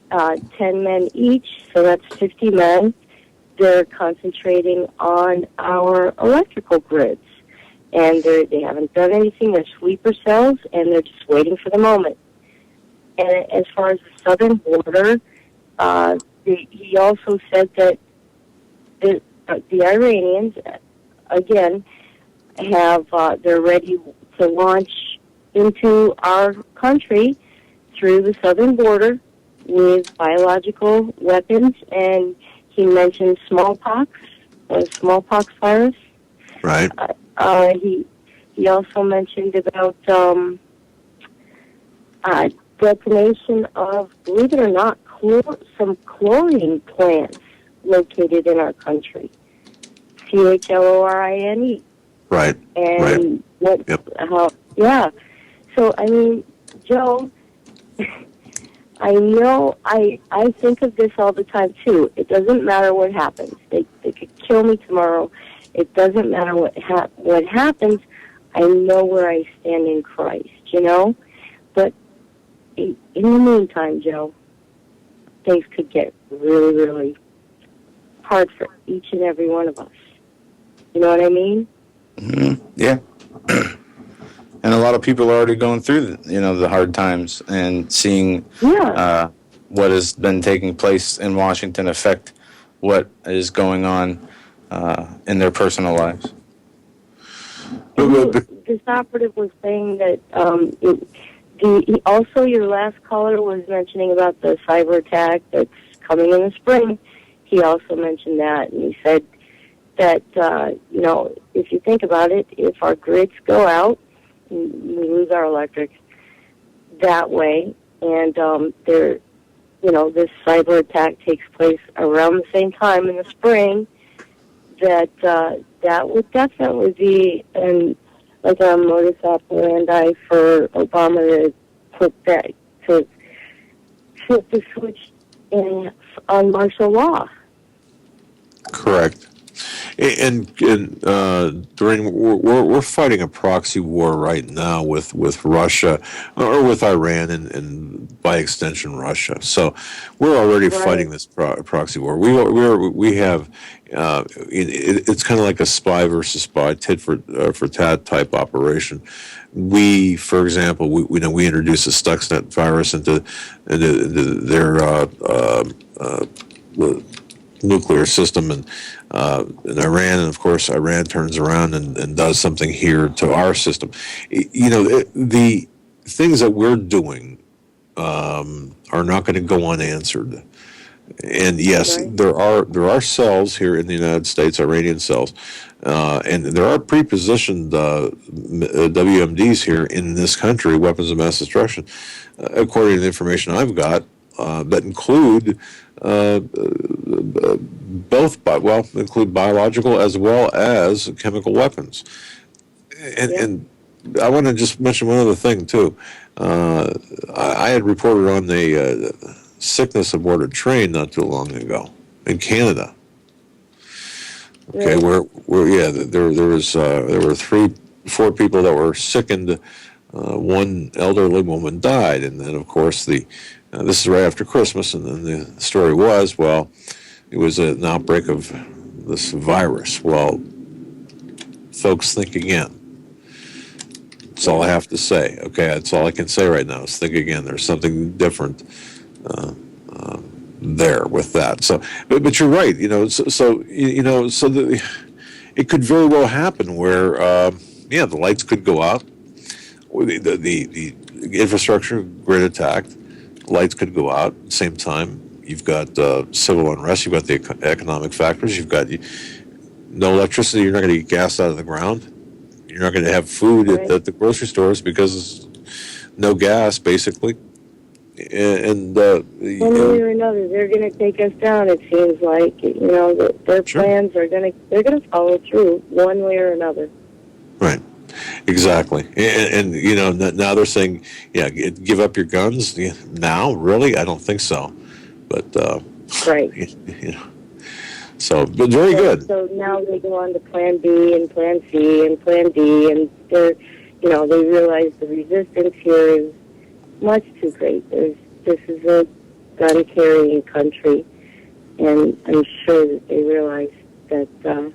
10 men each, so that's 50 men. They're concentrating on our electrical grids. And they haven't done anything. They're sleeper cells, and they're just waiting for the moment. And as far as the southern border, he also said that the Iranians, again, they're ready to launch into our country through the southern border with biological weapons, and he mentioned smallpox virus. Right. He also mentioned about detonation of, believe it or not, some chlorine plants located in our country. CHLORINE. Right. And right. Yep. Yeah. So, I mean, Joe, I know I think of this all the time, too. It doesn't matter what happens. They could kill me tomorrow. It doesn't matter what happens. I know where I stand in Christ, you know? But in the meantime, Joe, things could get really, really hard for each and every one of us. You know what I mean? Mm-hmm. Yeah. And a lot of people are already going through, the hard times and seeing what has been taking place in Washington affect what is going on in their personal lives. This operative was saying that also your last caller was mentioning about the cyber attack that's coming in the spring. He also mentioned that, and he said that, if you think about it, if our grids go out, we lose our electric that way, and this cyber attack takes place around the same time in the spring, that would definitely be like a modus operandi for Obama to put that, to flip the switch on martial law. Correct. And during we're fighting a proxy war right now with Russia or with Iran and by extension Russia. So we're already fighting this proxy war. We have it's kind of like a spy versus spy, tit for tat type operation. For example, we introduced the Stuxnet virus into their nuclear system in Iran, and of course Iran turns around and does something here to our system. The things that we're doing are not going to go unanswered. And yes, there are cells here in the United States, Iranian cells, and there are pre-positioned WMDs here in this country, weapons of mass destruction, according to the information I've got, that include include biological as well as chemical weapons. And I want to just mention one other thing too. I had reported on the sickness aboard a train not too long ago in Canada. Okay, there were 4 people that were sickened. One elderly woman died, and then of course this is right after Christmas, and then the story was, it was an outbreak of this virus. Well, folks, think again. That's all I have to say. Okay, that's all I can say right now is think again. There's something different there with that. So, but you're right. It could very well happen where the lights could go out, the infrastructure grid attacked, lights could go out at the same time. You've got civil unrest. You've got the economic factors. You've got no electricity. You're not going to get gas out of the ground. You're not going to have food at the grocery stores because no gas, basically. And one way or another, they're going to take us down. It seems like their plans are they're going to follow through one way or another. Right. Exactly. And now they're saying, give up your guns. Now, really? I don't think so. But so, but very good. So now they go on to Plan B and Plan C and Plan D, and they realize the resistance here is much too great. This is a gun-carrying country, and I'm sure that they realize that the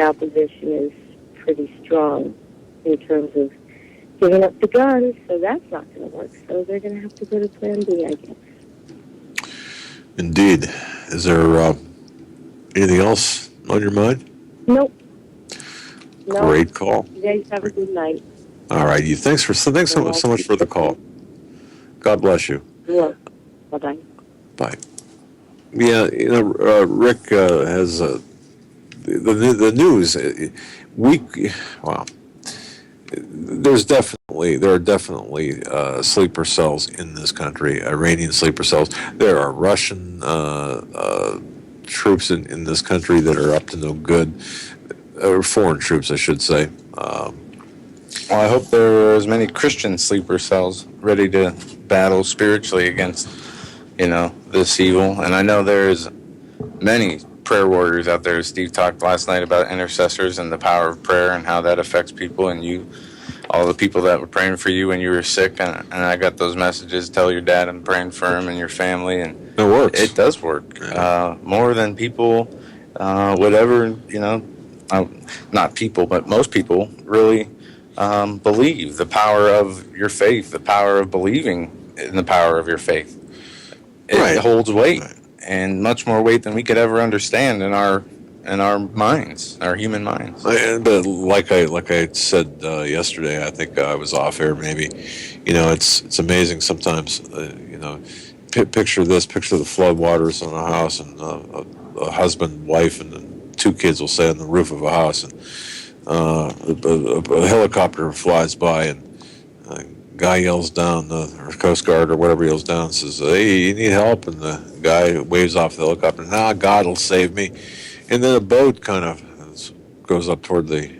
opposition is pretty strong in terms of giving up the guns, so that's not going to work. So they're going to have to go to Plan B, I guess. Indeed. Is there anything else on your mind? Nope. Great call. You guys have a good night. All right. Thanks so much for the call. God bless you. Yeah. Bye-bye. Bye. Yeah, Rick has the news. Wow. There are definitely sleeper cells in this country, Iranian sleeper cells. There are Russian troops in this country that are up to no good, or foreign troops, I should say. Well, I hope there are as many Christian sleeper cells ready to battle spiritually against, this evil. And I know there's many prayer warriors out there. Steve talked last night about intercessors and the power of prayer and how that affects people, and all the people that were praying for you when you were sick. And I got those messages, tell your dad I'm praying for him and your family. And it works. It does work. More than people would ever, not people, but most people really believe the power of your faith, the power of believing in the power of your faith. It holds weight, and much more weight than we could ever understand in our minds, our human minds. But like I said yesterday, I think I was off air. Maybe, it's amazing sometimes. Picture this: picture the flood waters on a house, and a husband, wife, and then 2 kids will sit on the roof of a house, and a helicopter flies by, and a guy yells down, or Coast Guard or whatever yells down, and says, "Hey, you need help?" And the guy waves off the helicopter. "Nah, God will save me." And then a boat kind of goes up toward the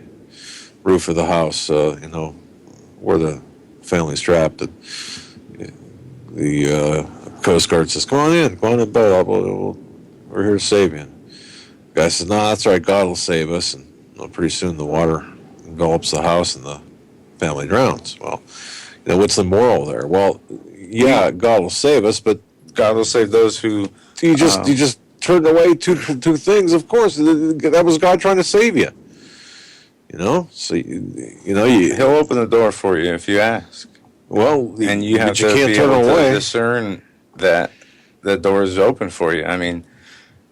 roof of the house, where the family's trapped. And the Coast Guard says, "Come on in, boat. We're here to save you." And the guy says, "No, that's right. God will save us." And pretty soon the water envelops the house and the family drowns. Well, what's the moral there? Well, yeah, God will save us, but God will save those who you just turned away two things. Of course, that was God trying to save you. So He'll open the door for you if you ask. Well, and you have to can't be turn able away. to discern that the door is open for you. I mean,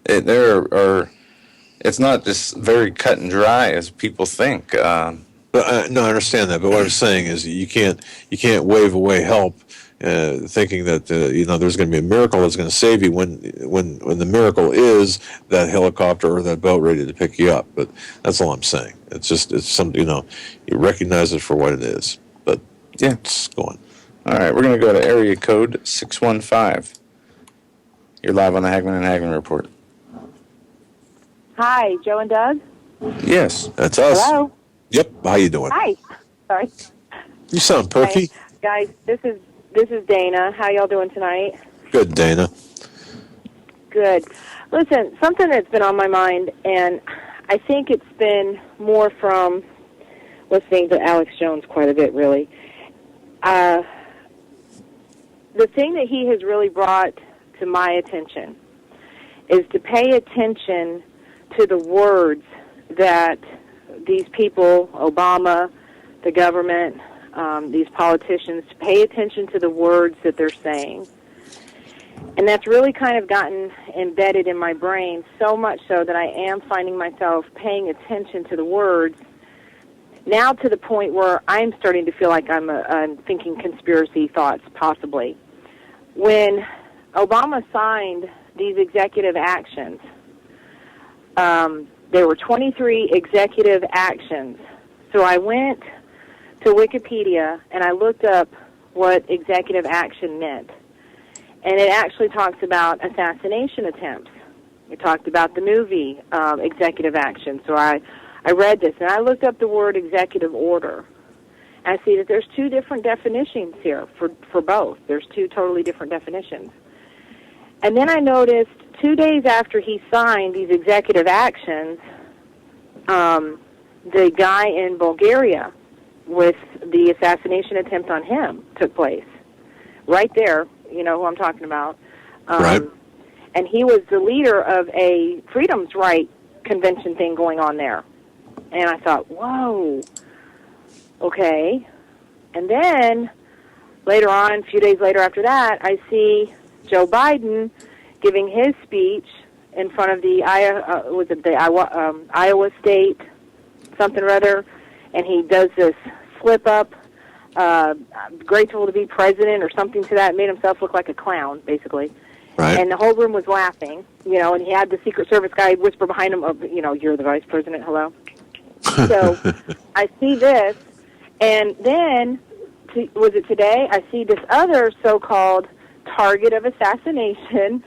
it's not just very cut and dry as people think. No, I understand that. But what I'm saying is, you can't wave away help, thinking that there's going to be a miracle that's going to save you when the miracle is that helicopter or that boat ready to pick you up. But that's all I'm saying. It's something you recognize it for what it is. But yeah, it's going. All right, we're going to go to area code 615. You're live on the Hagmann and Hagmann Report. Hi, Joe and Doug? Yes, that's us. Hello? Yep, how you doing? Hi. Sorry. You sound perky. Hi. Guys, this is Dana. How y'all doing tonight? Good, Dana. Good. Listen, something that's been on my mind, and I think it's been more from listening to Alex Jones quite a bit, really. The thing that he has really brought to my attention is to pay attention to the words that these people, Obama, the government, these politicians, to pay attention to the words that they're saying. And that's really kind of gotten embedded in my brain, so much so that I am finding myself paying attention to the words, now to the point where I'm starting to feel like I'm thinking conspiracy thoughts, possibly. When Obama signed these executive actions, there were 23 executive actions. So I went to Wikipedia and I looked up what executive action meant. And it actually talks about assassination attempts. It talked about the movie executive action. So I read this and I looked up the word executive order. And I see that there's 2 different definitions here for both. There's 2 totally different definitions. And then I noticed 2 days after he signed these executive actions, the guy in Bulgaria with the assassination attempt on him took place. Right there, you know who I'm talking about. Right. And he was the leader of a Freedom's Right convention thing going on there. And I thought, whoa, okay. And then later on, a few days later after that, I see Joe Biden giving his speech in front of the Iowa State something or other, and he does this slip up grateful to be president or something to that, made himself look like a clown, basically. Right. And the whole room was laughing, and he had the Secret Service guy whisper behind him, you're the vice president, hello? So I see this, and then, was it today, I see this other so-called target of assassination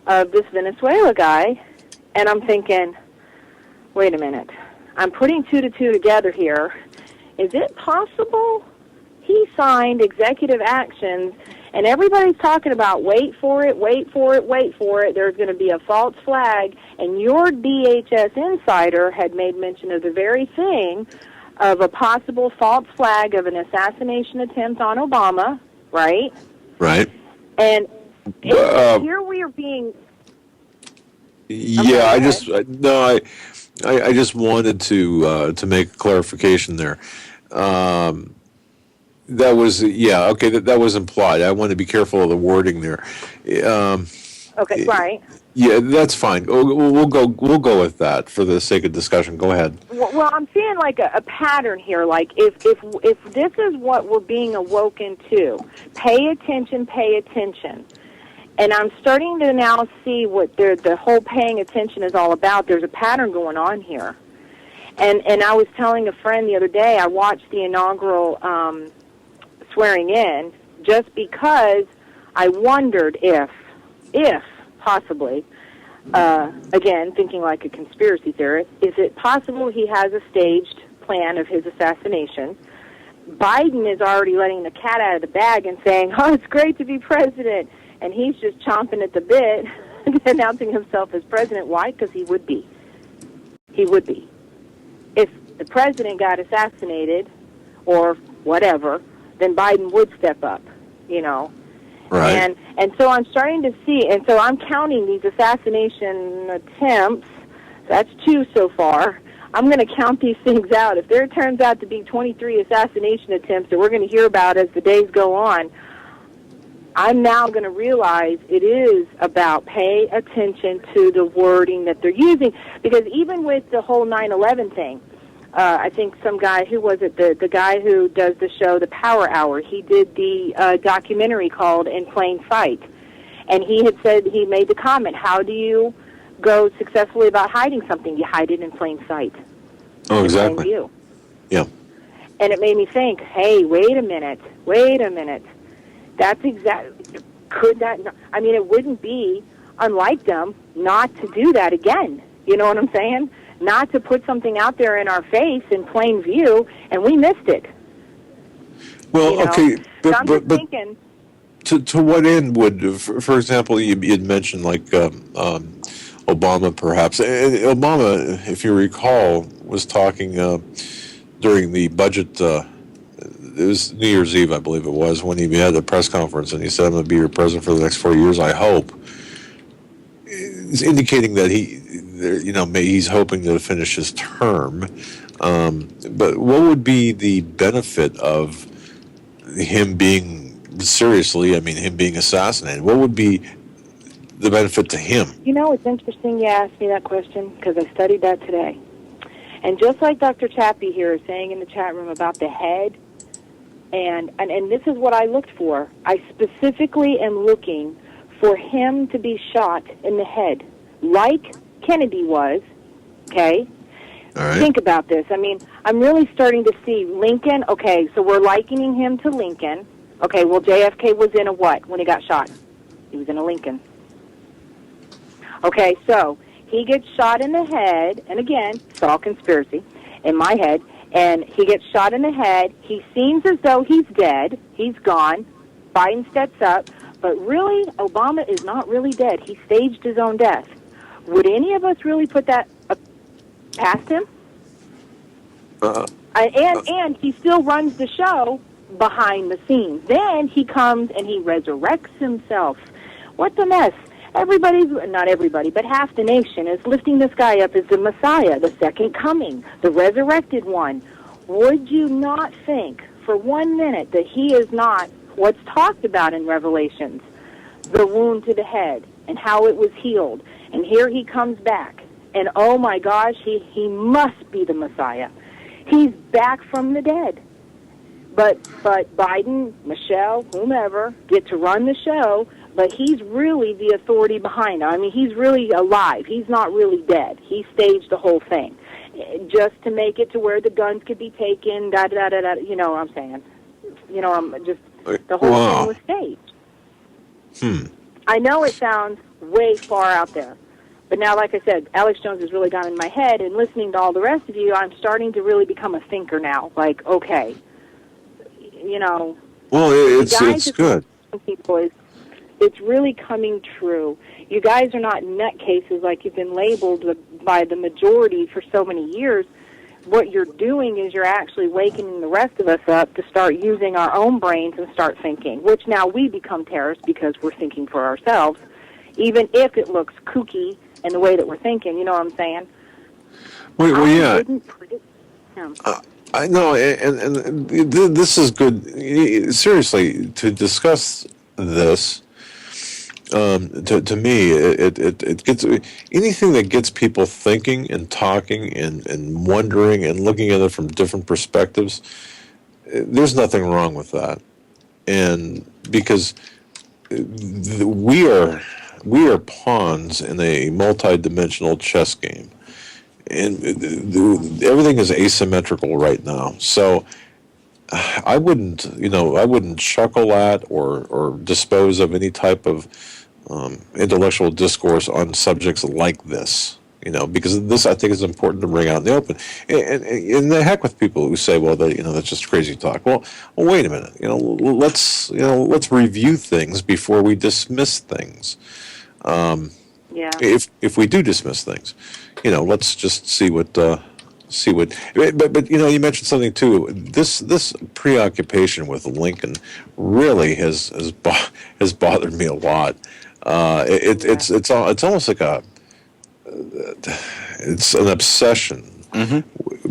of this Venezuela guy, and I'm thinking, wait a minute, I'm putting two to two together here. Is it possible he signed executive actions, and everybody's talking about wait for it, there's going to be a false flag, and your DHS insider had made mention of the very thing of a possible false flag of an assassination attempt on Obama, right? Right. And here we are being... Yeah, I just wanted to make a clarification there. That was that was implied. I want to be careful of the wording there. Okay, right. Yeah, that's fine. We'll go with that for the sake of discussion. Go ahead. Well, I'm seeing like a pattern here. Like if this is what we're being awoken to, pay attention. And I'm starting to now see what the whole paying attention is all about. There's a pattern going on here. And I was telling a friend the other day, I watched the inaugural swearing in just because I wondered if possibly, again, thinking like a conspiracy theorist, is it possible he has a staged plan of his assassination? Biden is already letting the cat out of the bag and saying, oh, it's great to be president. And he's just chomping at the bit, announcing himself as president. Why? Because he would be. He would be. If the president got assassinated or whatever, then Biden would step up, Right. And so I'm starting to see, and so I'm counting these assassination attempts. That's 2 so far. I'm going to count these things out. If there turns out to be 23 assassination attempts that we're going to hear about as the days go on, I'm now going to realize it is about pay attention to the wording that they're using. Because even with the whole 9/11 thing, I think some guy, who was it, the guy who does the show, The Power Hour, he did the documentary called In Plain Sight. And he had said, he made the comment, how do you go successfully about hiding something? You hide it in plain sight. Oh, exactly. In plain view. Yeah. And it made me think, hey, wait a minute. That's exactly, could that, I mean, it wouldn't be unlike them not to do that again. You know what I'm saying? Not to put something out there in our face in plain view, and we missed it. Well, okay, so I'm just thinking. To what end would, for example, you'd mentioned like Obama, perhaps. And Obama, if you recall, was talking during the budget. It was New Year's Eve, I believe it was, when he had the press conference, and he said, "I'm going to be your president for the next 4 years, I hope." It's indicating that he's hoping to finish his term. But what would be the benefit of him being him being assassinated? What would be the benefit to him? It's interesting you asked me that question because I studied that today. And just like Dr. Chappie here is saying in the chat room about the head, and this is what I looked for. I specifically am looking for him to be shot in the head, like Kennedy was, okay? All right. Think about this. I mean, I'm really starting to see Lincoln. Okay, so we're likening him to Lincoln. Okay, well, JFK was in a what when he got shot? He was in a Lincoln. Okay, so he gets shot in the head, and again, it's all conspiracy in my head, and he gets shot in the head. He seems as though he's dead. He's gone. Biden steps up, but really, Obama is not really dead. He staged his own death. Would any of us really put that past him? And he still runs the show behind the scenes. Then he comes and he resurrects himself. What the mess? Not everybody, but half the nation is lifting this guy up as the Messiah, the second coming, the resurrected one. Would you not think for 1 minute that he is not what's talked about in Revelations, the wound to the head and how it was healed? And here he comes back. And oh my gosh, he must be the Messiah. He's back from the dead. But Biden, Michelle, whomever, get to run the show, but he's really the authority behind it. I mean, he's really alive. He's not really dead. He staged the whole thing just to make it to where the guns could be taken, da-da-da-da-da, you know what I'm saying. You know, the whole thing was staged. I know it sounds way far out there, but now, like I said, Alex Jones has really gone in my head, and listening to all the rest of you, I'm starting to really become a thinker now. Like, okay, you know. Well, it's good. People it's really coming true. You guys are not nutcases like you've been labeled by the majority for so many years. What you're doing is you're actually waking the rest of us up to start using our own brains and start thinking, which now we become terrorists because we're thinking for ourselves, even if it looks kooky in the way that we're thinking. You know what I'm saying? Well, yeah. I didn't predict him. I know, and this is good. Seriously, to discuss this, to me, it gets anything that gets people thinking and talking and wondering and looking at it from different perspectives. There's nothing wrong with that, and because we are pawns in a multi-dimensional chess game. And everything is asymmetrical right now. So I wouldn't chuckle at or dispose of any type of intellectual discourse on subjects like this. Because this, I think, is important to bring out in the open. And the heck with people who say, well, that's just crazy talk. Well, wait a minute. Let's review things before we dismiss things. Yeah. If we do dismiss things, let's just see what. But you mentioned something too. This preoccupation with Lincoln really has bothered me a lot. It's almost like it's an obsession. Mm-hmm.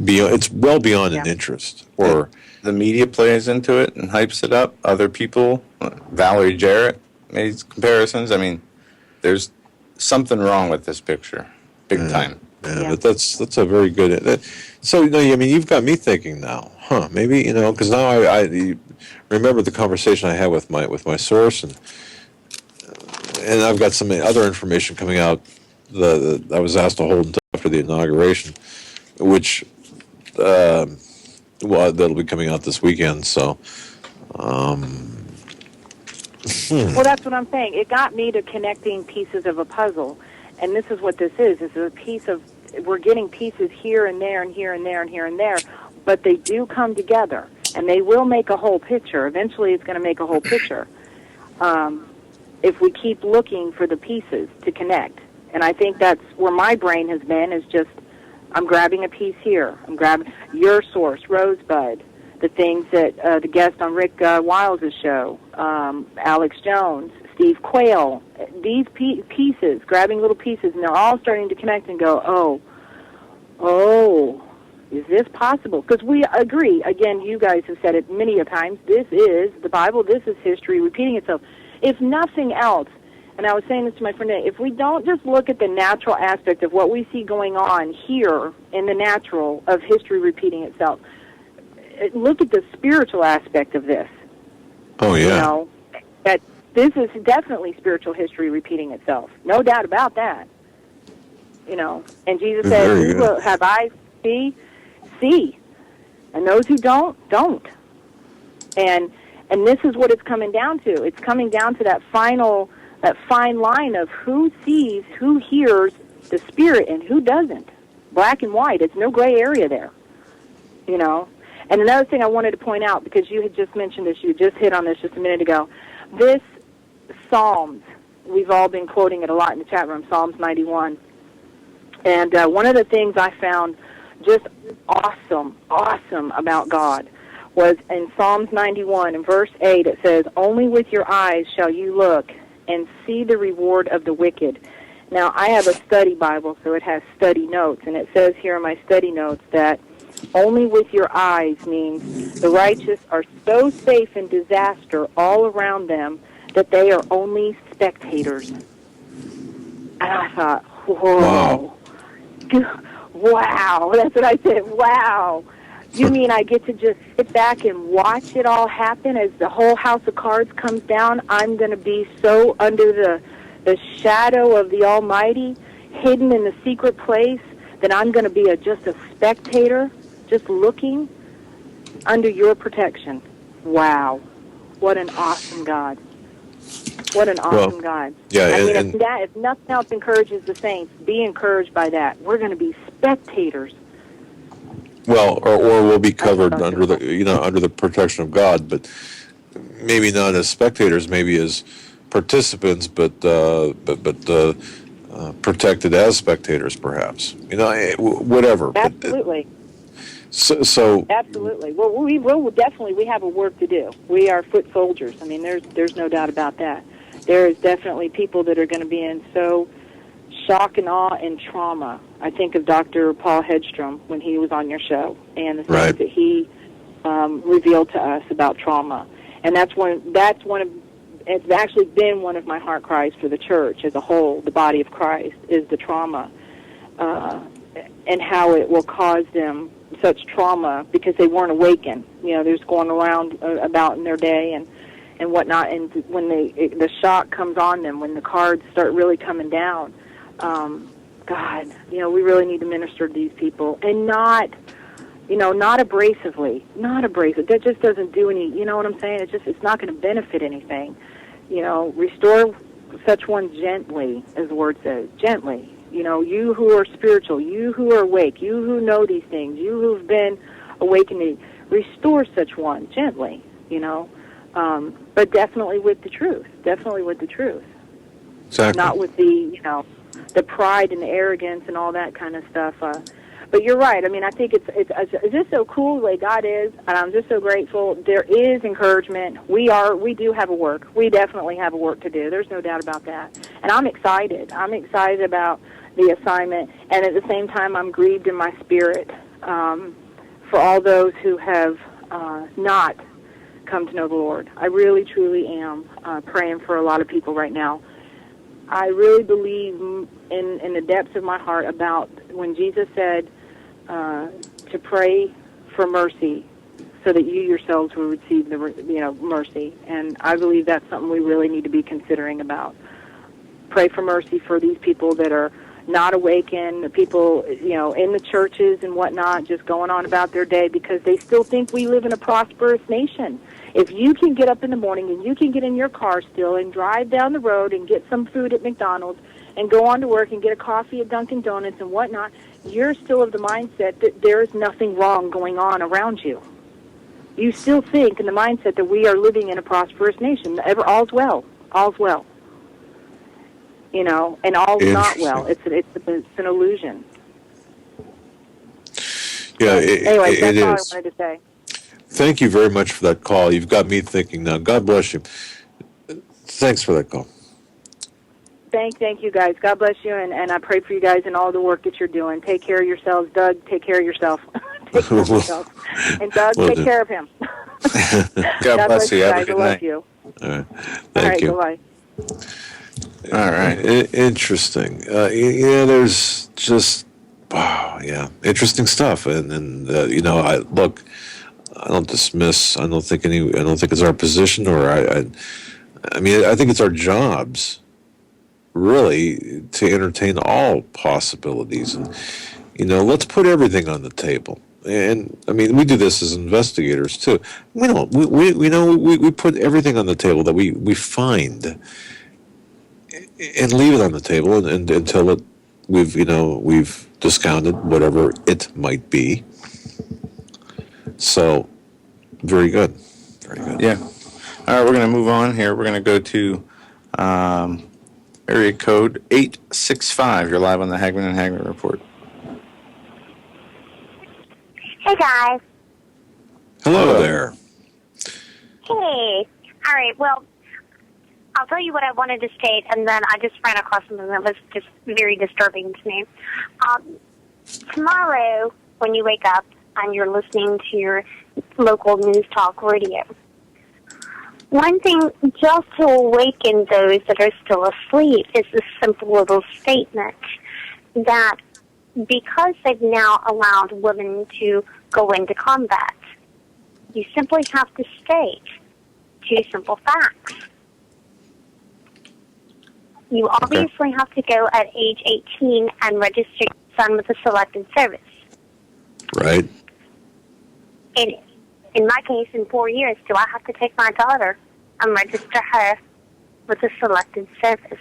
It's well beyond an interest. Or the media plays into it and hypes it up. Other people, Valerie Jarrett made comparisons. I mean, there's something wrong with this picture, big time. Yeah, but that's a very good. So you've got me thinking now, maybe because now I remember the conversation I had with my source, and I've got some other information coming out that I was asked to hold until after the inauguration, which that'll be coming out this weekend. So. Well, that's what I'm saying. It got me to connecting pieces of a puzzle, and this is what this is. This is a piece of, we're getting pieces here and there and here and there and here and there, but they do come together, and they will make a whole picture. Eventually, it's going to make a whole picture if we keep looking for the pieces to connect. And I think that's where my brain has been, is just, I'm grabbing a piece here. I'm grabbing your source, Rosebud, the things that the guest on Rick Wiles' show, Alex Jones, Steve Quayle, these pieces, grabbing little pieces, and they're all starting to connect and go, oh, is this possible? Because we agree, again, you guys have said it many a times, this is the Bible, this is history repeating itself. If nothing else, and I was saying this to my friend today, if we don't just look at the natural aspect of what we see going on here in the natural of history repeating itself, look at the spiritual aspect of this. Oh, yeah. That this is definitely spiritual history repeating itself. No doubt about that. And Jesus said, "Who will have eyes see? And those who don't. And this is what it's coming down to. It's coming down to that fine line of who sees, who hears the Spirit, and who doesn't. Black and white. It's no gray area there. And another thing I wanted to point out, because you had just mentioned this, you just hit on this just a minute ago, this Psalms, we've all been quoting it a lot in the chat room, Psalms 91. And one of the things I found just awesome about God was in Psalms 91, in verse 8, it says, "Only with your eyes shall you look and see the reward of the wicked." Now, I have a study Bible, so it has study notes, and it says here in my study notes that only with your eyes means the righteous are so safe in disaster all around them that they are only spectators. And I thought, whoa. Wow. That's what I said, wow. You mean I get to just sit back and watch it all happen as the whole house of cards comes down? I'm going to be so under the shadow of the Almighty, hidden in the secret place, that I'm going to be just a spectator, just looking under your protection. Wow. What an awesome God. What an awesome God. Yeah, I mean, and if nothing else encourages the saints, be encouraged by that. We're going to be spectators. well, or we'll be covered under the protection of God, but maybe not as spectators, maybe as participants, but protected as spectators, perhaps. Whatever. Absolutely. So Absolutely. Well, we have a work to do. We are foot soldiers. I mean, there's no doubt about that. There is definitely people that are going to be in so shock and awe and trauma. I think of Dr. Paul Hedstrom when he was on your show, and the things that he revealed to us about trauma. And it's actually been one of my heart cries for the church as a whole, the body of Christ, is the trauma and how it will cause them such trauma because they weren't awakened. They're just going around about in their day and whatnot, and when the shock comes on them, when the cards start really coming down, God, we really need to minister to these people, and not abrasively, That just doesn't do any, you know what I'm saying? It's not going to benefit anything. Restore such one gently, as the word says, gently. You who are spiritual, you who are awake, you who know these things, you who've been awakening, restore such one gently, but definitely with the truth. Exactly. Not with the pride and the arrogance and all that kind of stuff. But you're right. I mean, I think it's just so cool the way God is, and I'm just so grateful. There is encouragement. We do have a work. We definitely have a work to do. There's no doubt about that. And I'm excited. I'm excited about the assignment, and at the same time, I'm grieved in my spirit for all those who have not come to know the Lord. I really, truly am praying for a lot of people right now. I really believe in the depths of my heart about when Jesus said to pray for mercy so that you yourselves will receive the mercy. And I believe that's something we really need to be considering about. Pray for mercy for these people that are not awakened, the people, in the churches and whatnot, just going on about their day because they still think we live in a prosperous nation. If you can get up in the morning and you can get in your car still and drive down the road and get some food at McDonald's and go on to work and get a coffee at Dunkin' Donuts and whatnot, you're still of the mindset that there is nothing wrong going on around you. You still think in the mindset that we are living in a prosperous nation. All's well. All's well. And all's not well. It's an illusion. Yeah, anyway, that's all is. I wanted to say. Thank you very much for that call. You've got me thinking now. God bless you. Thanks for that call. Thank you, guys. God bless you, and I pray for you guys and all the work that you're doing. Take care of yourselves. Doug, take care of yourself. Take care of yourself. And Doug, take care of him. God bless you. Have a guys. good I love night. you. All right. Thank you. Bye-bye. All right. Interesting. There's just, wow, yeah, interesting stuff. And I don't dismiss. I don't think it's our position, or I mean, I think it's our jobs, really, to entertain all possibilities, and let's put everything on the table. And I mean, we do this as investigators too. We put everything on the table that we find, and leave it on the table and until we've discounted whatever it might be. So, very good. Yeah. All right, we're going to move on here. We're going to go to area code 865. You're live on the Hagmann and Hagmann Report. Hey, guys. Hello there. Hey. All right, well, I'll tell you what I wanted to state, and then I just ran across something that was just very disturbing to me. Tomorrow, when you wake up and you're listening to your local news talk radio, one thing just to awaken those that are still asleep is this simple little statement that because they've now allowed women to go into combat, you simply have to state two simple facts. You obviously have to go at age 18 and register your son with a selected service. Right. In my case, in 4 years, do I have to take my daughter and register her with a selected service?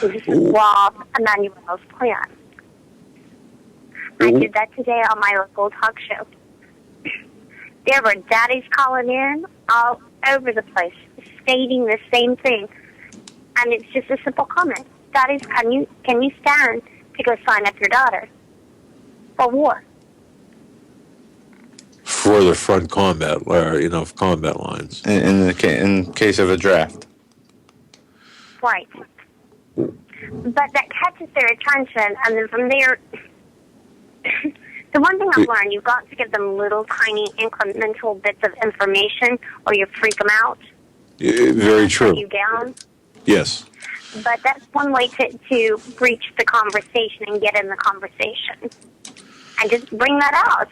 This is Rob Emanuel's plan. I did that today on my local talk show. There were daddies calling in all over the place, stating the same thing. And it's just a simple comment. Daddies, can you stand to go sign up your daughter for war? For the front combat, combat lines. In case of a draft. Right. But that catches their attention, and then from there, the one thing I've learned, you've got to give them little tiny incremental bits of information, or you freak them out. Very true. Shut you down. Yes. But that's one way to breach the conversation and get in the conversation. And just bring that out.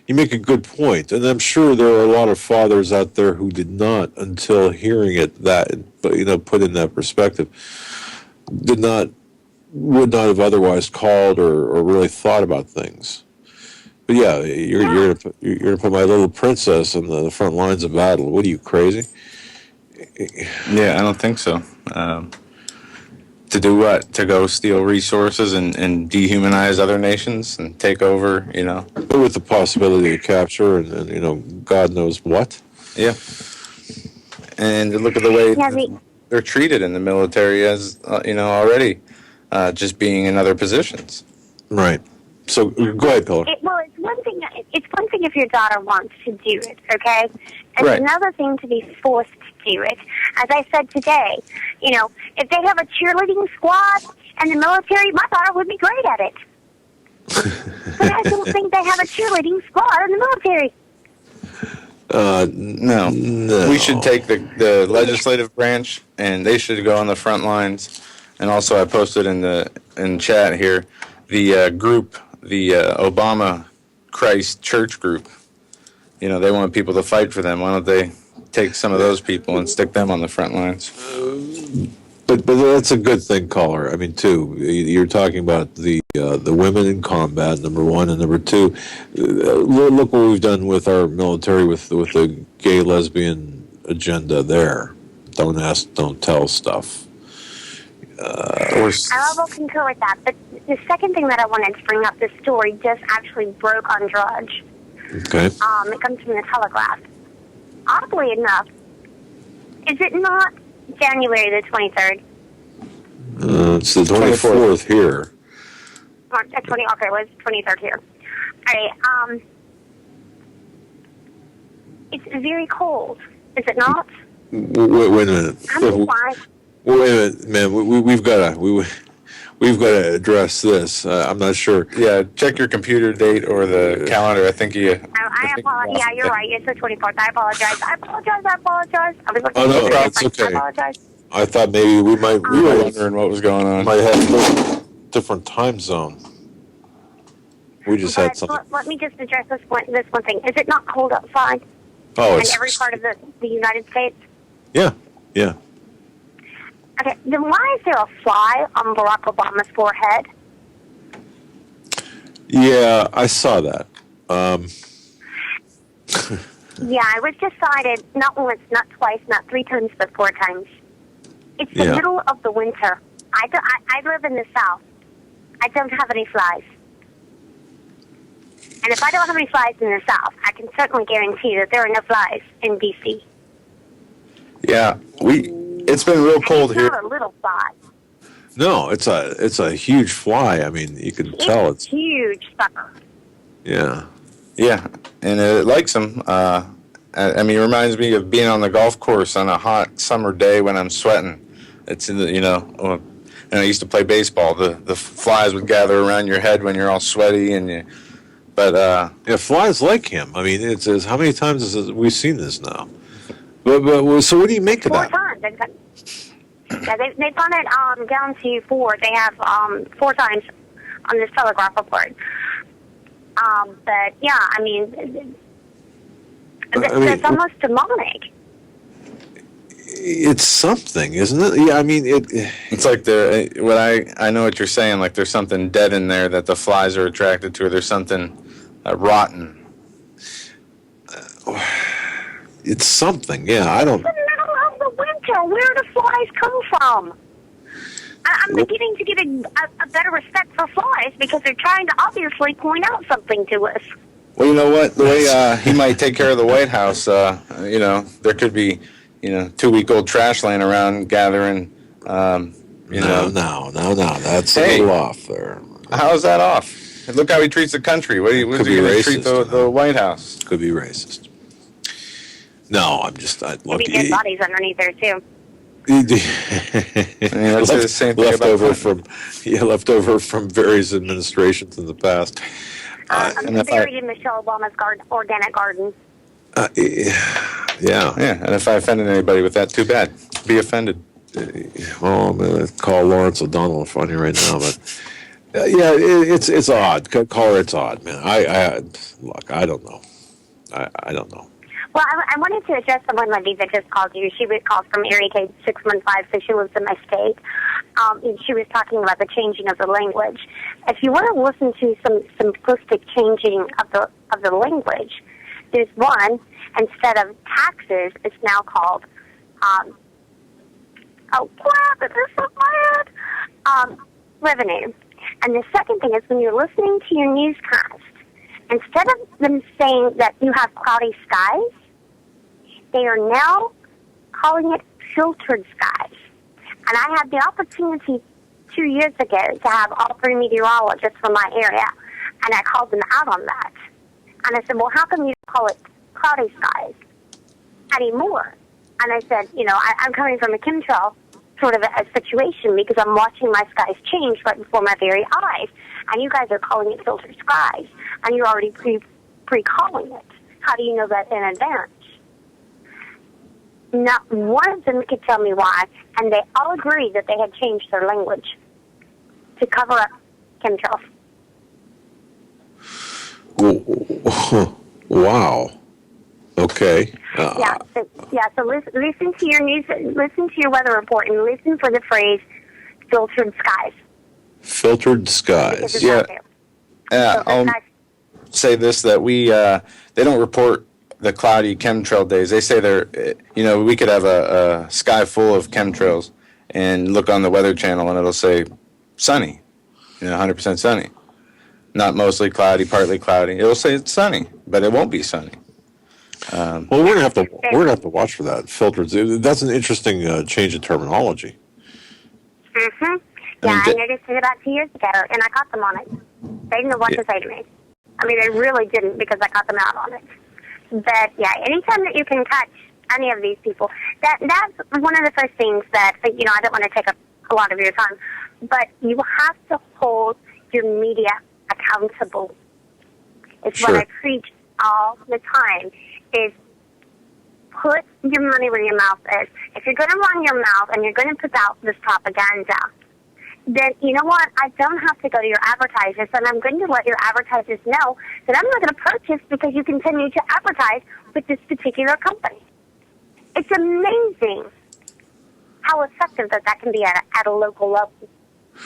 You make a good point, and I'm sure there are a lot of fathers out there who did not, until hearing it, put in that perspective, would not have otherwise called or really thought about things. But yeah, you're gonna put my little princess in the front lines of battle. What are you, crazy? Yeah, I don't think so. To do what? To go steal resources and dehumanize other nations and take over, But with the possibility of capture and God knows what. Yeah. And look at the way they're treated in the military as, already, just being in other positions. Right. So go ahead, Pillar. It's one thing. It's one thing if your daughter wants to do it, okay? It's Right. another thing to be forced to do it. As I said today, if they have a cheerleading squad in the military, my daughter would be great at it. But I don't think they have a cheerleading squad in the military. No. We should take the legislative branch, and they should go on the front lines. And also, I posted in chat here the group, the Obama Christ Church group. They want people to fight for them. Why don't they take some of those people and stick them on the front lines? But that's a good thing, caller. I mean, too, you're talking about the women in combat, number one, and number two, look what we've done with our military with the gay lesbian agenda there. Don't ask, don't tell stuff. I will concur with that. But the second thing that I wanted to bring up, this story just actually broke on Drudge. Okay. It comes from the Telegraph. Oddly enough, is it not January the 23rd? It's the 24th here. Okay, it was 23rd here. All right. It's very cold, is it not? Wait a minute. Wait a minute, man. We've got to address this. I'm not sure. Yeah, check your computer date or the calendar. I think you. I apologize. Yeah, you're right. It's the 24th. I apologize. I was looking no, at it's okay. I apologize. I thought maybe we were wondering what was going on. Might have a different time zone. We just had something. Let me just address this one thing. Is it not cold outside? Oh, in every part of the United States? Yeah. Okay, then why is there a fly on Barack Obama's forehead? Yeah, I saw that. Yeah, it was decided not once, not twice, not 3 times, but 4 times. It's the middle of the winter. I live in the South. I don't have any flies. And if I don't have any flies in the South, I can certainly guarantee that there are no flies in D.C. Yeah, it's been real cold here. It's not a little fly. No, it's a huge fly. I mean, you can tell it's huge sucker. Yeah, and it likes them. I mean, it reminds me of being on the golf course on a hot summer day when I'm sweating. It's in the and I used to play baseball. The flies would gather around your head when you're all sweaty But flies like him. I mean, it says how many times have we seen this now? But so what do you make of that? 4 times. Yeah, they've gone it down to 4. They have 4 times on this Telegraph report. But yeah, I mean, that's almost demonic. It's something, isn't it? Yeah, I mean, it's like I know what you're saying. Like there's something dead in there that the flies are attracted to, or there's something rotten. It's something. Yeah, I don't. It's the middle of the winter. Where do flies come from? I'm beginning to get a better respect for flies because they're trying to obviously point out something to us. Well, you know what? The way he might take care of the White House, there could be, 2-week-old trash laying around gathering, No, that's a little off there. How is that off? Look how he treats the country. What is he going to treat the White House? Could be racist. No, I'm just... Maybe dead bodies underneath there, too. Left over from various administrations in the past. I'm buried in Michelle Obama's organic garden. Yeah. And if I offended anybody with that, too bad. Be offended. Well, I'm going to call Lawrence O'Donnell funny right now, but it's odd. Call her, it's odd, man. Look, I don't know. I don't know. Well, I wanted to address the one lady that just called you. She called from area code 615, so she lives in my state. She was talking about the changing of the language. If you want to listen to some simplistic changing of the language, there's one, instead of taxes, it's now called, revenue. And the second thing is when you're listening to your newscast, instead of them saying that you have cloudy skies, they are now calling it filtered skies. And I had the opportunity 2 years ago to have all 3 meteorologists from my area, and I called them out on that. And I said, well, how come you don't call it cloudy skies anymore? And I said, I'm coming from a chemtrail sort of a situation because I'm watching my skies change right before my very eyes, and you guys are calling it filtered skies, and you're already pre-calling it. How do you know that in advance? Not one of them could tell me why, and they all agreed that they had changed their language to cover up chemtrails. Wow. Okay. So listen to your news, listen to your weather report, and listen for the phrase "filtered skies." Filtered skies. Yeah. I'll say this: that they don't report the cloudy chemtrail days. They say we could have a sky full of chemtrails and look on the Weather Channel and it'll say sunny, 100% sunny. Not mostly cloudy, partly cloudy. It'll say it's sunny, but it won't be sunny. Well, we're gonna have to watch for that filtered. That's an interesting change in terminology. Mm-hmm. Yeah, I noticed it about 2 years ago, and I caught them on it. They didn't know what to say to me. I mean, they really didn't because I caught them out on it. But yeah, anytime that you can catch any of these people, that's one of the first things that I don't want to take up a lot of your time, but you have to hold your media accountable. It's what I preach all the time, is put your money where your mouth is. If you're going to run your mouth and you're going to put out this propaganda, then you know what? I don't have to go to your advertisers, and I'm going to let your advertisers know that I'm not going to purchase because you continue to advertise with this particular company. It's amazing how effective that can be at a local level.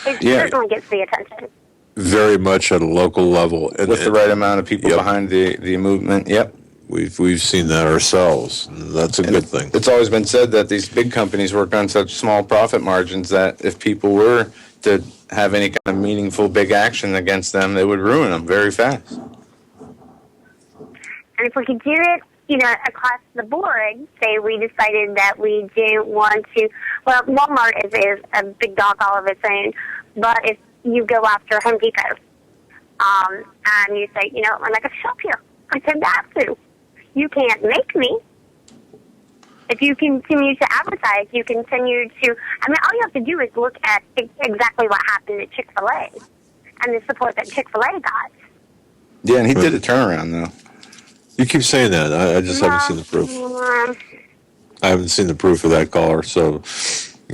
It certainly gets the attention. Very much at a local level. With the right amount of people behind the movement, yep. We've seen that ourselves. That's a good thing. It's always been said that these big companies work on such small profit margins that if people were to have any kind of meaningful big action against them, they would ruin them very fast. And if we could do it, across the board, say we decided that we didn't want to, well, Walmart is a big dog all of its own, but if you go after Home Depot, and you say, I'm not going to shop here. I said that too. You can't make me. If you continue to advertise, you continue to, all you have to do is look at exactly what happened at Chick-fil-A and the support that Chick-fil-A got. Yeah, and he did a turnaround, though. You keep saying that. I just haven't seen the proof. I haven't seen the proof of that caller, so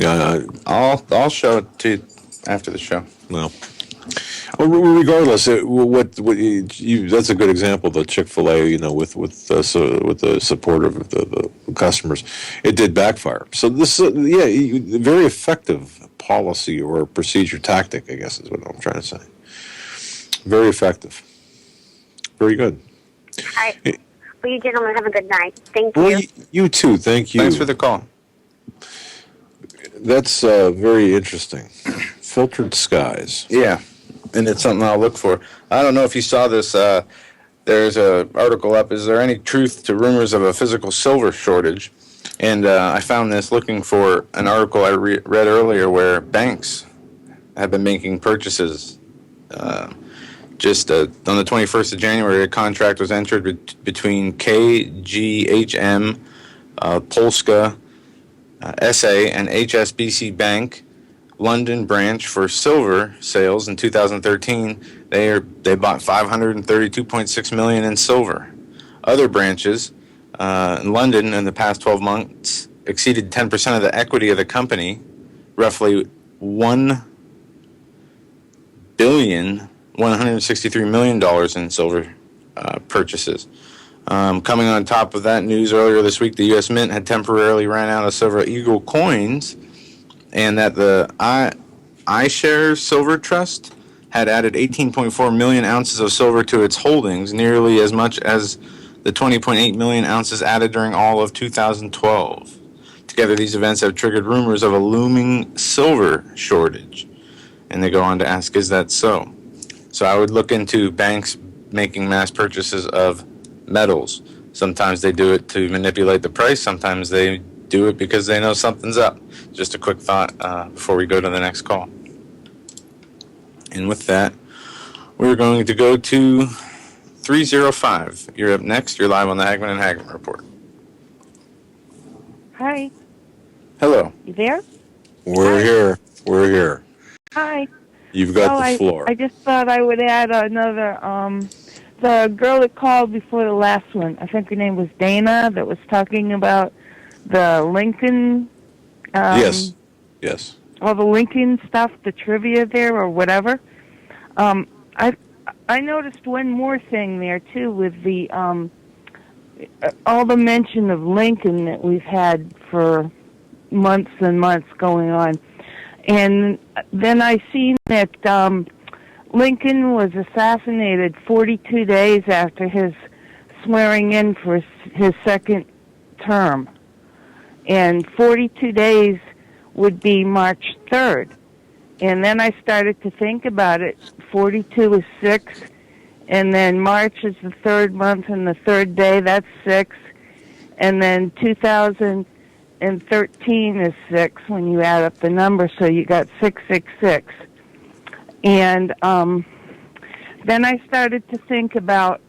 I'll show it to you after the show. Well, regardless, that's a good example. The Chick-fil-A, with the support of the customers, it did backfire. So this, very effective policy or procedure tactic, I guess is what I'm trying to say. Very effective. Very good. All right. Well, you gentlemen have a good night. Thank Well, you. you too. Thank you. Thanks for the call. That's very interesting. Filtered skies. Yeah, and it's something I'll look for. I don't know if you saw this. There's an article up. Is there any truth to rumors of a physical silver shortage? And I found this looking for an article I read earlier where banks have been making purchases. Just on the 21st of January, a contract was entered between KGHM, Polska, SA, and HSBC Bank, London branch for silver sales in 2013. They bought $532.6 million in silver. Other branches in London in the past 12 months exceeded 10% of the equity of the company, roughly $1,163 million in silver purchases. Coming on top of that news, earlier this week, the U.S. Mint had temporarily ran out of silver eagle coins, and that the iShares Silver Trust had added 18.4 million ounces of silver to its holdings, nearly as much as the 20.8 million ounces added during all of 2012. Together, these events have triggered rumors of a looming silver shortage. And they go on to ask, is that so? So I would look into banks making mass purchases of metals. Sometimes they do it to manipulate the price. Sometimes they do it because they know something's up. Just a quick thought before we go to the next call. And with that, we're going to go to 305. You're up next. You're live on the Hagmann and Hagmann Report. Hi. Hello. You there? We're here. We're here. Hi. You've got the floor. I just thought I would add another, the girl that called before the last one, I think her name was Dana, that was talking about the Lincoln. Yes. All the Lincoln stuff, the trivia there or whatever. I noticed one more thing there too with the all the mention of Lincoln that we've had for months and months going on. And then I seen that Lincoln was assassinated 42 days after his swearing in for his second term. And 42 days would be March 3rd. And then I started to think about it. 42 is 6, and then March is the third month and the third day, that's 6. And then 2013 is 6 when you add up the numbers, so you got 666. And then I started to think about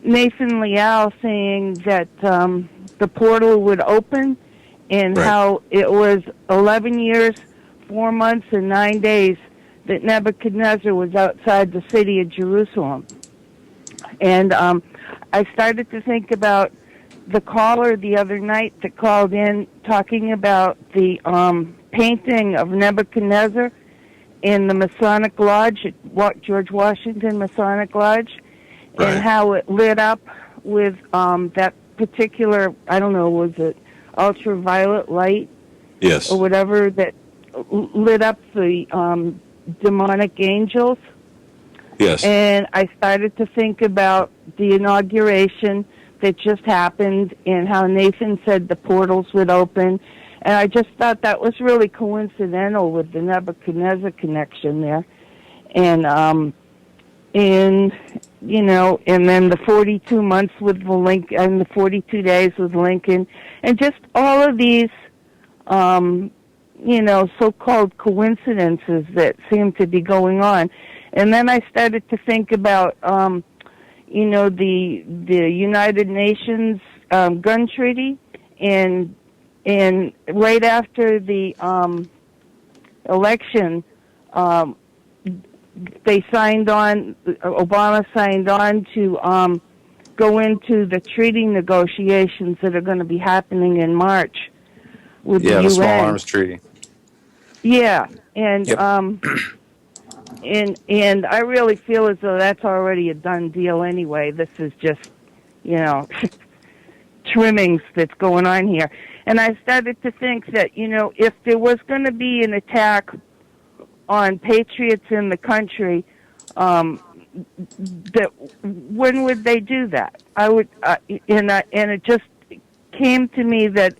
Nathan Leal saying that the portal would open, and how it was 11 years, 4 months, and 9 days that Nebuchadnezzar was outside the city of Jerusalem. And I started to think about the caller the other night that called in talking about the painting of Nebuchadnezzar in the Masonic Lodge at George Washington Masonic Lodge, and how it lit up with that particular, I don't know, was it ultraviolet light? Yes. Or whatever that lit up the demonic angels. Yes. And I started to think about the inauguration that just happened and how Nathan said the portals would open. And I just thought that was really coincidental with the Nebuchadnezzar connection there. And you know, and then the 42 months with the Lincoln, and the 42 days with Lincoln, and just all of these, you know, so-called coincidences that seem to be going on. And then I started to think about, you know, the United Nations gun treaty, and right after the election, they signed on, Obama signed on to go into the treaty negotiations that are going to be happening in March with Yeah, the the UN. Small Arms Treaty. Yeah, and Yep. and I really feel as though that's already a done deal anyway. This is just, you know, trimmings that's going on here. And I started to think that, you know, if there was going to be an attack on patriots in the country, that when would they do that? I would, and it just came to me that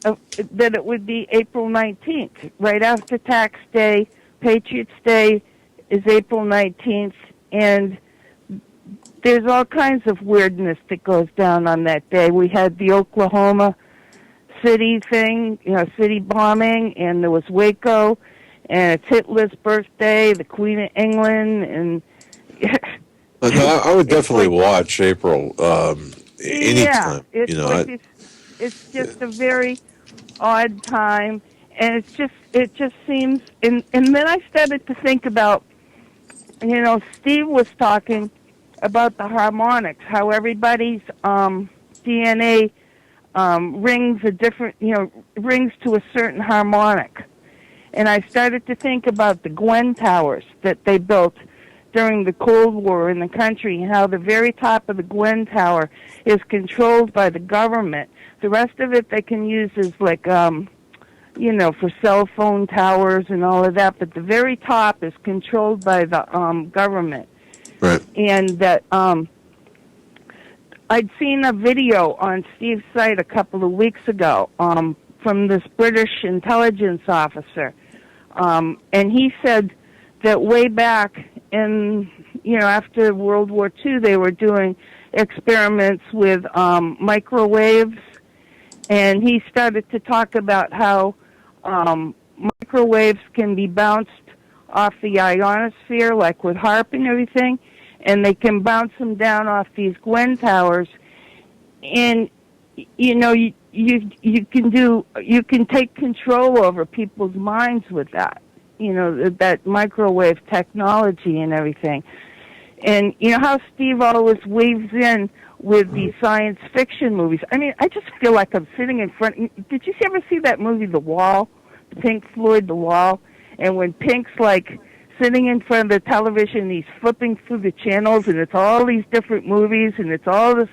it would be April 19th, right after Tax Day. Patriots Day is April 19th, and there's all kinds of weirdness that goes down on that day. We had the Oklahoma City thing, you know, city bombing, and there was Waco, and it's Hitler's birthday, the Queen of England, and No, I would definitely watch April anytime. Yeah, it's you know, like it's just a very odd time, and it just seems. And then I started to think about, you know, Steve was talking about the harmonics, how everybody's DNA rings a different, you know, rings to a certain harmonic, and I started to think about the Gwen towers that they built during the Cold War in the country, and how the very top of the Gwen Tower is controlled by the government. The rest of it they can use as like, you know, for cell phone towers and all of that, but the very top is controlled by the government. Right. And that I'd seen a video on Steve's site a couple of weeks ago from this British intelligence officer, and he said that way back in, you know, after World War II, they were doing experiments with microwaves, and he started to talk about how microwaves can be bounced off the ionosphere, like with HAARP and everything, and they can bounce them down off these Gwen towers, and you know, you can take control over people's minds with that. You know, that microwave technology and everything. And you know how Steve always weaves in with the science fiction movies. I mean, I just feel like I'm sitting in front. Did you ever see that movie, The Wall? Pink Floyd, The Wall? And when Pink's like sitting in front of the television, and he's flipping through the channels, and it's all these different movies, and it's all this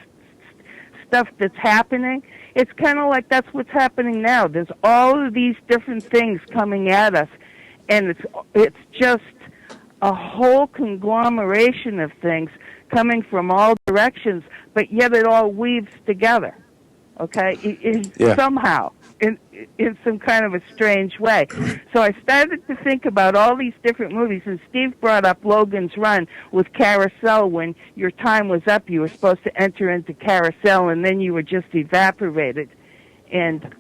stuff that's happening. It's kind of like that's what's happening now. There's all of these different things coming at us. And it's just a whole conglomeration of things coming from all directions, but yet it all weaves together, okay? Somehow, in some kind of a strange way. So I started to think about all these different movies, and Steve brought up Logan's Run with Carousel. When your time was up, you were supposed to enter into Carousel, and then you were just evaporated. And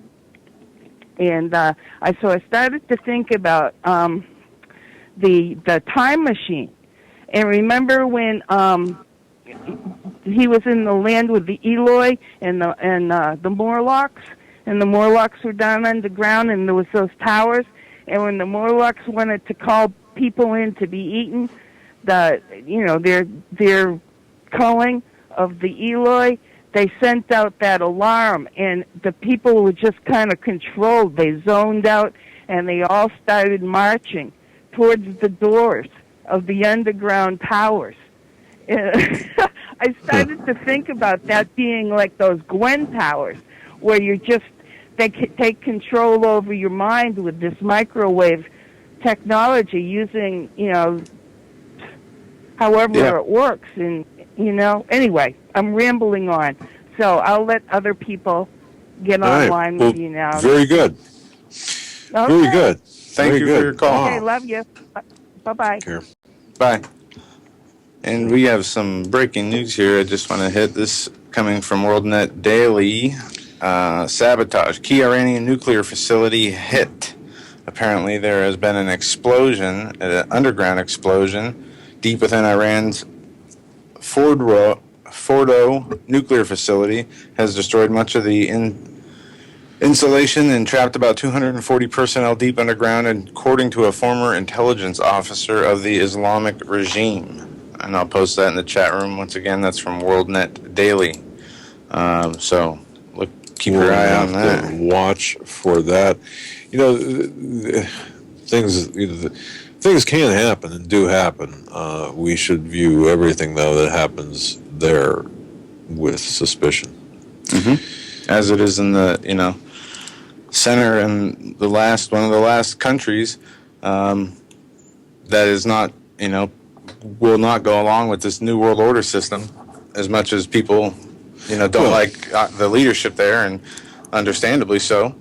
so I started to think about the time machine, and remember when he was in the land with the Eloi and the Morlocks, and the Morlocks were down underground, and there was those towers, and when the Morlocks wanted to call people in to be eaten, their culling of the Eloi, they sent out that alarm, and the people were just kind of controlled. They zoned out, and they all started marching towards the doors of the underground towers. I started to think about that being like those Gwen towers, where they take control over your mind with this microwave technology, using, you know, however it works. And, you know, anyway, I'm rambling on. So I'll let other people get online with you now. Very good. Okay. Very good. Thank you for your call. Okay, love you. Bye-bye. Bye. And we have some breaking news here. I just want to hit this coming from WorldNet Daily. Sabotage. Key Iranian nuclear facility hit. Apparently there has been an explosion, an underground explosion, deep within Iran's Fordo nuclear facility, has destroyed much of the insulation and trapped about 240 personnel deep underground, according to a former intelligence officer of the Islamic regime. And I'll post that in the chat room. Once again, that's from WorldNet Daily. So keep your eye on that. Watch for that. You know, things can happen and do happen. We should view everything, though, that happens there with suspicion. Mm-hmm. As it is in the, center and one of the last countries that is not, will not go along with this new world order system as much as people, don't like the leadership there, and understandably so.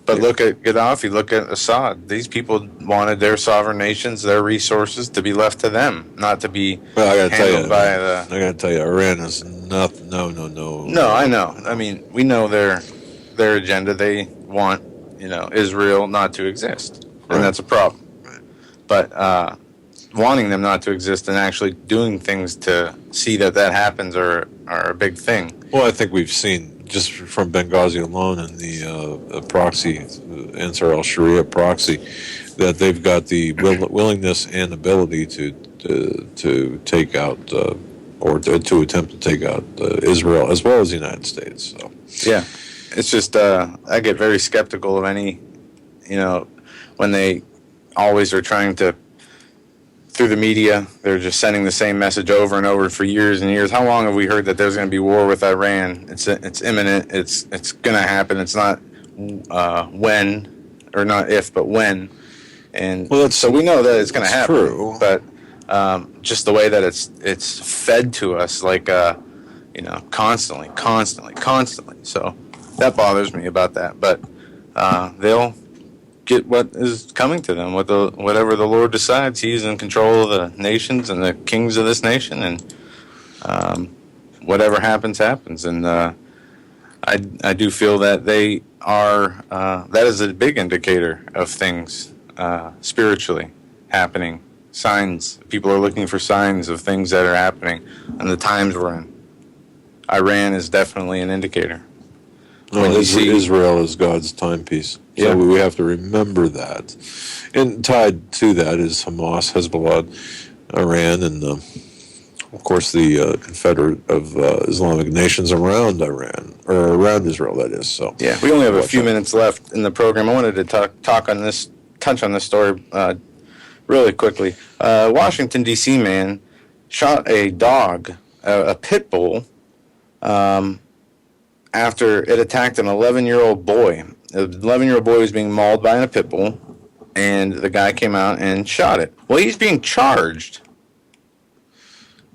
But look at Gaddafi, look at Assad. These people wanted their sovereign nations, their resources to be left to them, not to be handled by the... I gotta tell you, Iran is nothing. No. No, I know. I mean, we know their agenda. They want, Israel not to exist, and that's a problem. Right. But wanting them not to exist and actually doing things to see that happens are a big thing. Well, I think we've seen, just from Benghazi alone and the proxy, Ansar al-Sharia proxy, that they've got the willingness and ability to take out or to attempt to take out Israel as well as the United States. So. Yeah, it's just I get very skeptical of any, when they always are trying to, through the media, they're just sending the same message over and over for years and years. How long have we heard that there's going to be war with Iran? It's imminent. It's going to happen. It's not when, or not if, but when. And so we know that it's going to happen. True. But just the way that it's fed to us, like constantly. So that bothers me about that. But they'll get what is coming to them, whatever the Lord decides. He's in control of the nations and the kings of this nation, and whatever happens. And I do feel that they are, that is a big indicator of things spiritually happening. Signs. People are looking for signs of things that are happening and the times we're in. Iran is definitely an indicator. No, Israel is God's timepiece. So we have to remember that. And tied to that is Hamas, Hezbollah, Iran, and of course the Confederate of Islamic nations around Iran, or around Israel, that is. So yeah, we only have a few minutes left in the program. I wanted to touch on this story really quickly. Washington, D.C. man shot a dog, a pit bull, after it attacked an 11-year-old boy. The 11-year-old boy was being mauled by a pit bull, and the guy came out and shot it. Well, he's being charged,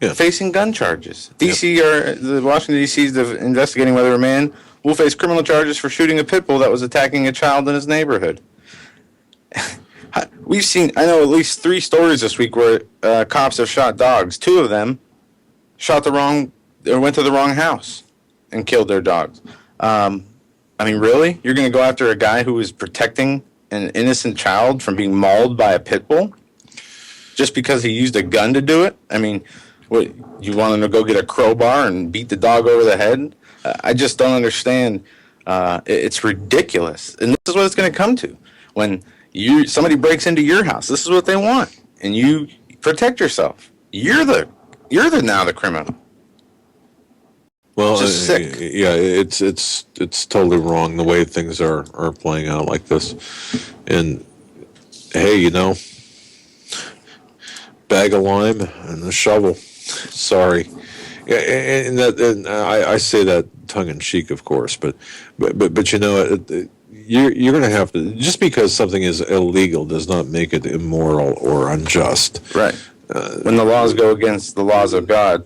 facing gun charges. The Washington, D.C. is investigating whether a man will face criminal charges for shooting a pit bull that was attacking a child in his neighborhood. We've seen, I know, at least 3 stories this week where cops have shot dogs. 2 of them went to the wrong house and killed their dogs. I mean, really? You're going to go after a guy who is protecting an innocent child from being mauled by a pit bull just because he used a gun to do it? I mean, what, you want him to go get a crowbar and beat the dog over the head? I just don't understand. It's ridiculous. And this is what it's going to come to. When somebody breaks into your house, this is what they want. And you protect yourself. You're now the criminal. Well, just sick. Yeah, it's totally wrong the way things are playing out like this. And hey, bag of lime and a shovel. Sorry, and I say that tongue in cheek, of course, but you're going to have to, just because something is illegal does not make it immoral or unjust. Right. When the laws go against the laws of God.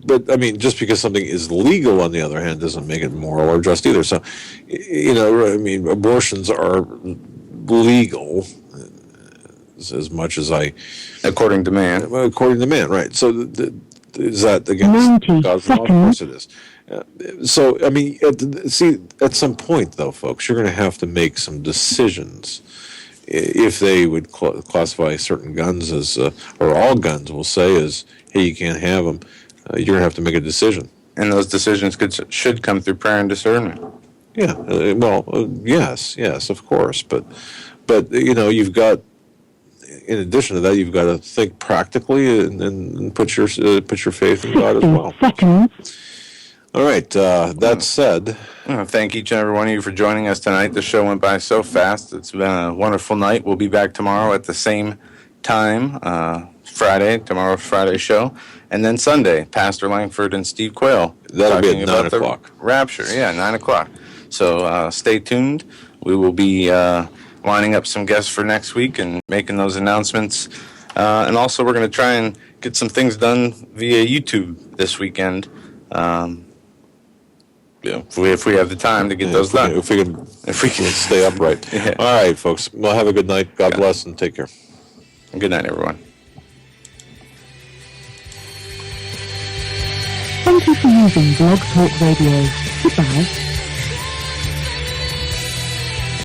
But, I mean, just because something is legal, on the other hand, doesn't make it moral or just either. So, I mean, abortions are legal as much as according to man. According to man, right. So, is that against God's law? Of course it is. So, I mean, at some point, though, folks, you're going to have to make some decisions. If they would classify certain guns as, or all guns, we'll say, as, hey, you can't have them. You're going to have to make a decision. And those decisions should come through prayer and discernment. Yeah, yes, of course. But you've got, in addition to that, you've got to think practically and put your faith in God as well. All right. That said, I want to thank each and every one of you for joining us tonight. The show went by so fast. It's been a wonderful night. We'll be back tomorrow at the same time, tomorrow's Friday show. And then Sunday, Pastor Langford and Steve Quayle. That'll be talking at about 9 o'clock. The rapture, 9 o'clock. So stay tuned. We will be lining up some guests for next week and making those announcements. And also, we're going to try and get some things done via YouTube this weekend. If we have the time to get those done. If we can stay upright. Yeah. All right, folks. Well, have a good night. God bless and take care. Good night, everyone. Thank you for using Blog Talk Radio. Goodbye.